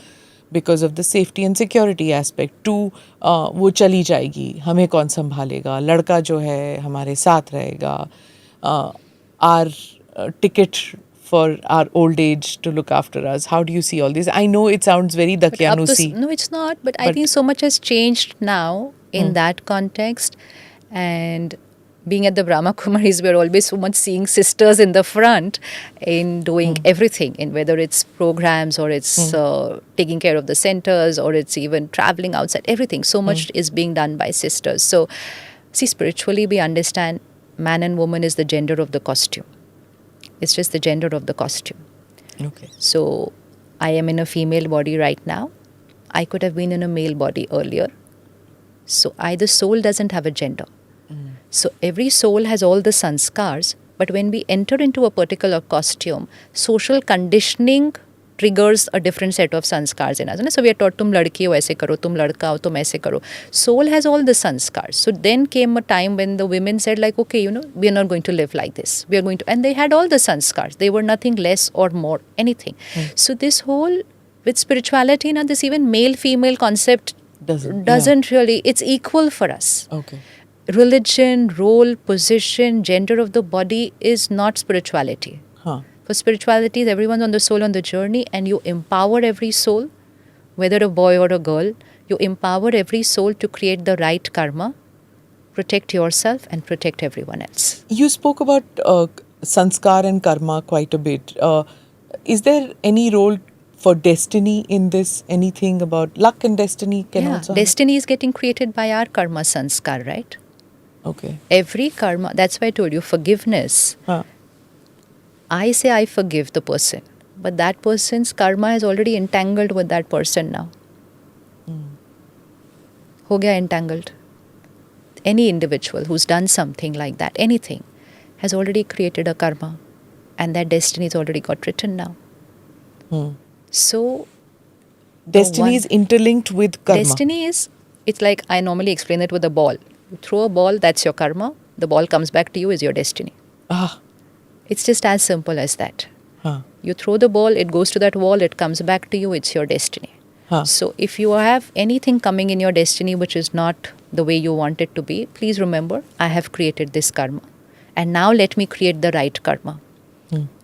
because of the safety and security aspect. Two, वो चली जाएगी, हमें कौन संभालेगा, लड़का जो है हमारे साथ रहेगा, our ticket for our old age to look after us. How do you see all this? I know it sounds very Dakyanusi. No, it's not. But I think so much has changed now in that context. And being at the Brahma Kumaris, we're always so much seeing sisters in the front in doing everything, in whether it's programs or it's taking care of the centers or it's even traveling outside, everything. So much is being done by sisters. So, see, spiritually we understand man and woman is the gender of the costume. It's just the gender of the costume. Okay. So, I am in a female body right now. I could have been in a male body earlier. So, either soul doesn't have a gender. So every soul has all the sanskars, but when we enter into a particular costume, social conditioning triggers a different set of sanskars in us. So we are taught, tum ladki ho aise karo, tum ladka ho tum aise karo. Soul has all the sanskars. So then came a time when the women said like, okay, we are not going to live like this. We are going to, and they had all the sanskars. They were nothing less or more, anything. So this whole, with spirituality, this even male-female concept doesn't really, it's equal for us. Okay. Religion, role, position, gender of the body is not spirituality. For spirituality, everyone's on the soul on the journey, and you empower every soul, whether a boy or a girl, you empower every soul to create the right karma, protect yourself and protect everyone else. You spoke about sanskar and karma quite a bit. Is there any role for destiny in this? Anything about luck and destiny can also destiny is getting created by our karma sanskar, right? Okay. Every karma, that's why I told you, forgiveness. I say I forgive the person, but that person's karma is already entangled with that person now. Ho gaya entangled. Any individual who's done something like that, anything, has already created a karma, and that destiny is already got written now. So, destiny is interlinked with karma. Destiny is, it's like I normally explain it with a ball. You throw a ball, that's your karma. The ball comes back to you, is your destiny. It's just as simple as that. You throw the ball, it goes to that wall, it comes back to you, it's your destiny. So if you have anything coming in your destiny which is not the way you want it to be, please remember, I have created this karma. And now let me create the right karma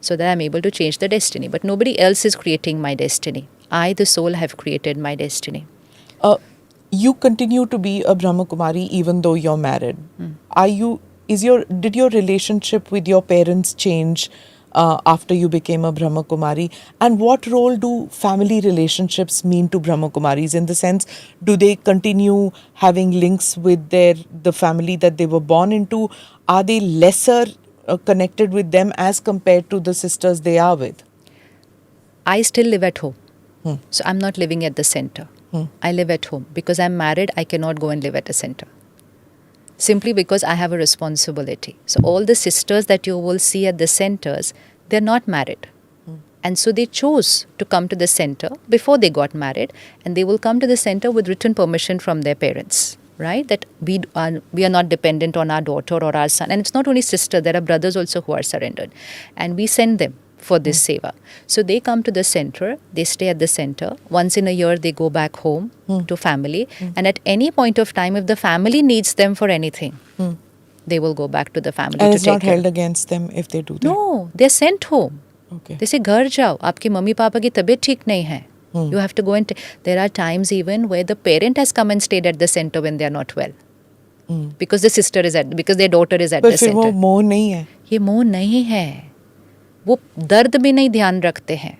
so that I'm able to change the destiny. But nobody else is creating my destiny. I, the soul, have created my destiny. Uh, you continue to be a Brahma Kumari even though you're married. Did your relationship with your parents change after you became a Brahma Kumari? And what role do family relationships mean to Brahma Kumaris? In the sense, do they continue having links with the family that they were born into? Are they lesser connected with them as compared to the sisters they are with? I still live at home. So I'm not living at the center. I live at home. Because I'm married, I cannot go and live at a center. Simply because I have a responsibility. So all the sisters that you will see at the centers, they're not married. And so they chose to come to the center before they got married, and they will come to the center with written permission from their parents, right? That we are not dependent on our daughter or our son. And it's not only sister, there are brothers also who are surrendered. And we send them for this seva. So they come to the center, they stay at the center. Once in a year, they go back home to family. And at any point of time, if the family needs them for anything, they will go back to the family and to it's take not care. held against them if they do that? No, they're sent home. Okay. They say, घर जाओ, आपकी mummy papa की तबीयत ठीक नहीं है. You have to go and... There are times even where the parent has come and stayed at the center when they are not well. Because because their daughter is at पर the फिर वो center. मोह नहीं है. ये मोह नहीं है. वो दर्द में नहीं ध्यान रखते हैं.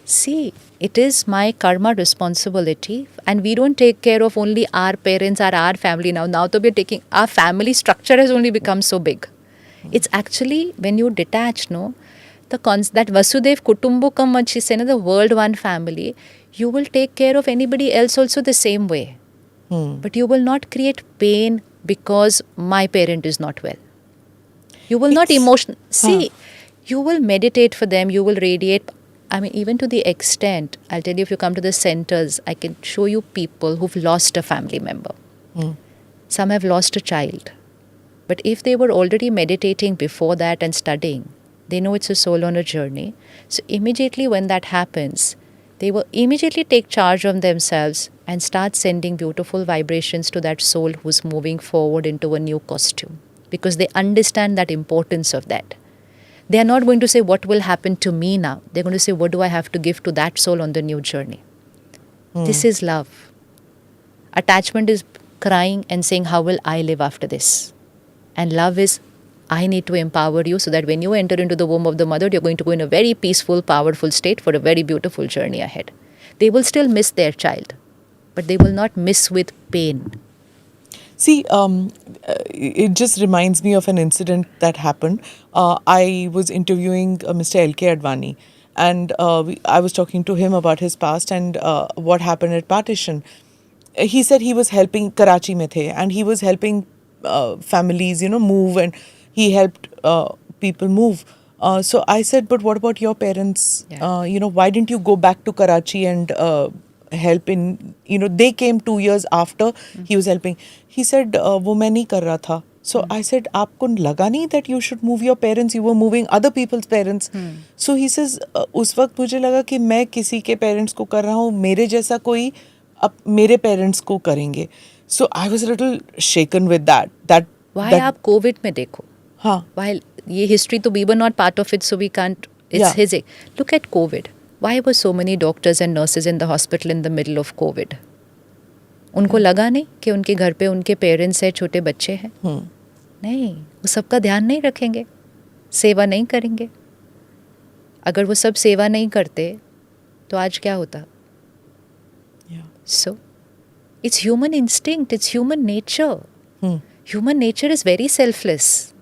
See, it is my karma responsibility, and we don't take care of only our parents or our family now. Now to be taking... Our family structure has only become so big. It's actually, when you detach, no, that Vasudev Kutumbakam, what she said, the world one family, you will take care of anybody else also the same way. But you will not create pain because my parent is not well. You will not emotion. See, you will meditate for them, you will radiate. I mean, even to the extent, I'll tell you, if you come to the centers, I can show you people who've lost a family member. Some have lost a child. But if they were already meditating before that and studying, they know it's a soul on a journey. So immediately when that happens, they will immediately take charge of themselves and start sending beautiful vibrations to that soul who's moving forward into a new costume. Because they understand that importance of that. They are not going to say, what will happen to me now? They're going to say, what do I have to give to that soul on the new journey? This is love. Attachment is crying and saying, how will I live after this? And love is, I need to empower you so that when you enter into the womb of the mother, you're going to go in a very peaceful, powerful state for a very beautiful journey ahead. They will still miss their child, but they will not miss with pain. See, it just reminds me of an incident that happened. I was interviewing Mr. L.K. Advani, and I was talking to him about his past and what happened at partition. He said he was helping Karachi mein the, and he was helping families, move, and he helped people move. So I said, but what about your parents? Yeah. Why didn't you go back to Karachi and help in, they came 2 years after he was helping. He said, wo main nahi kar raha tha. So I said, aapko laga nahi that you should move your parents, you were moving other people's parents. So he says, us waqt mujhe laga ki main kisi ke parents ko kar raha hu, mere jaisa koi ab mere parents ko karenge. So I was a little shaken with that. Why आप COVID में देखो? हाँ. While ये history तो we were not part of it, so we can't. It's his. Look at COVID. Why were so many doctors and nurses in the hospital in the middle of COVID? उनको लगा नहीं कि उनके घर पे उनके पेरेंट्स हैं, छोटे बच्चे हैं? नहीं, वो सबका ध्यान नहीं रखेंगे, सेवा नहीं करेंगे. अगर वो सब सेवा नहीं करते, तो आज क्या होता? So, it's human instinct, it's human nature. Human nature is very selfless.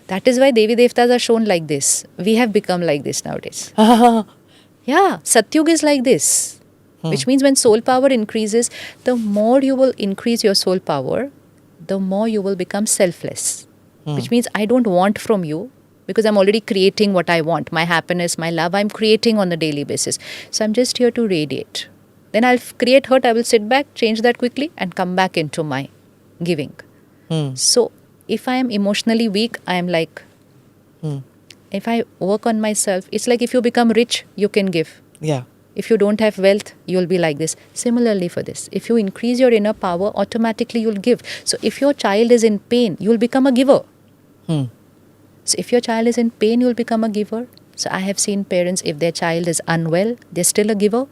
That is why Devi Devtas are shown like this. We have become like this nowadays. Yeah, Satyug is like this. Which means when soul power increases, the more you will increase your soul power, the more you will become selfless. Which means I don't want from you because I'm already creating what I want. My happiness, my love, I'm creating on a daily basis. So I'm just here to radiate. Then I'll create hurt, I will sit back, change that quickly and come back into my giving. So if I am emotionally weak, I am like, if I work on myself, it's like if you become rich, you can give. Yeah. If you don't have wealth, you'll be like this. Similarly for this, if you increase your inner power, automatically you'll give. So if your child is in pain, you'll become a giver. So if your child is in pain, you'll become a giver. So I have seen parents, if their child is unwell, they're still a giver.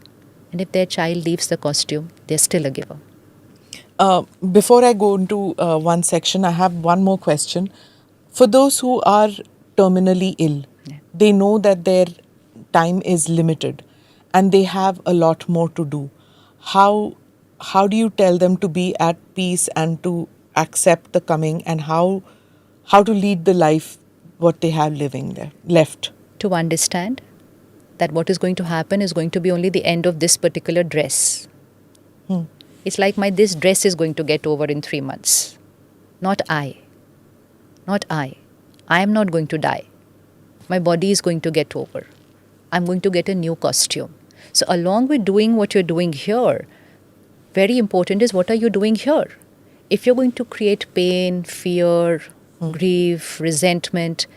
And if their child leaves the costume, they're still a giver. Before I go into one section, I have one more question. For those who are terminally ill, they know that their time is limited and they have a lot more to do. How do you tell them to be at peace and to accept the coming, and how to lead the life what they have living there left? To understand that what is going to happen is going to be only the end of this particular dress. It's like this dress is going to get over in 3 months. Not I. Not I. I am not going to die. My body is going to get over. I'm going to get a new costume. So along with doing what you're doing here, very important is what are you doing here? If you're going to create pain, fear, grief, resentment,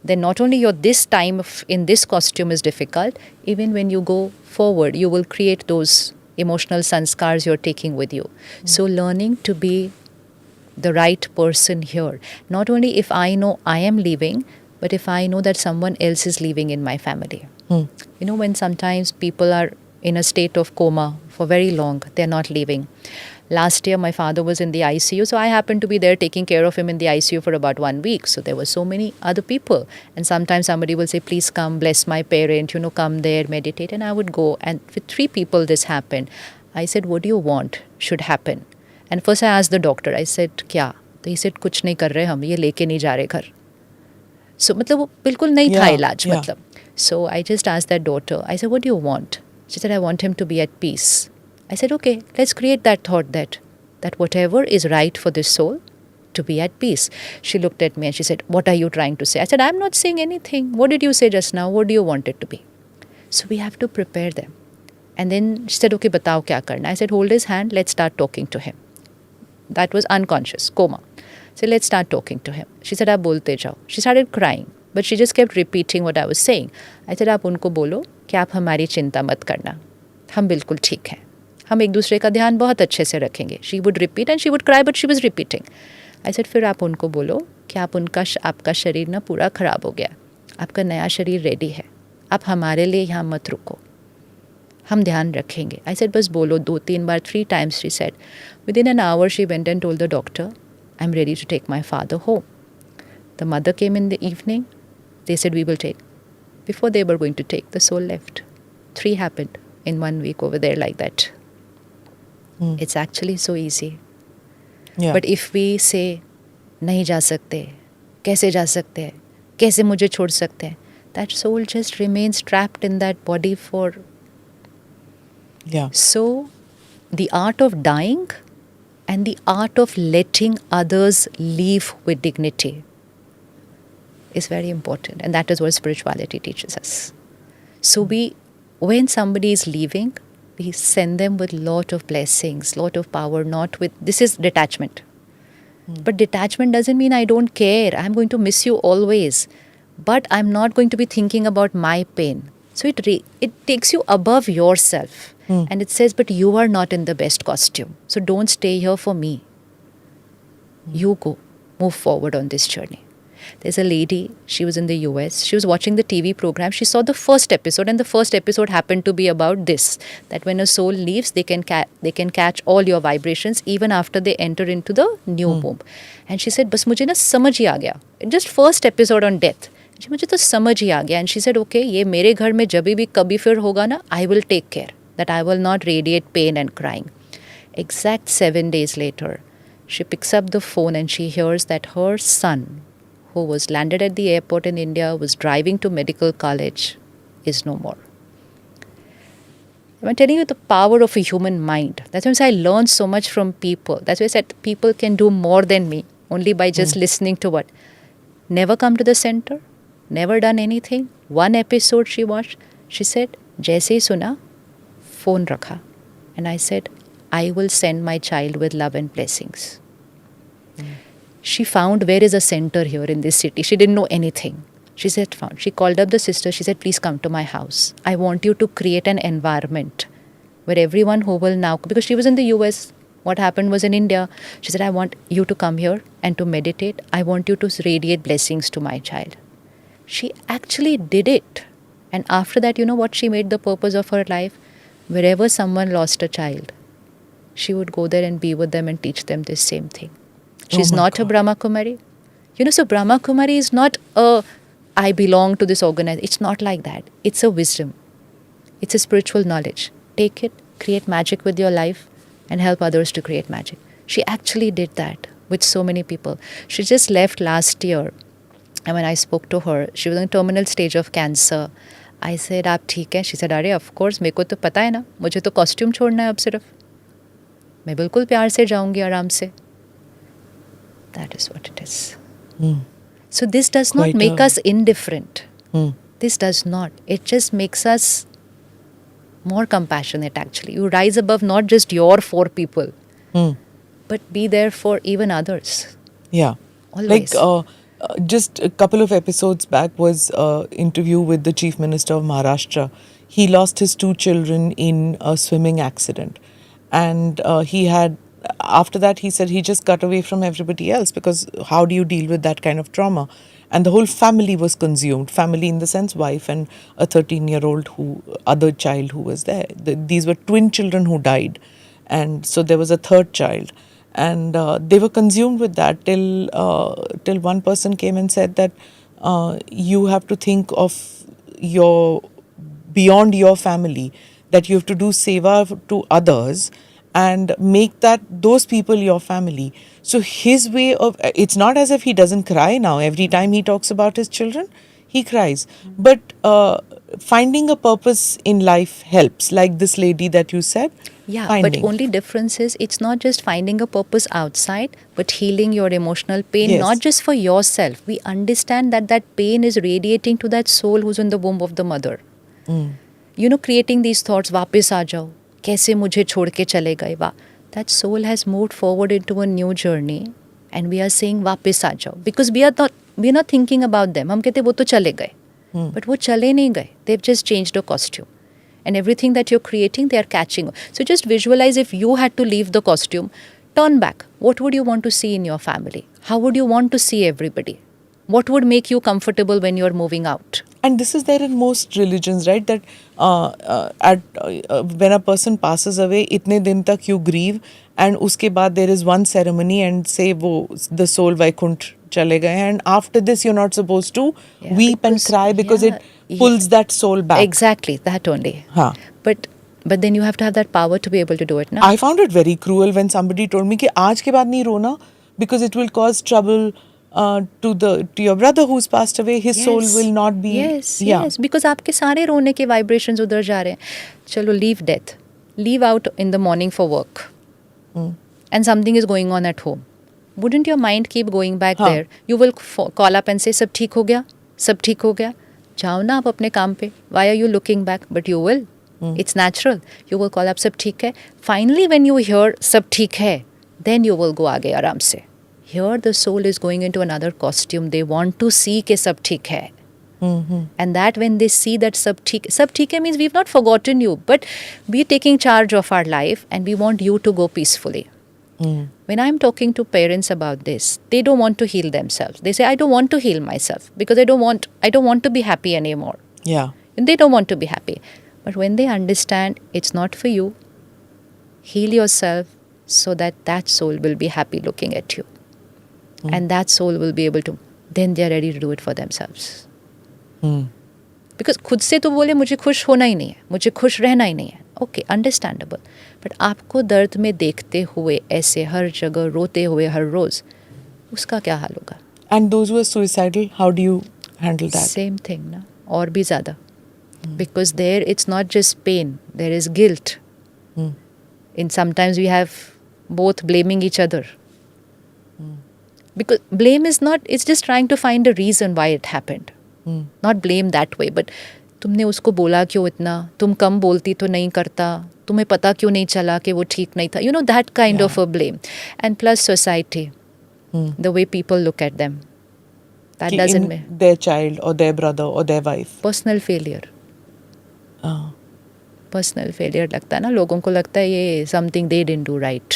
then not only your this time in this costume is difficult, even when you go forward, you will create those emotional sanskars you're taking with you. So learning to be the right person here. Not only if I know I am leaving, but if I know that someone else is leaving in my family. You know, when sometimes people are in a state of coma for very long, they're not leaving. Last year, my father was in the ICU, so I happened to be there taking care of him in the ICU for about 1 week. So there were so many other people. And sometimes somebody will say, please come, bless my parent, come there, meditate. And I would go. And with 3 people, this happened. I said, what do you want should happen? And first I asked the doctor, I said, kya? So he said, kuch nahi kar rahe hum, ye leke nahi ja rahe ghar. So matlab wo bilkul nahi tha ilaj matlab. So I just asked that daughter, I said, what do you want? She said, I want him to be at peace. I said, okay, let's create that thought that whatever is right for this soul, to be at peace. She looked at me and she said, what are you trying to say? I said, I'm not saying anything. What did you say just now? What do you want it to be? So we have to prepare them. And then she said, okay, batao kya karna? I said, hold his hand, let's start talking to him. That was unconscious, coma. So let's start talking to him. She said, aap bolte jao. She started crying, but she just kept repeating what I was saying. I said, aap unko bolo कि आप हमारी चिंता मत करना, हम बिल्कुल ठीक हैं, हम एक दूसरे का ध्यान बहुत अच्छे से रखेंगे. She would repeat and she would cry, but she was repeating. I said, फिर आप उनको बोलो कि आपका शरीर ना पूरा ख़राब हो गया, आपका नया शरीर रेडी है, आप हमारे लिए यहाँ मत रुको, हम ध्यान रखेंगे. I said, बस बोलो 2-3 बार, 3 times she said. Within an hour she went and told the doctor, I'm ready to take my father home. The mother came in the evening. They said, we will take. Before they were going to take, the soul left. 3 happened in 1 week over there like that. It's actually so easy. Yeah. But if we say, नहीं जा सकते, कैसे जा सकते हैं, कैसे मुझे छोड़ सकते हैं, that soul just remains trapped in that body for... Yeah. So, the art of dying and the art of letting others leave with dignity is very important, and that is what spirituality teaches us. So when somebody is leaving, we send them with lot of blessings, lot of power, not with, this is detachment. But detachment doesn't mean I don't care, I'm going to miss you always, but I'm not going to be thinking about my pain. So it takes you above yourself, and it says, but you are not in the best costume, so don't stay here for me. You go, move forward on this journey. There's a lady, she was in the US, she was watching the TV program, she saw the first episode, and the first episode happened to be about this, that when a soul leaves, they can catch all your vibrations even after they enter into the new womb. And she said, बस मुझे ना समझ ही आ गया, just first episode on death, मुझे तो समझ ही आ गया. And she said, okay, ये मेरे घर में जब भी कभी फिर होगा ना, I will take care that I will not radiate pain and crying. Exact 7 days later, she picks up the phone and she hears that her son, who was landed at the airport in India, was driving to medical college, is no more. I'm telling you the power of a human mind. That's why I learned so much from people. That's why I said people can do more than me, only by just listening to what. Never come to the center, never done anything. 1 episode she watched. She said, जैसे ही सुना, phone रखा. And I said, I will send my child with love and blessings. She found where is a center here in this city. She didn't know anything. She said, found. She called up the sister. She said, please come to my house. I want you to create an environment where everyone who will now, because she was in the US, what happened was in India. She said, I want you to come here and to meditate. I want you to radiate blessings to my child. She actually did it. And after that, you know what she made the purpose of her life? Wherever someone lost a child, she would go there and be with them and teach them this same thing. She's my not a God. Brahma Kumari. You know, so Brahma Kumari is not a, I belong to this organization. It's not like that. It's a wisdom. It's a spiritual knowledge. Take it, create magic with your life, and help others to create magic. She actually did that with so many people. She just left last year. And when I spoke to her, she was in the terminal stage of cancer. I said, आप ठीक हैं? She said, अरे of course, मेरे को तो पता है ना, मुझे तो कॉस्ट्यूम छोड़ना है अब सिर्फ. मैं बिल्कुल प्यार से जाऊंगी आराम से. That is what it is. So this does not Quite make a- us indifferent. Hmm. This does not. It just makes us more compassionate actually. You rise above not just your 4 people, Hmm. but be there for even others. Yeah. Always. Just a couple of episodes back was interview with the Chief Minister of Maharashtra. He lost his 2 children in a swimming accident. And he had, after that, he said he just got away from everybody else because how do you deal with that kind of trauma? And the whole family was consumed. Family in the sense wife and a 13-year-old other child who was there. These were twin children who died. And so there was a third child. And they were consumed with that till one person came and said that you have to think of your beyond your family, that you have to do seva to others and make that those people your family. So his way of, it's not as if he doesn't cry now. Every time he talks about his children, he cries. But finding a purpose in life helps, like this lady that you said. Yeah, finding. but only difference is it's not just finding a purpose outside, but healing your emotional pain, Yes. not just for yourself. We understand that that pain is radiating to that soul who's in the womb of the mother. You know, creating these thoughts, वापस आ जाओ, कैसे मुझे छोड़ के चले गए, that soul has moved forward into a new journey, and we are saying वापस आ जाओ, because we are not thinking about them. हम कहते वो तो चले गए, but वो चले नहीं गए. They've just changed a costume. And everything that you're creating, they are catching. So just visualize if you had to leave the costume, turn back. What would you want to see in your family? How would you want to see everybody? What would make you comfortable when you're moving out? And this is there in most religions, right? That when a person passes away, itne din tak you grieve, and uske baad there is one ceremony and say the soul Vaikunt chale gaye, and after this you're not supposed to weep and cry because it pulls that soul back. Exactly, that only. Huh. But then you have to have that power to be able to do it. No? I found it very cruel when somebody told me कि आज के बाद नहीं रोना because it will cause trouble to your brother who's passed away. His soul will not be. Yes, because आपके सारे रोने के vibrations उधर जा रहे हैं. चलो, leave death, leave out in the morning for work, and something is going on at home. Wouldn't your mind keep going back there? You will call up and say, सब ठीक हो गया, सब ठीक हो गया. जाओ ना आप अपने काम पे. Why are you looking back? But you will. It's natural. You will call up, सब ठीक है. Finally, when you hear सब ठीक है, then you will go आगे आराम से. Here the soul is going into another costume. They want to see कि सब ठीक है. And that when they see that सब ठीक है means we've not forgotten you, but we're taking charge of our life and we want you to go peacefully. When I'm talking to parents about this, they don't want to heal themselves. They say, I don't want to heal myself because I don't want to be happy anymore. Yeah. And they don't want to be happy. But when they understand it's not for you, heal yourself so that soul will be happy looking at you. And that soul will be able to, then they are ready to do it for themselves. Because खुद से तो बोले मुझे खुश होना ही नहीं है, मुझे खुश रहना ही नहीं है. Okay, understandable. But आपको दर्द में देखते हुए ऐसे हर जगह रोते हुए हर रोज, उसका क्या हाल होगा? And those who are suicidal, how do you handle that? Same thing, ना? और भी ज़्यादा. Because there it's not just pain, there is guilt. And sometimes we have both blaming each other. Because blame is not, it's just trying to find a reason why it happened. Not blame that way, but तुमने उसको बोला क्यों इतना, तुम कम बोलती तो नहीं करता, तुम्हें पता क्यों नहीं चला कि वो ठीक नहीं था. You know, that kind of a blame. And plus society, the way people look at them. That कि doesn't in mean their child or their brother or their wife. personal failure. Ah, personal failure लगता है ना, लोगों को लगता है ये something they didn't do right.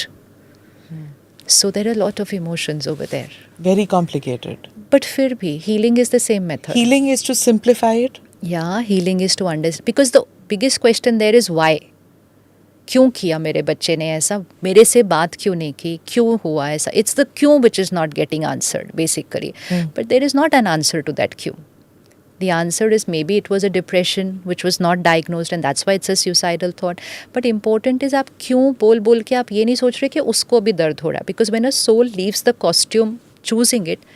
So there are lot of emotions over there. very complicated. But फिर भी healing is the same method. Healing is to simplify it. Yeah healing is to understand, because the biggest question there is why. क्यों किया मेरे बच्चे ने ऐसा, मेरे से बात क्यों नहीं की, क्यों हुआ ऐसा. इट्स द क्यों which is not getting answered basically. But there is not an answer to that क्यों. The answer is maybe it was a depression which was not diagnosed and that's why it's a suicidal thought. But important is आप क्यों बोल बोल के आप ये नहीं सोच रहे कि उसको भी दर्द हो रहा है. Because when a soul leaves the costume, choosing it,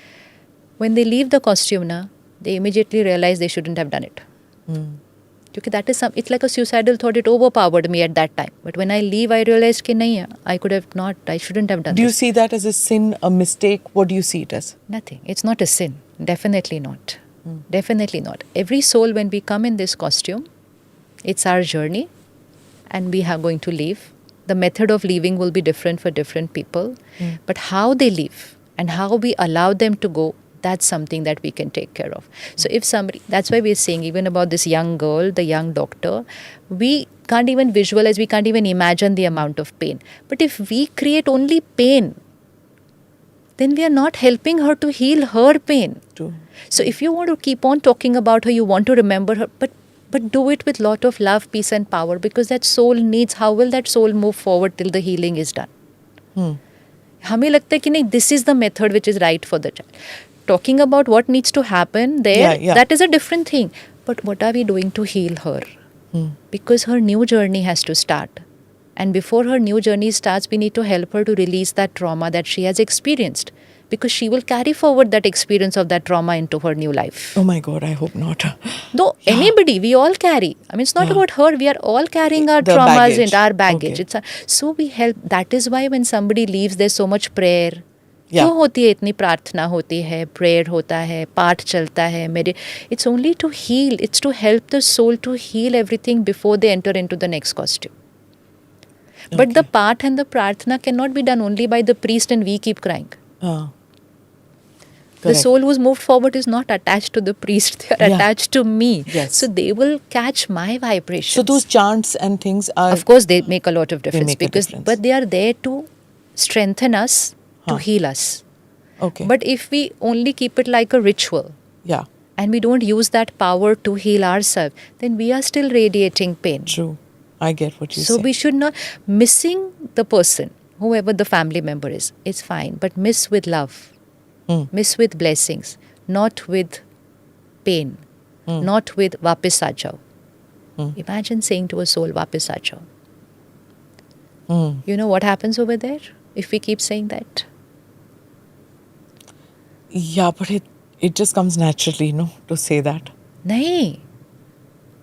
when they leave the costume na, they immediately realize they shouldn't have done it. क्योंकि that is some, it's like a suicidal thought, it overpowered me at that time. But when I leave, I realized कि नहीं है, I could have not, I shouldn't have done Do you this. see that as a sin, a mistake? What do you see it as? Nothing. It's not a sin. Definitely not. Definitely not. Every soul, when we come in this costume, it's our journey and we are going to leave. The method of leaving will be different for different people. But how they leave and how we allow them to go, that's something that we can take care of. So if somebody, that's why we're saying even about this young girl, the young doctor, we can't even visualize, we can't even imagine the amount of pain. But if we create only pain, then we are not helping her to heal her pain. True. So if you want to keep on talking about her, you want to remember her, but do it with lot of love, peace and power, because that soul needs, how will that soul move forward till the healing is done? हमें लगता है कि नहीं, this is the method which is right for the child. Talking about what needs to happen there, that is a different thing. But what are we doing to heal her? Because her new journey has to start. And before her new journey starts, we need to help her to release that trauma that she has experienced. Because she will carry forward that experience of that trauma into her new life. Oh my God, I hope not. Though anybody, we all carry. I mean, it's not about her. We are all carrying our The traumas baggage. and our baggage. Okay. So we help. That is why when somebody leaves, there's so much prayer. Yeah. क्यों होती है इतनी प्रार्थना होती है, prayer होता है, पाठ चलता है मेरे. It's only to heal. It's to help the soul to heal everything before they enter into the next costume. But the path and the prarthana cannot be done only by the priest and we keep crying. The soul who's moved forward is not attached to the priest. They are attached to me. Yes. So they will catch my vibrations. So those chants and things are... Of course, they make a lot of difference. They make a difference. But they are there to strengthen us, to heal us. Okay. But if we only keep it like a ritual, Yeah. and we don't use that power to heal ourselves, then we are still radiating pain. True. I get what you say. So we should not, missing the person, whoever the family member is, it's fine. But miss with love, miss with blessings, not with pain, not with वापस आ जाओ. Imagine saying to a soul, वापस आ जाओ. You know what happens over there if we keep saying that? Yeah, but it just comes naturally, to say that. नहीं,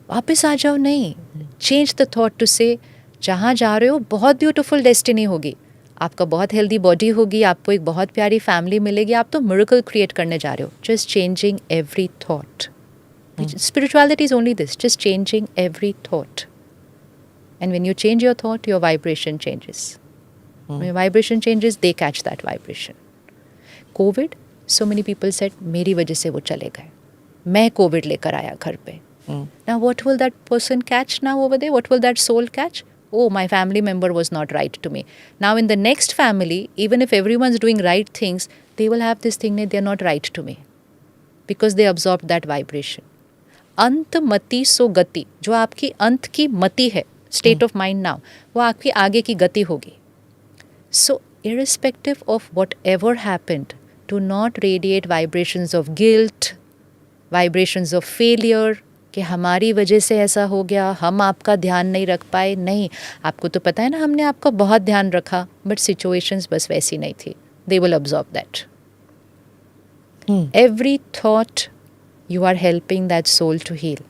वापस आ जाओ नहीं. Change the thought to say, जहाँ जा रहे हो बहुत ब्यूटीफुल डेस्टिनी होगी, आपका बहुत हेल्दी बॉडी होगी, आपको एक बहुत प्यारी फैमिली मिलेगी, आप तो मिरेकल क्रिएट करने जा रहे हो. Just changing every thought. Spirituality is only this, just changing every thought. And when you change your thought, your vibration changes. When your vibration changes, they catch that vibration. COVID, so many people said, मेरी वजह से वो चले गए, मैं Covid लेकर आया घर पे. Now what will that person catch now over there? What will that soul catch? Oh, my family member was not right to me. Now in the next family, even if everyone's doing right things, they will have this thing that they're not right to me. Because they absorbed that vibration. अंत मति सो गति, जो आपकी अंत की मति है, state of mind now, वो आपकी आगे की गति होगी. So irrespective of whatever happened, do not radiate vibrations of guilt, vibrations of failure, कि हमारी वजह से ऐसा हो गया, हम आपका ध्यान नहीं रख पाए. नहीं, आपको तो पता है ना, हमने आपका बहुत ध्यान रखा, बट सिचुएशंस बस वैसी नहीं थी. They will absorb that. Every thought, you are helping that soul to heal.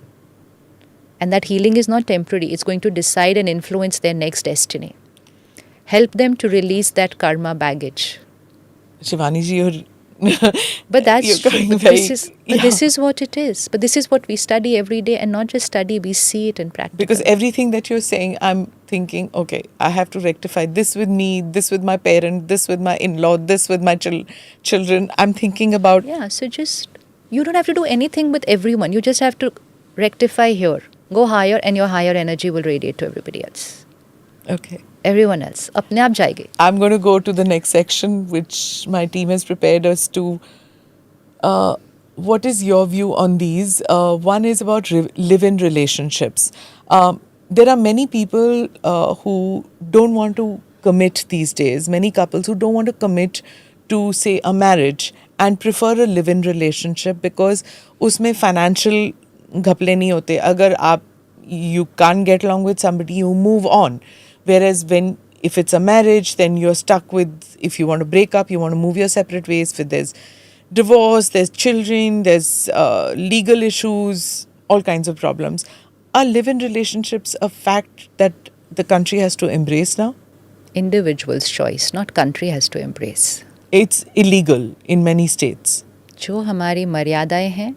And that healing is not temporary. It's going to decide and influence their next destiny. Help them to release that karma baggage. Shivani ji, you're... But that's you're true. going But very... this is what it is. But this is what we study every day, and not just study, we see it in practice. Because everything that you're saying, I'm thinking, okay, I have to rectify this with me, this with my parent, this with my in-law, this with my children. I'm thinking about... Yeah, so just You don't have to do anything with everyone. You just have to rectify here. Go higher and your higher energy will radiate to everybody else. Okay. Everyone else. अपने आप जाएगी. I'm going to go to the next section, which my team has prepared us to. What is your view on these? One is about live-in relationships. There are many people who don't want to commit these days, many couples who don't want to commit to, say, a marriage and prefer a live-in relationship because उसमें financial घपले नहीं होते. अगर आप you can't get along with somebody, you move on. Whereas if it's a marriage, then you're stuck with, if you want to break up, you want to move your separate ways. There's divorce, there's children, there's legal issues, all kinds of problems. Are live-in relationships a fact that the country has to embrace now? Individual's choice, not country has to embrace. It's illegal in many states. जो हमारी मर्यादाएं हैं,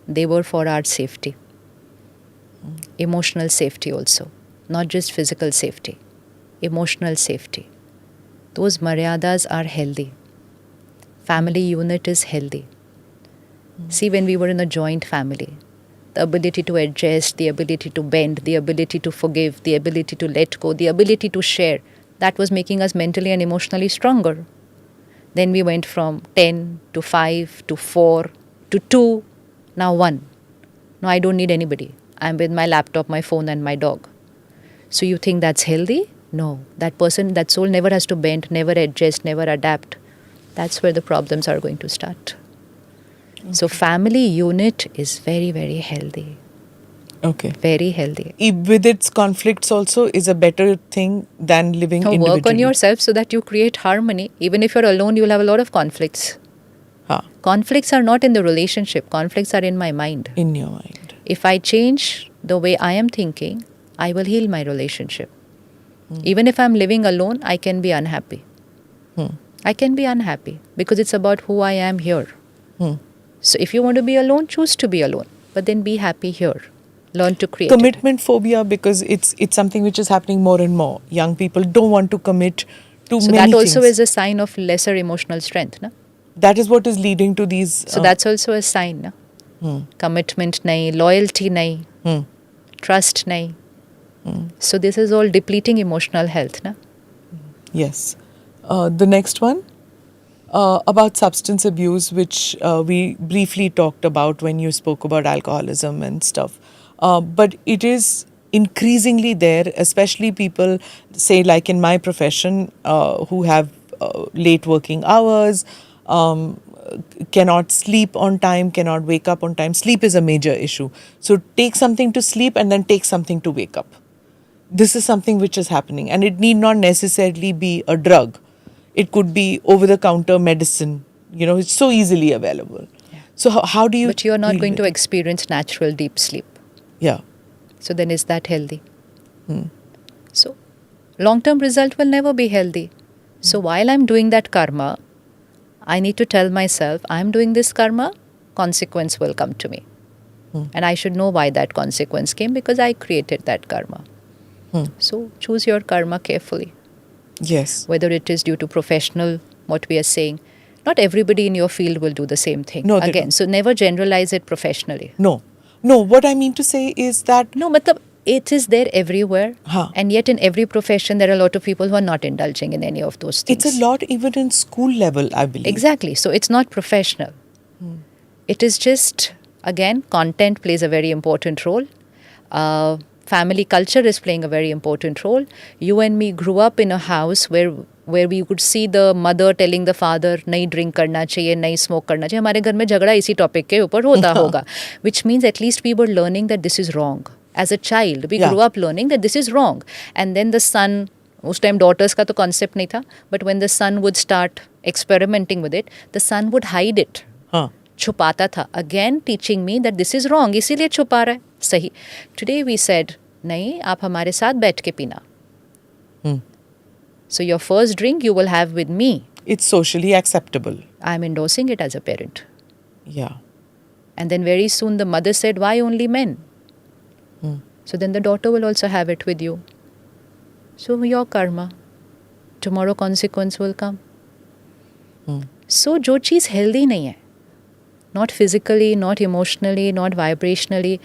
they were for our safety. Emotional safety also, not just physical safety. Emotional safety. Those maryadas are healthy. Family unit is healthy. See, when we were in a joint family, the ability to adjust, the ability to bend, the ability to forgive, the ability to let go, the ability to share, that was making us mentally and emotionally stronger. Then we went from 10 to 5 to 4 to 2, now 1. No, I don't need anybody. I'm with my laptop, my phone and my dog. So you think that's healthy? No. That person, that soul never has to bend, never adjust, never adapt. That's where the problems are going to start. Okay. So family unit is very, very healthy. Okay. Very healthy. With its conflicts also is a better thing than living individually. Work on yourself so that you create harmony. Even if you're alone, you'll have a lot of conflicts. Conflicts are not in the relationship. Conflicts are in my mind. In your mind. If I change the way I am thinking, I will heal my relationship. Even if I'm living alone, I can be unhappy. I can be unhappy because it's about who I am here. So if you want to be alone, choose to be alone. But then be happy here. Learn to create commitment phobia, because it's something which is happening more and more. Young people don't want to commit to so many that also things. is a sign of lesser emotional strength. Na? That is what is leading to these. So that's also a sign. Na? Commitment nahi, loyalty nahi, trust nahi. So this is all depleting emotional health. Na? Yes. The next one, about substance abuse, which we briefly talked about when you spoke about alcoholism and stuff. But it is increasingly there, especially people, say like in my profession, who have late working hours, cannot sleep on time, cannot wake up on time. Sleep is a major issue. So take something to sleep and then take something to wake up. This is something which is happening, and it need not necessarily be a drug. It could be over-the-counter medicine. You know, it's so easily available. Yeah. So how do you... But you're not going to experience natural deep sleep. Yeah. So then is that healthy? So long-term result will never be healthy. So while I'm doing that karma, I need to tell myself, I'm doing this karma, consequence will come to me. And I should know why that consequence came, because I created that karma. So choose your karma carefully. Yes. Whether it is due to professional, what we are saying, not everybody in your field will do the same thing. No, again, so never generalize it professionally. No, what I mean to say is that... No, but it is there everywhere. And yet in every profession, there are a lot of people who are not indulging in any of those things. It's a lot even in school level, I believe. Exactly. So it's not professional. It is just, again, content plays a very important role. Family culture is playing a very important role. You and me grew up in a house where we could see the mother telling the father, nahi drink karna chahiye, nahi smoke karna chahiye. हमारे घर में झगड़ा इसी topic के ऊपर होता होगा. Which means at least we were learning that this is wrong. As a child, we grew up learning that this is wrong. And then the son, उस time daughters का तो concept नहीं था, but when the son would start experimenting with it, the son would hide it. छुपाता था. Again teaching me that this is wrong, इसीलिए छुपा रहा है. सही. Today we said, नहीं, आप हमारे साथ बैठ के पीना. So your first drink you will have with me. It's socially acceptable. I'm endorsing it as a parent. Yeah. And then very soon the mother said, why only men? So then the daughter will also have it with you. So your karma. Tomorrow consequence will come. So जो चीज़ healthy नहीं है, not physically, not emotionally, not vibrationally.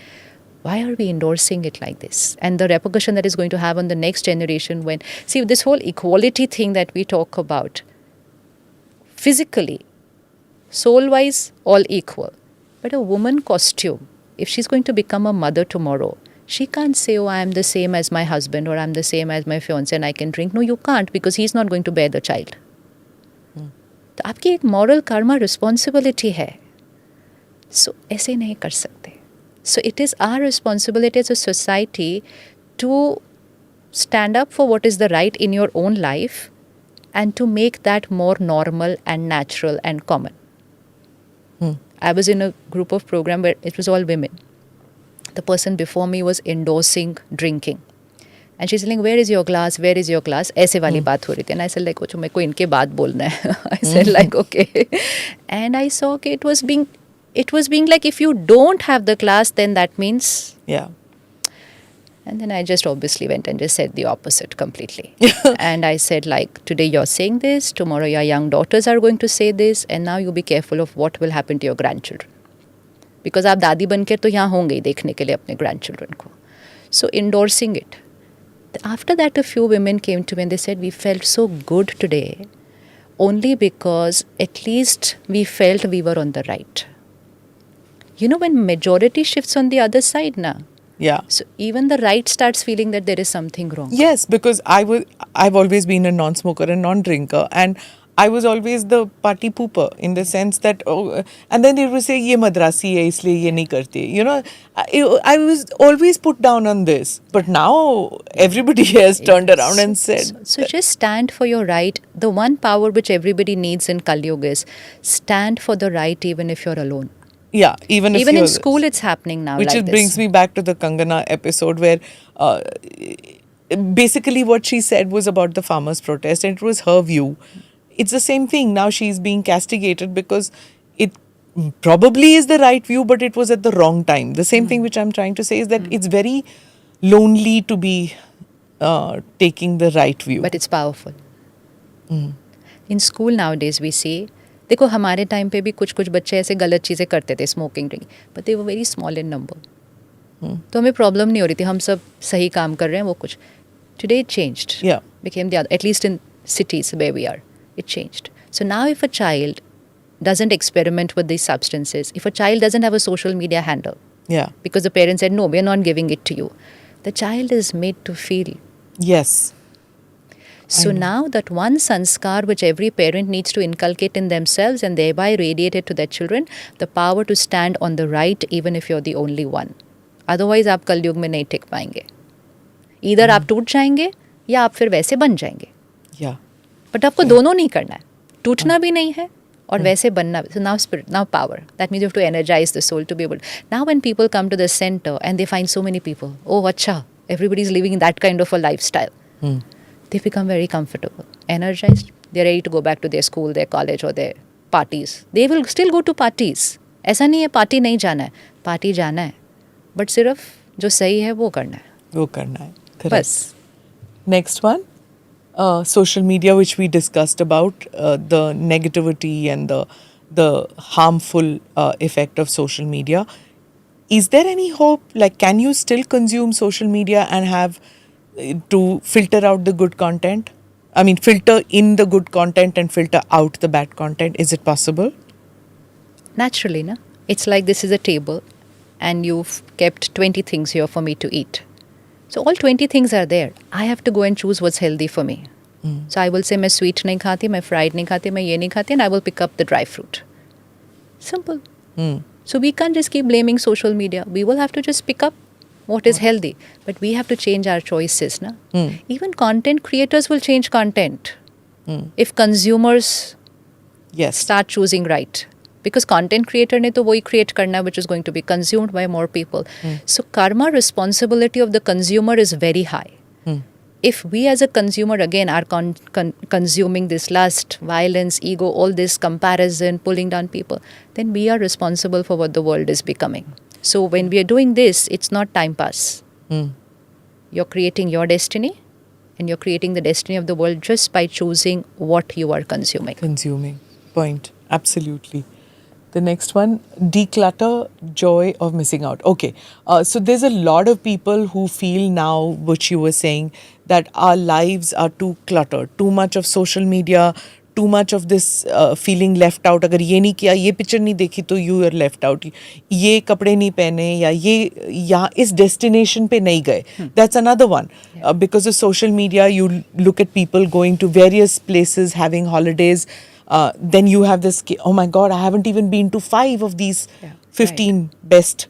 Why are we endorsing it like this? And the repercussion that is going to have on the next generation when, see, this whole equality thing that we talk about, physically, soul wise, all equal. But a woman costume, if she's going to become a mother tomorrow, she can't say, oh, I am the same as my husband or I'm the same as my fiance and I can drink. No, you can't, because he's not going to bear the child. तो आपकी एक moral karma responsibility है. So ऐसे नहीं कर सकते. So it is our responsibility as a society to stand up for what is the right in your own life and to make that more normal and natural and common. I was in a group of program where it was all women. The person before me was endorsing drinking. And she's saying, where is your glass? Where is your glass? ऐसे वाली बात हो रही थी. And I said, like, मेरे को इनके बात बोलना है. I said, like, okay. And I saw, okay, it was being like, if you don't have the glass, then that means... Yeah. And then I just obviously went and just said the opposite completely. And I said, like, today you're saying this, tomorrow your young daughters are going to say this, and now you be careful of what will happen to your grandchildren. Because आप दादी बनकर तो यहाँ होंगे ही देखने के लिए अपने grandchildren को. So endorsing it. After that, a few women came to me and they said, we felt so good today only because at least we felt we were on the right. You know, when majority shifts on the other side now, yeah. So even the right starts feeling that there is something wrong. Yes, because I've always been a non-smoker and non-drinker, and I was always the party pooper in the sense that, and then they would say, ye madrasi hai, isliye ye nahi karte. You know, I was always put down on this. But now everybody has turned around and said... So just stand for your right. The one power which everybody needs in Kali Yuga is stand for the right even if you're alone. Yeah, even in school it's happening now. Which like brings me back to the Kangana episode where basically what she said was about the farmers' protest, and it was her view. It's the same thing. Now she's being castigated because it probably is the right view, but it was at the wrong time. The same thing which I'm trying to say is that it's very lonely to be taking the right view. But it's powerful. In school nowadays we see, देखो हमारे time पे भी कुछ कुछ बच्चे ऐसे गलत चीज़ें करते थे, smoking drink, but they were very small in number. तो हमें प्रॉब्लम नहीं हो रही थी, हम सब सही काम कर रहे हैं, वो कुछ. Today it changed. Yeah. Became the other, at least in cities where we are, it changed. So now if a child doesn't experiment with these substances, if a child doesn't have a social media handle, yeah, because the parents said, no, we're not giving it to you, the child is made to feel. Yes. So now that one sanskar which every parent needs to inculcate in themselves and thereby radiate it to their children, the power to stand on the right even if you're the only one. Otherwise आप कलयुग में नहीं टिक पाएंगे. Either आप टूट जाएंगे या आप फिर वैसे बन जाएंगे. Yeah. But आपको दोनों नहीं करना है. टूटना भी नहीं है और वैसे बनना. So now spirit, now power. That means you have to energize the soul to be able. Now when people come to the center and they find so many people, oh acha, everybody's living in that kind of a lifestyle. They become very comfortable, energized. They're ready to go back to their school, their college or their parties. They will still go to parties. ऐसा नहीं है party नहीं जाना है. Party जाना है. But सिर्फ जो सही है वो करना है. वो करना है. Correct. बस. Next one, social media, which we discussed about, the negativity and the harmful effect of social media. Is there any hope? Like, can you still consume social media and have to filter out the good content? I mean, filter in the good content and filter out the bad content. Is it possible? Naturally, na? It's like this is a table and you've kept 20 things here for me to eat. So all 20 things are there. I have to go and choose what's healthy for me. So I will say, मैं sweet नहीं खाती, मैं fried नहीं खाती, मैं ये नहीं खाती, and I will pick up the dry fruit. Simple. So we can't just keep blaming social media. We will have to just pick up what is healthy. But we have to change our choices. Na? Even content creators will change content if consumers start choosing right. Because content creator ne to wohi create karna which is going to be consumed by more people. So karma responsibility of the consumer is very high. If we as a consumer again are consuming this lust, violence, ego, all this comparison, pulling down people, then we are responsible for what the world is becoming. So when we are doing this, it's not time pass. You're creating your destiny and you're creating the destiny of the world just by choosing what you are consuming. Consuming. Point. Absolutely. The next one, declutter, joy of missing out. Okay, so there's a lot of people who feel now, which you were saying, that our lives are too cluttered, too much of social media, too much of this feeling left out. अगर ये नहीं किया, ये picture नहीं देखी तो you are left out. ये कपड़े नहीं पहने या ये यहाँ इस destination पे नहीं गए. That's another one. Because of social media, you look at people going to various places, having holidays. Then you have this, oh my God, I haven't even been to 5 of these 15 best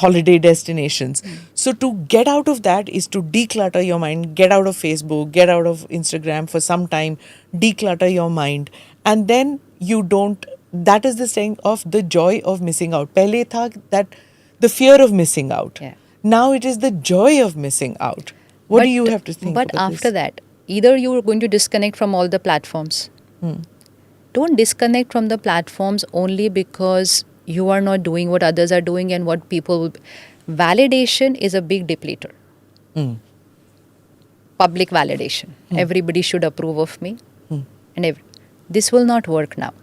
holiday destinations. So to get out of that is to declutter your mind, get out of Facebook, get out of Instagram for some time, declutter your mind. And then you don't, that is the saying of the joy of missing out. Pehle tha that the fear of missing out. Yeah. Now it is the joy of missing out. What do you have to think But about after this? that, either you are going to disconnect from all the platforms. Don't disconnect from the platforms only because you are not doing what others are doing and what people will. Validation is a big depleter. Public validation. Everybody should approve of me. And this will not work now.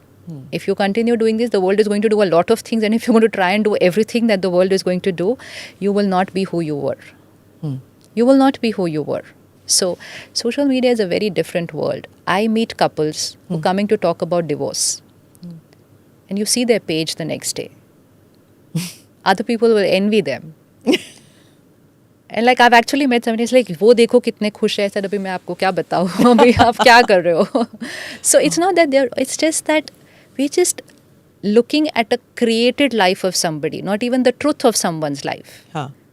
If you continue doing this, the world is going to do a lot of things. And if you want to try and do everything that the world is going to do, you will not be who you were. You will not be who you were. So, social media is a very different world. I meet couples who are coming to talk about divorce. And you see their page the next day. Other people will envy them. And like I've actually met somebody, it's like, वो देखो कितने खुश है, sir अभी मैं आपको क्या बताऊँ, अभी आप क्या कर रहे हो? So it's not that it's just that we're just looking at a created life of somebody, not even the truth of someone's life.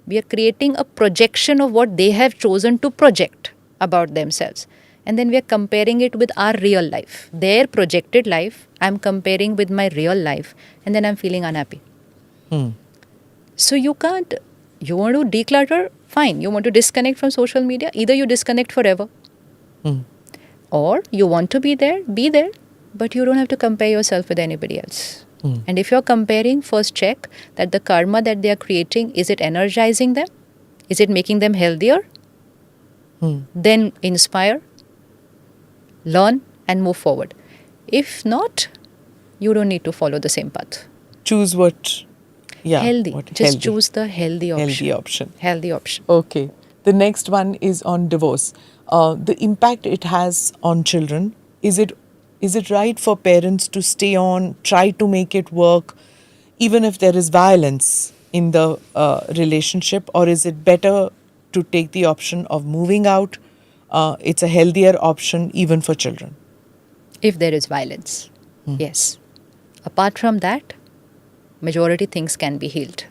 We are creating a projection of what they have chosen to project about themselves. And then we are comparing it with our real life. Their projected life, I'm comparing with my real life. And then I'm feeling unhappy. So you can't, you want to declutter, fine. You want to disconnect from social media, either you disconnect forever. Or you want to be there, but you don't have to compare yourself with anybody else. And if you're comparing, first check that the karma that they are creating, is it energizing them? Is it making them healthier? Then inspire, learn and move forward. If not, you don't need to follow the same path. Choose what? Yeah. Healthy. What Just healthy. choose the healthy option. Healthy option. Okay. The next one is on divorce. The impact it has on children. Is it right for parents to stay on, try to make it work, even if there is violence in the relationship? Or is it better to take the option of moving out? It's a healthier option even for children. If there is violence, yes. Apart from that, majority things can be healed.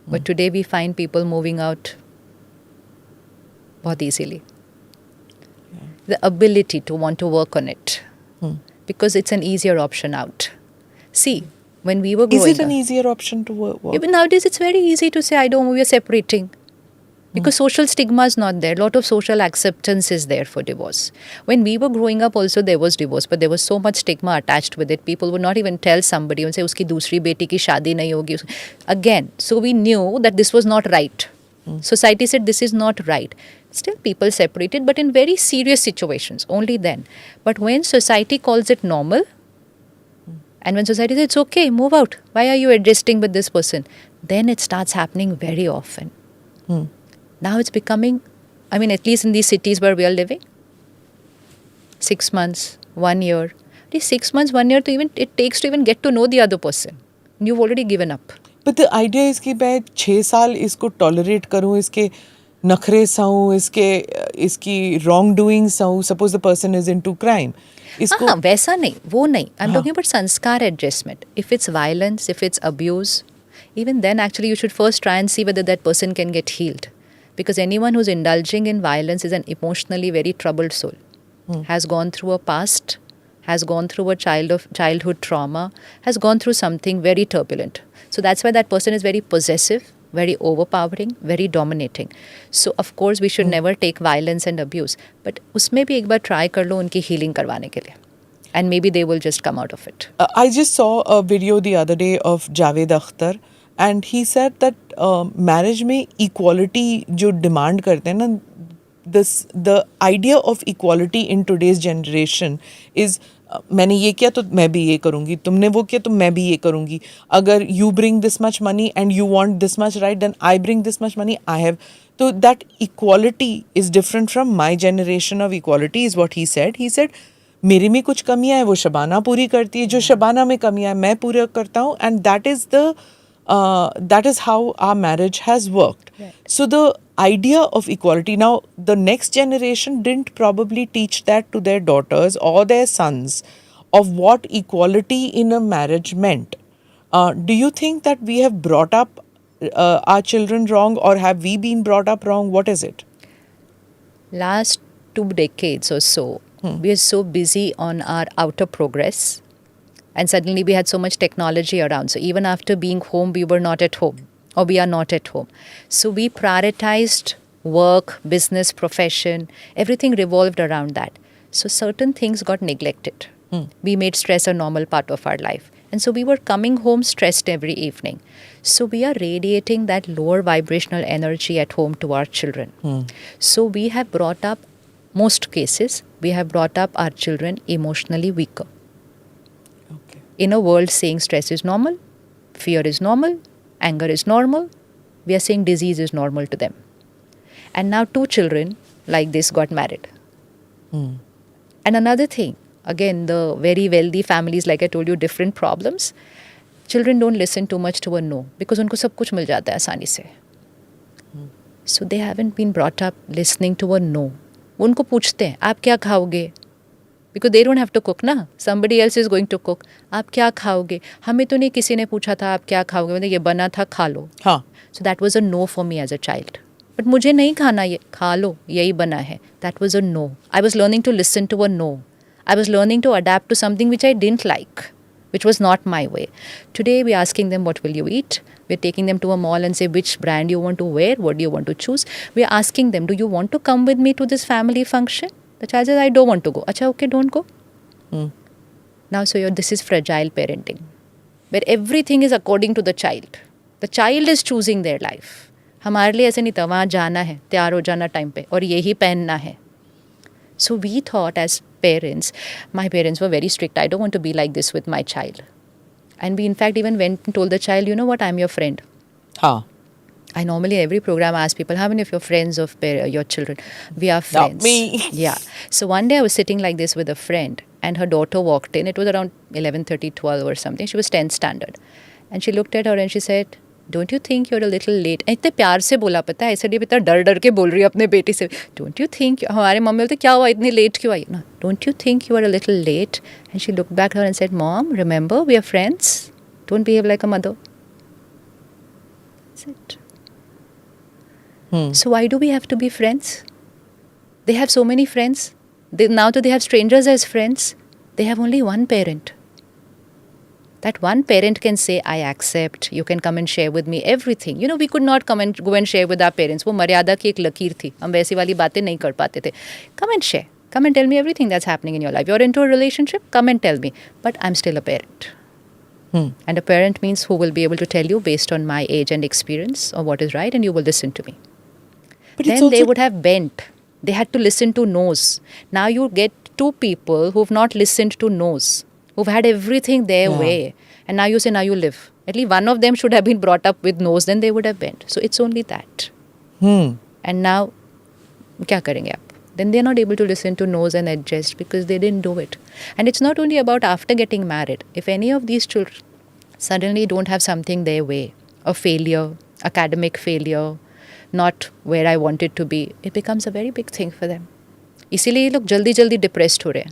But today we find people moving out बहुत easily. The ability to want to work on it. Because it's an easier option out. See, when we were growing up... Is it an easier option to work? Even nowadays, it's very easy to say, we are separating. Because social stigma is not there. A lot of social acceptance is there for divorce. When we were growing up also, there was divorce. But there was so much stigma attached with it. People would not even tell somebody and say, uski dusri beti ki shaadi nahi hogi. Again, so we knew that this was not right. Society said this is not right. Still people separated, but in very serious situations, only then. But when society calls it normal, and when society says it's okay, move out, why are you adjusting with this person? Then it starts happening very often. Now it's becoming, at least in these cities where we are living, 6 months, 1 year. 6 months, 1 year, it takes to even get to know the other person. You've already given up. But the idea is कि मैं 6 साल इसको tolerate करूँ, इसके नखरे सहूँ, इसकी wrongdoing सहूँ. Suppose the person is into crime. वैसा नहीं, वो नहीं. I'm talking about sanskar adjustment. If it's violence, if it's abuse, even then actually you should first try and see whether that person can get healed. Because anyone who's indulging in violence is an emotionally very troubled soul. Has gone through a past, has gone through a childhood trauma, has gone through something very turbulent. So that's why that person is very possessive, very overpowering, very dominating. So of course we should never take violence and abuse. But उसमें भी एक बार try कर लो उनकी healing करवाने के लिए. And maybe they will just come out of it. I just saw a video the other day of Javed Akhtar, and he said that marriage में equality जो demand करते हैं ना, the idea of equality in today's generation is मैंने ये किया तो मैं भी ये करूँगी, तुमने वो किया तो मैं भी ये करूँगी, अगर you bring this much money and you want this much right, then I bring this much money, I have. So that equality is different from my generation of equality is what he said. He said मेरे में कुछ कमियां है वो शबाना पूरी करती है, जो शबाना में कमियां है मैं पूरा करता हूँ, and that is how our marriage has worked. Right. So the idea of equality, now the next generation didn't probably teach that to their daughters or their sons of what equality in a marriage meant. Do you think that we have brought up our children wrong, or have we been brought up wrong? What is it? Last 2 decades or so, we are so busy on our outer progress, and suddenly we had so much technology around. So even after being home, we were not at home, or we are not at home. So we prioritized work, business, profession, everything revolved around that. So certain things got neglected. We made stress a normal part of our life. And so we were coming home stressed every evening. So we are radiating that lower vibrational energy at home to our children. So we have brought up, most cases, we have brought up our children emotionally weaker. Okay. In a world saying stress is normal, fear is normal, anger is normal, we are saying disease is normal to them. And now 2 children like this got married. And another thing, again, the very wealthy families, like I told you, different problems. Children don't listen too much to a no because उनको सब कुछ मिल जाता है आसानी से. So they haven't been brought up listening to a no. उनको पूछते हैं आप क्या खाओगे? Because they don't have to cook ना. Somebody else is going to cook. आप क्या खाओगे? हमें तो नहीं किसी ने पूछा था आप क्या खाओगे? मतलब ये बना था खा लो. हाँ. So that was a no for me as a child. But मुझे नहीं खाना ये, खा लो, यही बना है. That was a no. I was learning to listen to a no. I was learning to adapt to something which I didn't like, which was not my way. Today we're asking them what will you eat? We're taking them to a mall and say which brand you want to wear, what do you want to choose. We're asking them, do you want to come with me to this family function? The child says, I don't want to go. Acha, okay, don't go. Now, so this is fragile parenting, where everything is according to the child. The child is choosing their life. हमारे लिए ऐसे नहीं था, वहाँ जाना है, तैयार हो जाना टाइम पे और यही पहनना है. So we thought as parents, my parents were very strict. I don't want to be like this with my child. And we in fact even went and told the child, you know what, I'm your friend. हाँ. I normally every program ask people, how many of your friends of your children? We are friends. Not me. Yeah. So one day I was sitting like this with a friend and her daughter walked in. It was around 11:30, 12 or something. She was 10th standard. And she looked at her and she said, don't you think you're a little late? इतने प्यार से बोला, पता है, ऐसे नहीं इतना डर डर के बोल रही है अपने बेटी से. Don't you think, हमारे मम्मी बोलते क्या हुआ इतनी लेट क्यों आई? No, don't you think you are a little late? And she looked back at her and said, Mom, remember we are friends. Don't behave like a mother. That's it. So why do we have to be friends? They have so many friends. Now that they have strangers as friends, they have only one parent. That one parent can say, I accept, you can come and share with me everything. You know, we could not come and go and share with our parents. वो मर्यादा की एक लकीर थी. हम वैसी वाली बातें नहीं कर पाते थे. Come and share. Come and tell me everything that's happening in your life. You're into a relationship, come and tell me. But I'm still a parent. And a parent means who will be able to tell you based on my age and experience or what is right, and you will listen to me. But Then they would have bent. They had to listen to no's. Now you get 2 people who've not listened to no's, who've had everything their way. And now you say, now you live. At least one of them should have been brought up with no's, then they would have bent. So it's only that. And now, क्या करेंगे आप? Then they're not able to listen to no's and adjust because they didn't do it. And it's not only about after getting married. If any of these children suddenly don't have something their way, a failure, academic failure, not where I wanted to be, it becomes a very big thing for them. इसीलिए ये लोग जल्दी जल्दी depressed हो रहे हैं.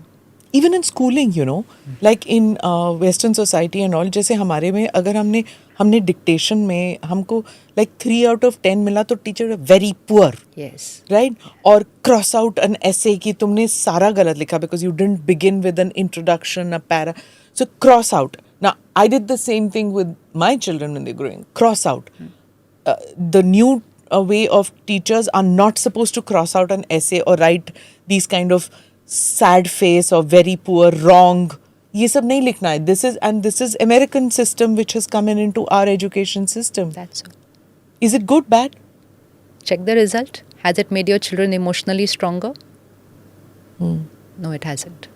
Even in schooling, you know, like in Western society and all, जैसे हमारे में अगर हमने dictation में हमको like 3 out of 10 मिला तो teacher very poor. Yes. Right? Or cross out an essay कि तुमने सारा गलत लिखा because you didn't begin with an introduction, a para. So cross out. Now, I did the same thing with my children when they're growing. Cross out. The new way of teachers are not supposed to cross out an essay or write these kind of sad face or very poor, wrong. ये सब नहीं लिखना है. This is American system which has come into our education system. That's all. Is it good, bad? Check the result. Has it made your children emotionally stronger? No, it hasn't.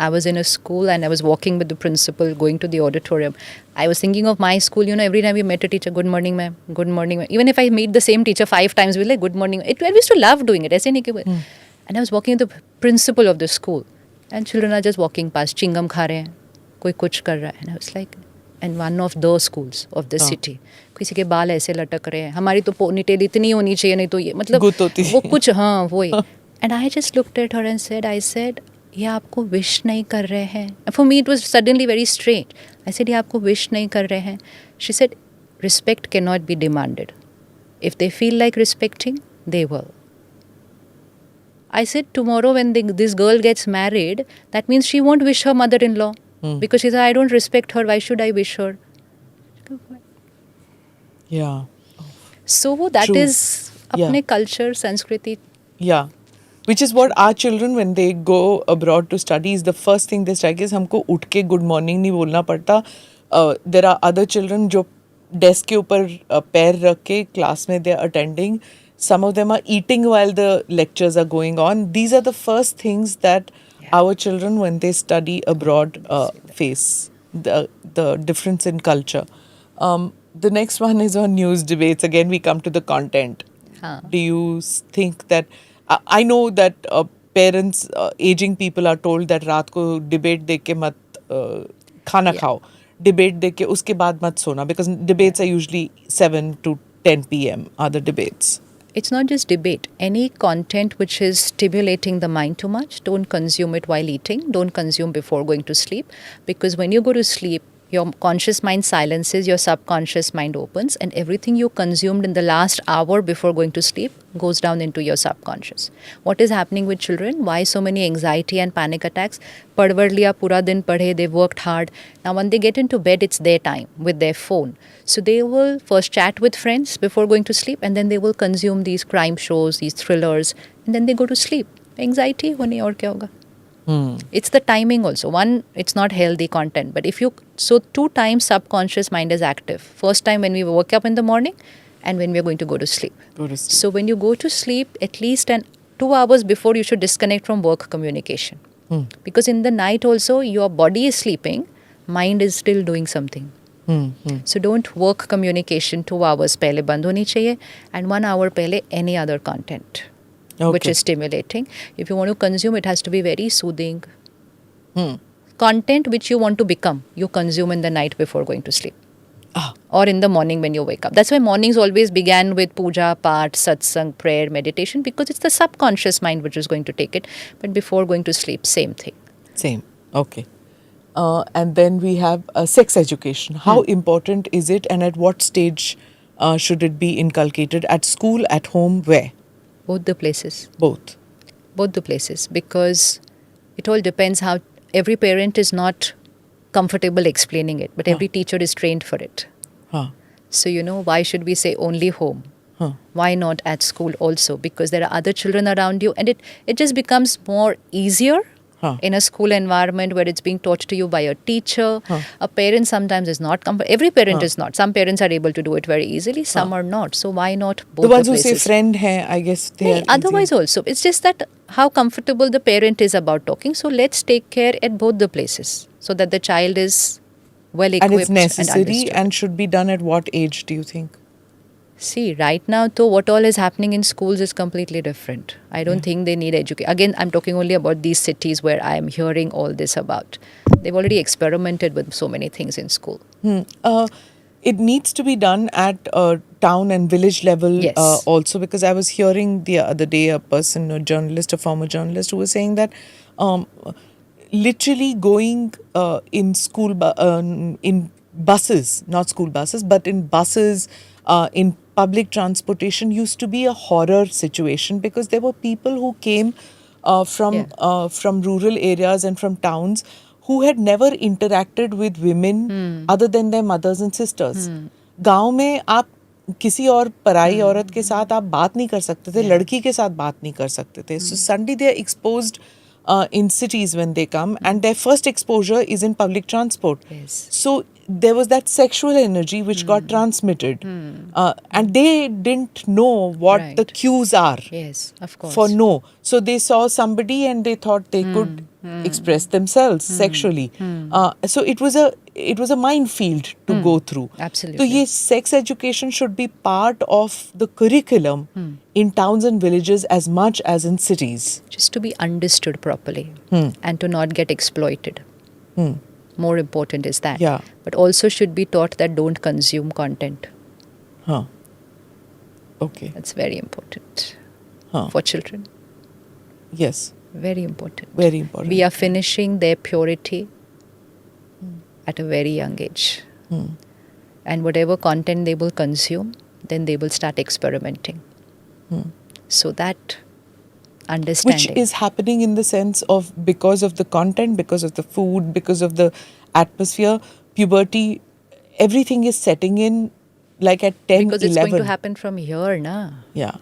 I was in a school and I was walking with the principal going to the auditorium. I was thinking of my school, every time we met a teacher, good morning, ma'am, good morning, ma'am. Even if I meet the same teacher 5 times, we're like, good morning. I used to love doing it. ऐसे नहीं कि And I was walking with the principal of the school. And children are just walking past, chingam खा रहे हैं, कोई कुछ कर रहा है. And I was like, and one of the schools of the city. किसी के बाल ऐसे लटक रहे हैं. हमारी तो पोनीटेल इतनी होनी चाहिए, नहीं तो ये मतलब वो कुछ वही. And I just looked at her and I said, ये आपको विश नहीं कर रहे हैं. For me it was suddenly very strange. I said, ये आपको विश नहीं कर रहे हैं. She said, respect cannot be demanded. If they feel like respecting, they will. I said, tomorrow when this girl gets married, that means she won't wish her mother-in-law. Because she said, I don't respect her, why should I wish her? Yeah. So that True. is अपने culture, Sanskriti. Yeah. Which is what our children, when they go abroad to study, is the first thing they strike is हमको उठ के good morning नहीं बोलना पड़ता. There are other children जो desk के ऊपर पैर रख के class में they are attending. Some of them are eating while the lectures are going on. These are the first things that our children, when they study abroad, face. The difference in culture. The next one is on news debates. Again, we come to the content. Do you think that... I know that parents, aging people are told that रात को debate देख के मत खाना खाओ. Debate देख के उसके बाद मत सोना. Because debates are usually 7 to 10 p.m. are the debates. It's not just debate. Any content which is stimulating the mind too much, don't consume it while eating. Don't consume before going to sleep. Because when you go to sleep, your conscious mind silences, your subconscious mind opens, and everything you consumed in the last hour before going to sleep goes down into your subconscious. What is happening with children? Why so many anxiety and panic attacks? Padvar liya, pura din padhe, they've worked hard. Now when they get into bed, it's their time with their phone. So they will first chat with friends before going to sleep, and then they will consume these crime shows, these thrillers, and then they go to sleep. Anxiety hone aur kya hoga? It's the timing also. One, it's not healthy content. But if you... So 2 times subconscious mind is active. First time when we wake up in the morning and when we are going to go to sleep. So when you go to sleep, at least 2 hours before you should disconnect from work communication. Because in the night also, your body is sleeping, mind is still doing something. So don't work communication 2 hours pehle band honi chahiye, and 1 hour pehle any other content. Okay. Which is stimulating. If you want to consume, it has to be very soothing. Content which you want to become, you consume in the night before going to sleep. Or in the morning when you wake up. That's why mornings always began with puja, part, satsang, prayer, meditation, because it's the subconscious mind which is going to take it. But before going to sleep, same thing. Same. Okay. And then we have sex education. How important is it, and at what stage should it be inculcated? At school, at home, where? Both the places. Both the places, because it all depends how... Every parent is not comfortable explaining it, but every teacher is trained for it. So, why should we say only home? Why not at school also? Because there are other children around you, and it just becomes more easier in a school environment where it's being taught to you by a teacher. A parent sometimes is not every parent is not. Some parents are able to do it very easily, some are not. So why not both the ones the who say friend hai, I guess they are otherwise easy. Also, it's just that how comfortable the parent is about talking. So let's take care at both the places so that the child is well equipped and it's necessary and should be done at what age, do you think? See, right now, though, what all is happening in schools is completely different. I don't think they need education. Again, I'm talking only about these cities where I am hearing all this about. They've already experimented with so many things in school. It needs to be done at town and village level also, because I was hearing the other day a former journalist who was saying that literally going in school, in buses, not school buses, but in buses, in public transportation used to be a horror situation, because there were people who came from rural areas and from towns who had never interacted with women other than their mothers and sisters. गांव में आप किसी और पराई औरत के साथ आप बात नहीं कर सकते थे, लड़की के साथ बात नहीं कर सकते थे. So suddenly they are exposed in cities when they come, and their first exposure is in public transport. So there was that sexual energy which got transmitted. And they didn't know what the Right. cues are Yes, of for course. no. So they saw somebody and they thought they could express themselves sexually. So it was a minefield to go through. So Absolutely. yes, sex education should be part of the curriculum in towns and villages as much as in cities. Just to be understood properly and to not get exploited. More important is that. Yeah. But also should be taught that don't consume content. Huh. Okay. That's very important Huh. for children. Yes. Very important. Very important. We are finishing their purity at a very young age. And whatever content they will consume, then they will start experimenting. So that understanding. Which is happening in the sense of because of the content, because of the food, because of the atmosphere, puberty, everything is setting in like at 10, because 11. it's going to happen from here, na? Yeah.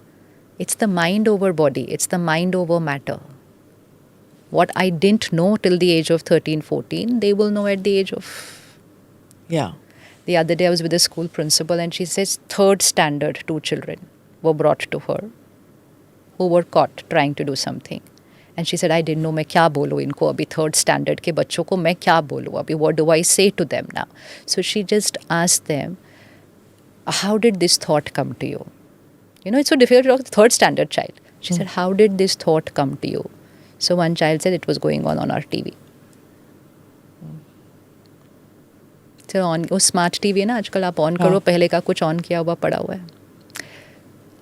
It's the mind over body. It's the mind over matter. What I didn't know till the age of 13, 14, they will know at the age of... Yeah. The other day I was with a school principal and she says 3rd standard 2 children were brought to her who were caught trying to do something. And she said, I didn't know मैं क्या बोलूँ इनको अभी 3rd standard के बच्चों को मैं क्या बोलूँ अभी, what do I say to them now? So she just asked them, how did this thought come to you? You know, it's so difficult to talk to the 3rd standard child. She said, how did this thought come to you? So one child said it was going on our TV. So on वो smart TV है ना आजकल, आप on करो, पहले का कुछ on किया हुआ पड़ा हुआ है.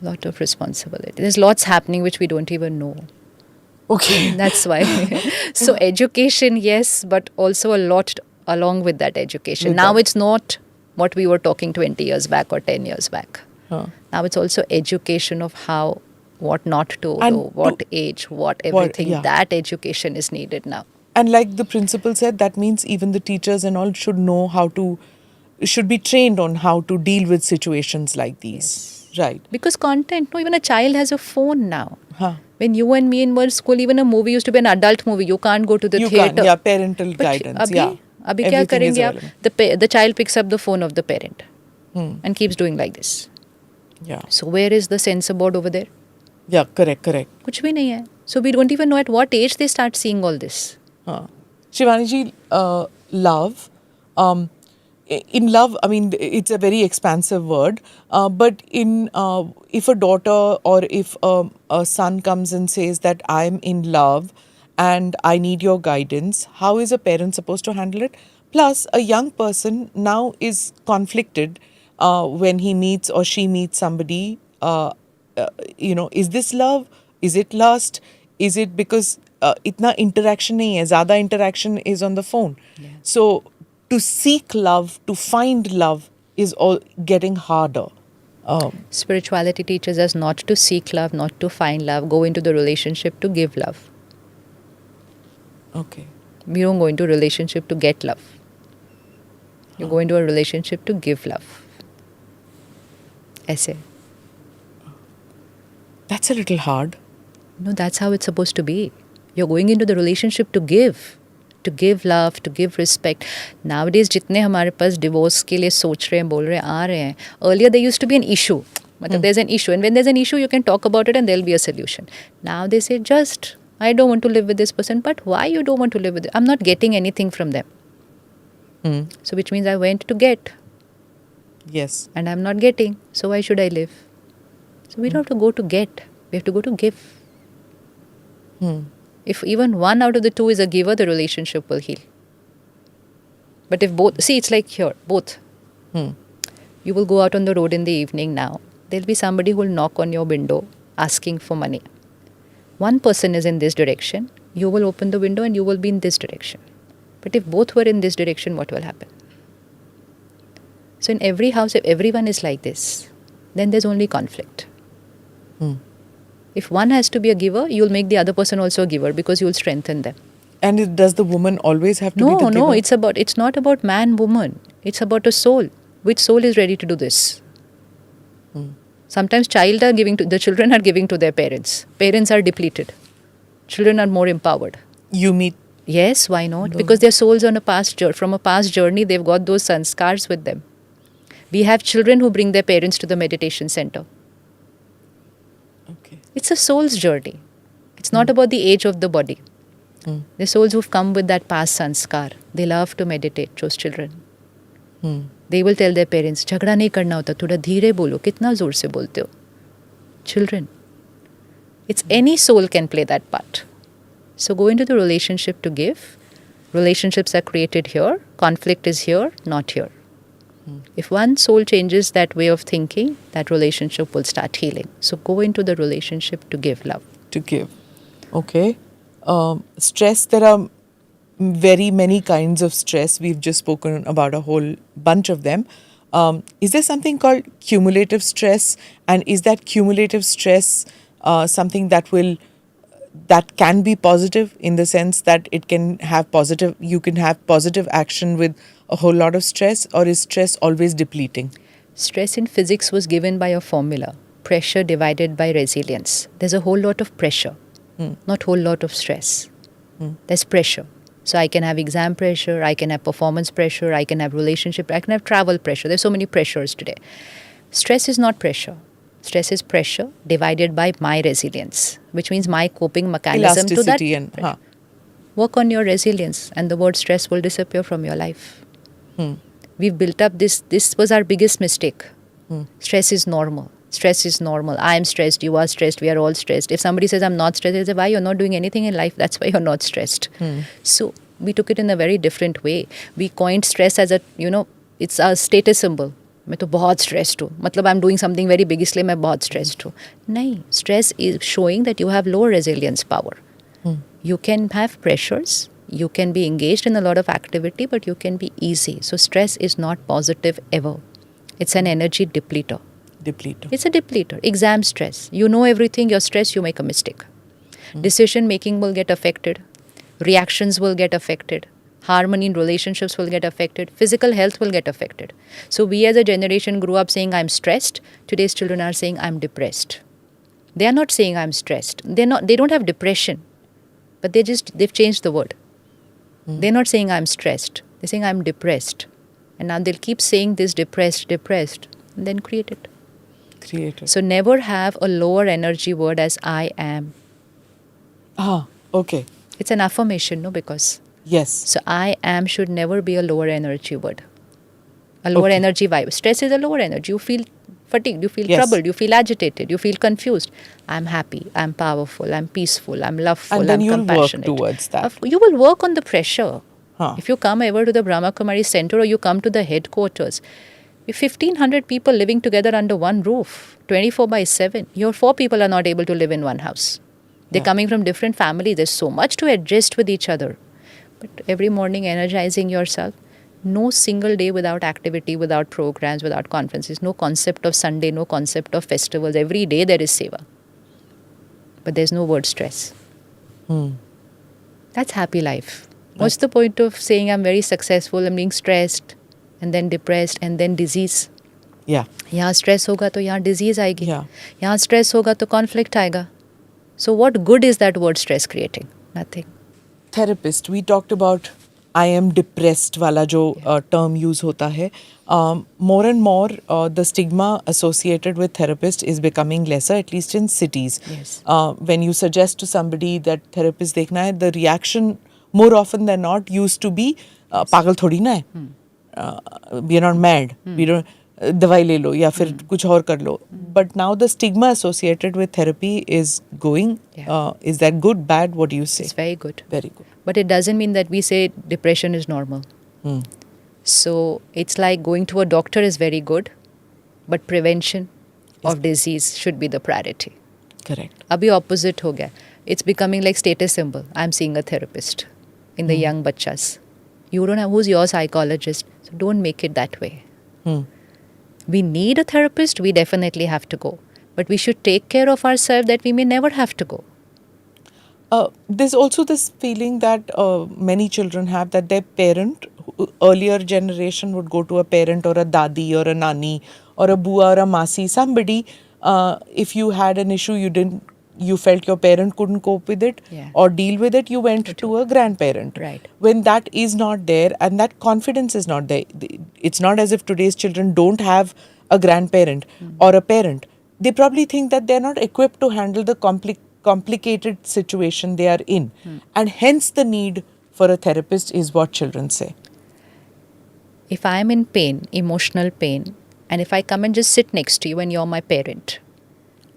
Lot of responsibility. There's lots happening which we don't even know. Okay. That's why. So education, yes, but also a lot along with that education. With Now that. it's not what we were talking 20 years back or 10 years back. Now it's also education of how, what not to And do, what age, what everything. yeah. That education is needed now. And like the principal said, that means even the teachers and all should know should be trained on how to deal with situations like these. Right. Because content, no, even a child has a phone now. Huh. When you and me were in school, even a movie used to be an adult movie. You can't go to the You theatre. can't, yeah, parental But guidance, abhi, yeah. Abhi क्या Everything is करेंगे आप? available. The child picks up the phone of the parent and keeps doing like this. Yeah. So where is the censor board over there? Yeah, correct. कुछ भी नहीं है. So we don't even know at what age they start seeing all this. Shivani ji, love. In love, I mean, it's a very expansive word. But if a daughter or if a son comes and says that I'm in love and I need your guidance, how is a parent supposed to handle it? Plus, a young person now is conflicted when he meets or she meets somebody. Is this love? Is it lust? Is it because itna interaction nahi hai, zyada interaction is on the phone. Yeah. So to seek love, to find love is all getting harder. Spirituality teaches us not to seek love, not to find love, go into the relationship to give love. Okay. We don't go into a relationship to get love. You go into a relationship to give love. ऐसे. That's a little hard. No, that's how it's supposed to be. You're going into the relationship to give love, to give respect. Nowadays, जितने हमारे पास divorce के लिए सोच रहे हैं, बोल रहे हैं, आ रहे हैं. Earlier, there used to be an issue. मतलब there's an issue, and when there's an issue, you can talk about it, and there'll be a solution. Now they say, just I don't want to live with this person, but why you don't want to live with it? I'm not getting anything from them. So which means I went to get, Yes. and I'm not getting. So why should I live? So we don't have to go to get. We have to go to give. If even one out of the two is a giver, the relationship will heal. But if both, see, it's like here, both. You will go out on the road in the evening now. There'll be somebody who will knock on your window asking for money. One person is in this direction. You will open the window and you will be in this direction. But if both were in this direction, what will happen? So in every house, if everyone is like this, then there's only conflict. If one has to be a giver, you'll make the other person also a giver because you'll strengthen them. And does the woman always have to be the giver? No, it's not about man, woman. It's about a soul. Which soul is ready to do this? Sometimes the children are giving to their parents. Parents are depleted. Children are more empowered. You meet Yes, why not? Because their souls on a from a past journey, they've got those sanskars with them. We have children who bring their parents to the meditation center. Okay. It's a soul's journey. It's not about the age of the body. The souls who've come with that past sanskar, they love to meditate, those children. They will tell their parents, झगड़ा नहीं करना होता, थोड़ा धीरे बोलो, कितना जोर से बोलते हो? Children. It's any soul can play that part. So go into the relationship to give. Relationships are created here. Conflict is here, not here. If one soul changes that way of thinking, that relationship will start healing. So go into the relationship to give love. To give. Okay. Stress, there are very many kinds of stress. We've just spoken about a whole bunch of them. Is there something called cumulative stress? And is that cumulative stress something that can be positive in the sense that it can have positive, you can have positive action with a whole lot of stress, or is stress always depleting? Stress in physics was given by a formula. Pressure divided by resilience. There's a whole lot of pressure, not whole lot of stress. There's pressure. So I can have exam pressure, I can have performance pressure, I can have relationship, I can have travel pressure. There's so many pressures today. Stress is not pressure. Stress is pressure divided by my resilience, which means my coping mechanism to that. Elasticity and Work on your resilience and the word stress will disappear from your life. We've built up this was our biggest mistake. Stress is normal. Stress is normal. I am stressed, you are stressed, we are all stressed. If somebody says I'm not stressed, they say, why you're not doing anything in life? That's why you're not stressed. So we took it in a very different way. We coined stress as it's a status symbol. मैं तो बहुत stressed हूँ, मतलब I'm doing something very big इसलिए मैं बहुत stressed हूँ. नहीं, stress is showing that you have low resilience power. You can have pressures, you can be engaged in a lot of activity, but you can be easy. So stress is not positive ever. It's an energy depleter. It's a depleter. Exam stress. You know everything, you're stressed, you make a mistake. Decision making will get affected. Reactions will get affected. Harmony in relationships will get affected. Physical health will get affected. So we as a generation grew up saying I'm stressed. Today's children are saying I'm depressed. They are not saying I'm stressed. They don't have depression. But they've changed the word. They're not saying I'm stressed. They're saying I'm depressed. And now they'll keep saying this depressed, and then create it. So never have a lower energy word as I am. Okay. It's an affirmation, no? Because Yes. so I am should never be a lower energy word. A lower energy vibe. Stress is a lower energy. You feel fatigued, you feel troubled, you feel agitated, you feel confused. I'm happy, I'm powerful, I'm peaceful, I'm loveful, And then I'm you'll compassionate. work towards that. You will work on the pressure. Huh. If you come ever to the Brahma Kumaris center or you come to the headquarters, if 1,500 people living together under one roof, 24/7, your 4 people are not able to live in one house. They're coming from different families. There's so much to adjust with each other. But every morning energizing yourself, no single day without activity, without programs, without conferences, no concept of Sunday, no concept of festivals. Every day there is seva. But there's no word stress. That's happy life. What's the point of saying I'm very successful, I'm being stressed, and then depressed, and then disease? Yeah. यहाँ stress होगा तो यहाँ disease आएगी. Yeah. यहाँ stress होगा तो conflict आएगा. So what good is that word stress creating? Nothing. Therapist, we talked about I am depressed wala jo term use hota hai. More and more the stigma associated with therapist is becoming lesser, at least in cities. Yes. When you suggest to somebody that therapist dekhna hai, the reaction more often than not used to be pagal thodi na hai. We are not mad. We don't दवाई ले लो या फिर कुछ और कर लो. But now the stigma associated with therapy is going. Is that good, bad? What do you say? It's very good. Very good. But it doesn't mean that we say depression is normal. So it's like going to a doctor is very good, but prevention of disease should be the priority. Correct. Abhi opposite ho gaya. It's becoming like status symbol. I'm seeing a therapist in the young bachas. You don't know who's your psychologist, so don't make it that way. We need a therapist, we definitely have to go. But we should take care of ourselves that we may never have to go. There's also this feeling that many children have that their parent, earlier generation would go to a parent or a dadi or a nani or a bua or a masi, somebody, if you had an issue, you didn't you felt your parent couldn't cope with it Yeah. or deal with it, you went to a grandparent. Right. When that is not there and that confidence is not there, it's not as if today's children don't have a grandparent or a parent. They probably think that they're not equipped to handle the complicated situation they are in. And hence the need for a therapist is what children say. If I'm in pain, emotional pain, and if I come and just sit next to you and you're my parent,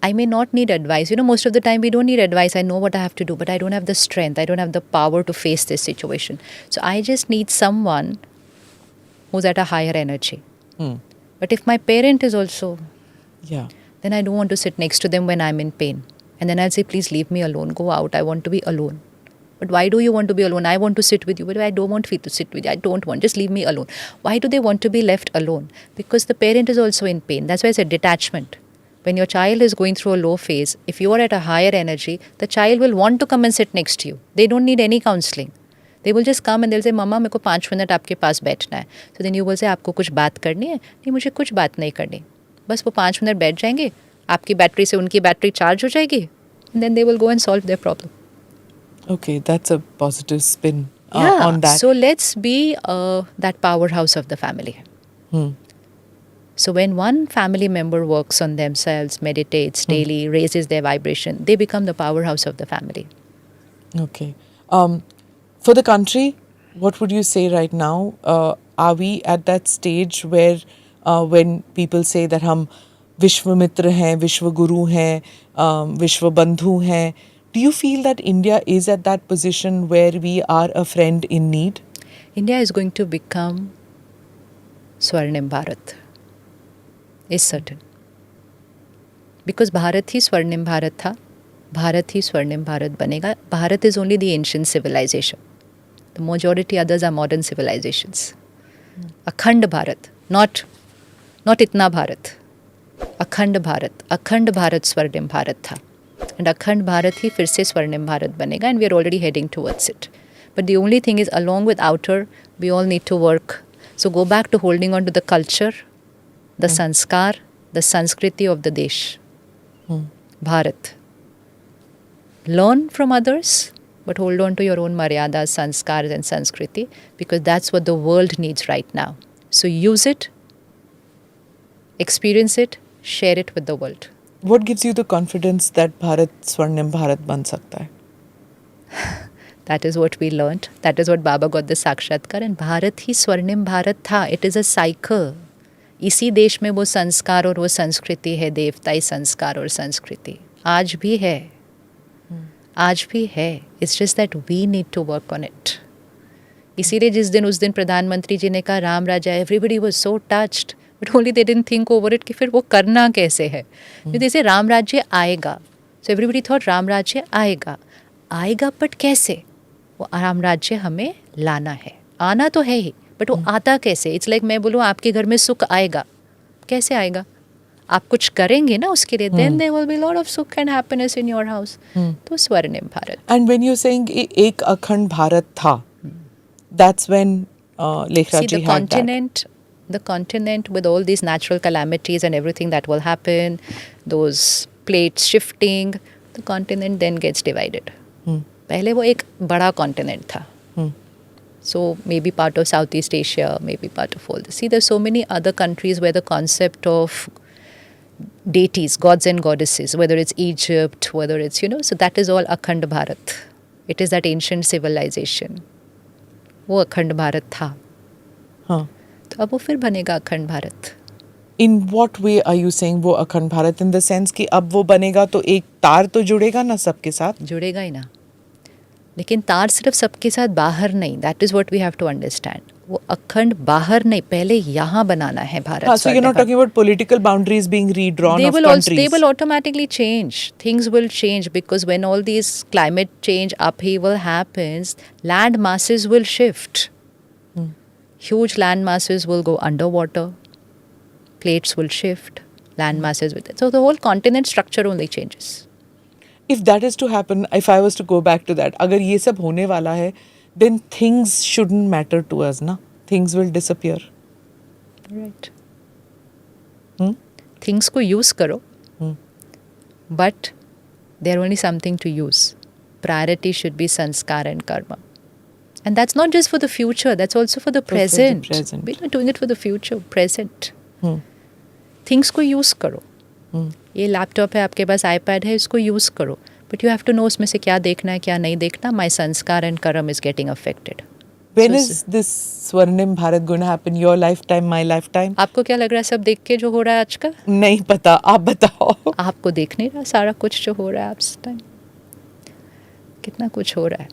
I may not need advice. Most of the time we don't need advice. I know what I have to do, but I don't have the strength. I don't have the power to face this situation. So I just need someone who's at a higher energy. But if my parent is also, Yeah. then I don't want to sit next to them when I'm in pain. And then I'll say, please leave me alone. Go out. I want to be alone. But why do you want to be alone? I want to sit with you, but I don't want to sit with you. I don't want. Just leave me alone. Why do they want to be left alone? Because the parent is also in pain. That's why I said detachment. When your child is going through a low phase, if you are at a higher energy, the child will want to come and sit next to you. They don't need any counseling. They will just come and they'll say, Mama, मेरे को 5 minute आपके पास बैठना है. So then you will say, आपको कुछ बात करनी है? नहीं, मुझे कुछ बात नहीं करनी. बस वो 5 मिनट बैठ जाएंगे, आपकी बैटरी से उनकी बैटरी चार्ज हो जाएगी, and then they will go and solve their problem. Okay, that's a positive spin Yeah. on that. So let's be that powerhouse of the family. So when one family member works on themselves, meditates daily, raises their vibration, they become the powerhouse of the family. Okay. For the country, what would you say right now? Are we at that stage where when people say that हम विश्व मित्र हैं, विश्व गुरु हैं, विश्व बंधु हैं, do you feel that India is at that position where we are a friend in need? India is going to become Swarnim Bharat. Is certain. Because Bharat ही स्वर्णिम भारत था, भारत ही स्वर्णिम भारत बनेगा. Bharat is only the ancient civilization. The majority others are modern civilizations. Akhand Bharat, not itna Bharat. Akhand Bharat स्वर्णिम भारत था. And Akhand Bharat ही फिर से स्वर्णिम भारत बनेगा, and we are already heading towards it. But the only thing is, along with outer, we all need to work. So go back to holding on to the culture, the sanskar, the sanskriti of the desh. Bharat. Learn from others, but hold on to your own maryadas, sanskars and sanskriti, because that's what the world needs right now. So use it, experience it, share it with the world. What gives you the confidence that Bharat Swarnim Bharat ban sakta hai? That is what we learnt. That is what Baba got the Sakshatkar. And Bharat ही स्वर्णिम भारत था. It is a cycle. इसी देश में वो संस्कार और वो संस्कृति है, देवताई संस्कार और संस्कृति. आज भी है. आज भी है. It's just that we need to work on it. इसीलिए उस दिन प्रधानमंत्री जी ने कहा राम राजा, everybody was so touched. But only they didn't think over it कि फिर वो करना कैसे है. जैसे राम राज्य आएगा. So everybody thought राम राज्य आएगा. आएगा but कैसे? वो राम राज्य हमें लाना है. आना तो है ही, बट वो आता कैसे? इट्स लाइक मैं बोलूँ आपके घर में सुख आएगा. कैसे आएगा? आप कुछ करेंगे ना उसके लिए. Then there will be lot of sukh and happiness in your house. तो स्वर्णिम Bharat. And when you saying एक अखंड भारत था, that's when Lekhraj ji had that. The continent with all these natural calamities and everything that will happen, those plates shifting, the continent then gets divided. पहले वो एक बड़ा continent था. So maybe part of Southeast Asia, maybe part of all this. See, there's so many other countries where the concept of deities, gods and goddesses, whether it's Egypt, whether it's, so that is all Akhand Bharat. It is that ancient civilization. वो अखंड भारत था. हाँ. तो अब वो फिर बनेगा अखंड Bharat. In what way are you saying वो अखंड भारत? In the sense कि अब वो बनेगा तो एक तार तो जुड़ेगा ना सबके साथ? जुड़ेगा ही ना. लेकिन तार सिर्फ सबके साथ बाहर नहीं. That is what we have to understand. वो अखंड बाहर नहीं, पहले यहाँ बनाना है Bharat. So you're not talking about political boundaries being redrawn of countries. They will automatically change. Things will change because when all these climate change upheaval happens, land masses will shift. Huge land masses will go underwater. Plates will shift. Land masses will. So the whole continent structure only changes. If that is to happen, if I was to go back to that, अगर ये सब होने वाला है, then things shouldn't matter to us, ना? Things will disappear. Right. Things को use करो, but They're only something to use. Priority should be sanskar and karma. And that's not just for the future, that's also for the For the present. present. We're not doing it for the future, present. Hmm. Things को use करो. Hmm. ये laptop है, आपके पास iPad है, इसको use करो. But you have to know उसमें से क्या देखना है, क्या नहीं देखना. माई संस्कार एंड कर्म is getting affected. When is this Swarnim Bharat going to happen? Your lifetime, my lifetime? आपको क्या लग रहा है सब देख के जो हो रहा है आजकल? नहीं पता, आप बताओ. आपको देख नहीं रहा सारा कुछ जो हो रहा है इस टाइम? कितना कुछ हो रहा है.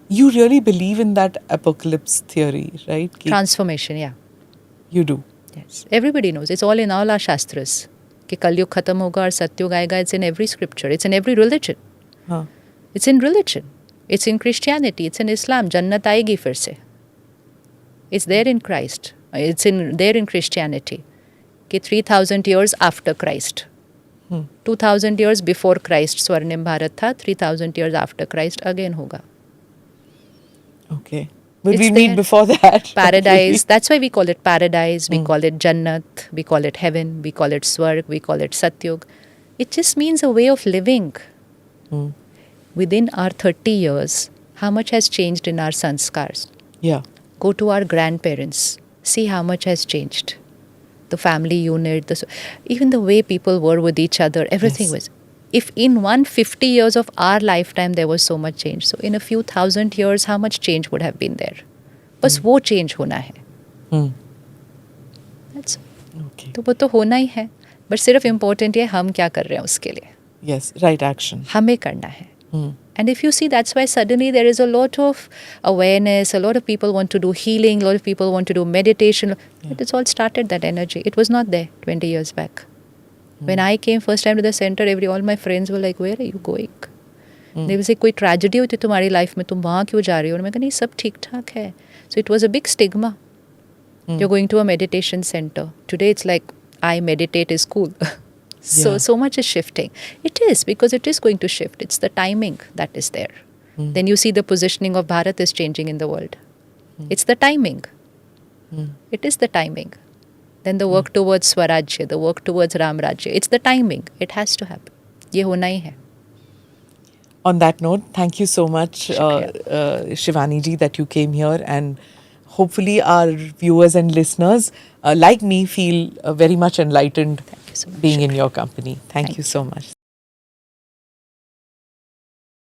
You really believe in that apocalypse theory, right? Transformation, या You do. Yes, everybody knows, it's all in all our shastras कि कलयुग खत्म होगा और सत्युग आएगा. It's in every scripture, it's in every religion. हाँ. It's in religion, it's in Christianity, it's in Islam. जन्नत आएगी फिर से. It's there in Christ, it's in there in Christianity कि 3000 years after Christ. 2000 years before Christ स्वर्णिम भारत था. 3000 years after Christ again होगा. Okay. But It's we meet there. before that. Paradise, that's why we call it paradise, we call it Jannat, we call it heaven, we call it Swarg, we call it Satyug. It just means a way of living. Within our 30 years, how much has changed in our sanskars? Yeah. Go to our grandparents, see how much has changed. The family unit, even the way people were with each other, everything Yes. was. If in 150 years of our lifetime there was so much change, so in a few thousand years, how much change would have been there? बस वो change होना है. Hmm. That's Okay. तो वो तो होना ही है. But सिर्फ इम्पोर्टेंट है हम क्या कर रहे हैं उसके लिए. Yes. Right action. हमें करना है. Hmm. And if you see, that's why suddenly there is a lot of awareness, a lot of people want to do healing, a lot of people want to do meditation. But it's all started, that energy. It was not there 20 years back. When I came first time to the center, all my friends were like, where are you going? They will say, कोई tragedy होती तुम्हारी life में, तुम वहाँ क्यों जा रही हो? और मैं कहा नहीं, सब ठीक ठाक है. So it was a big stigma. You're going to a meditation center. Today it's like, I meditate is cool. So much is shifting. It is, because it is going to shift. It's the timing that is there. Then you see the positioning of Bharat is changing in the world. It's the timing. It is the timing. Then the work towards Swarajya, the work towards Ram Rajya. It's the timing. It has to happen. ये होना ही है. On that note, thank you so much, Shivani ji, that you came here, and hopefully our viewers and listeners, like me, feel very much enlightened Thank you so much. being in your company. Thank you so much.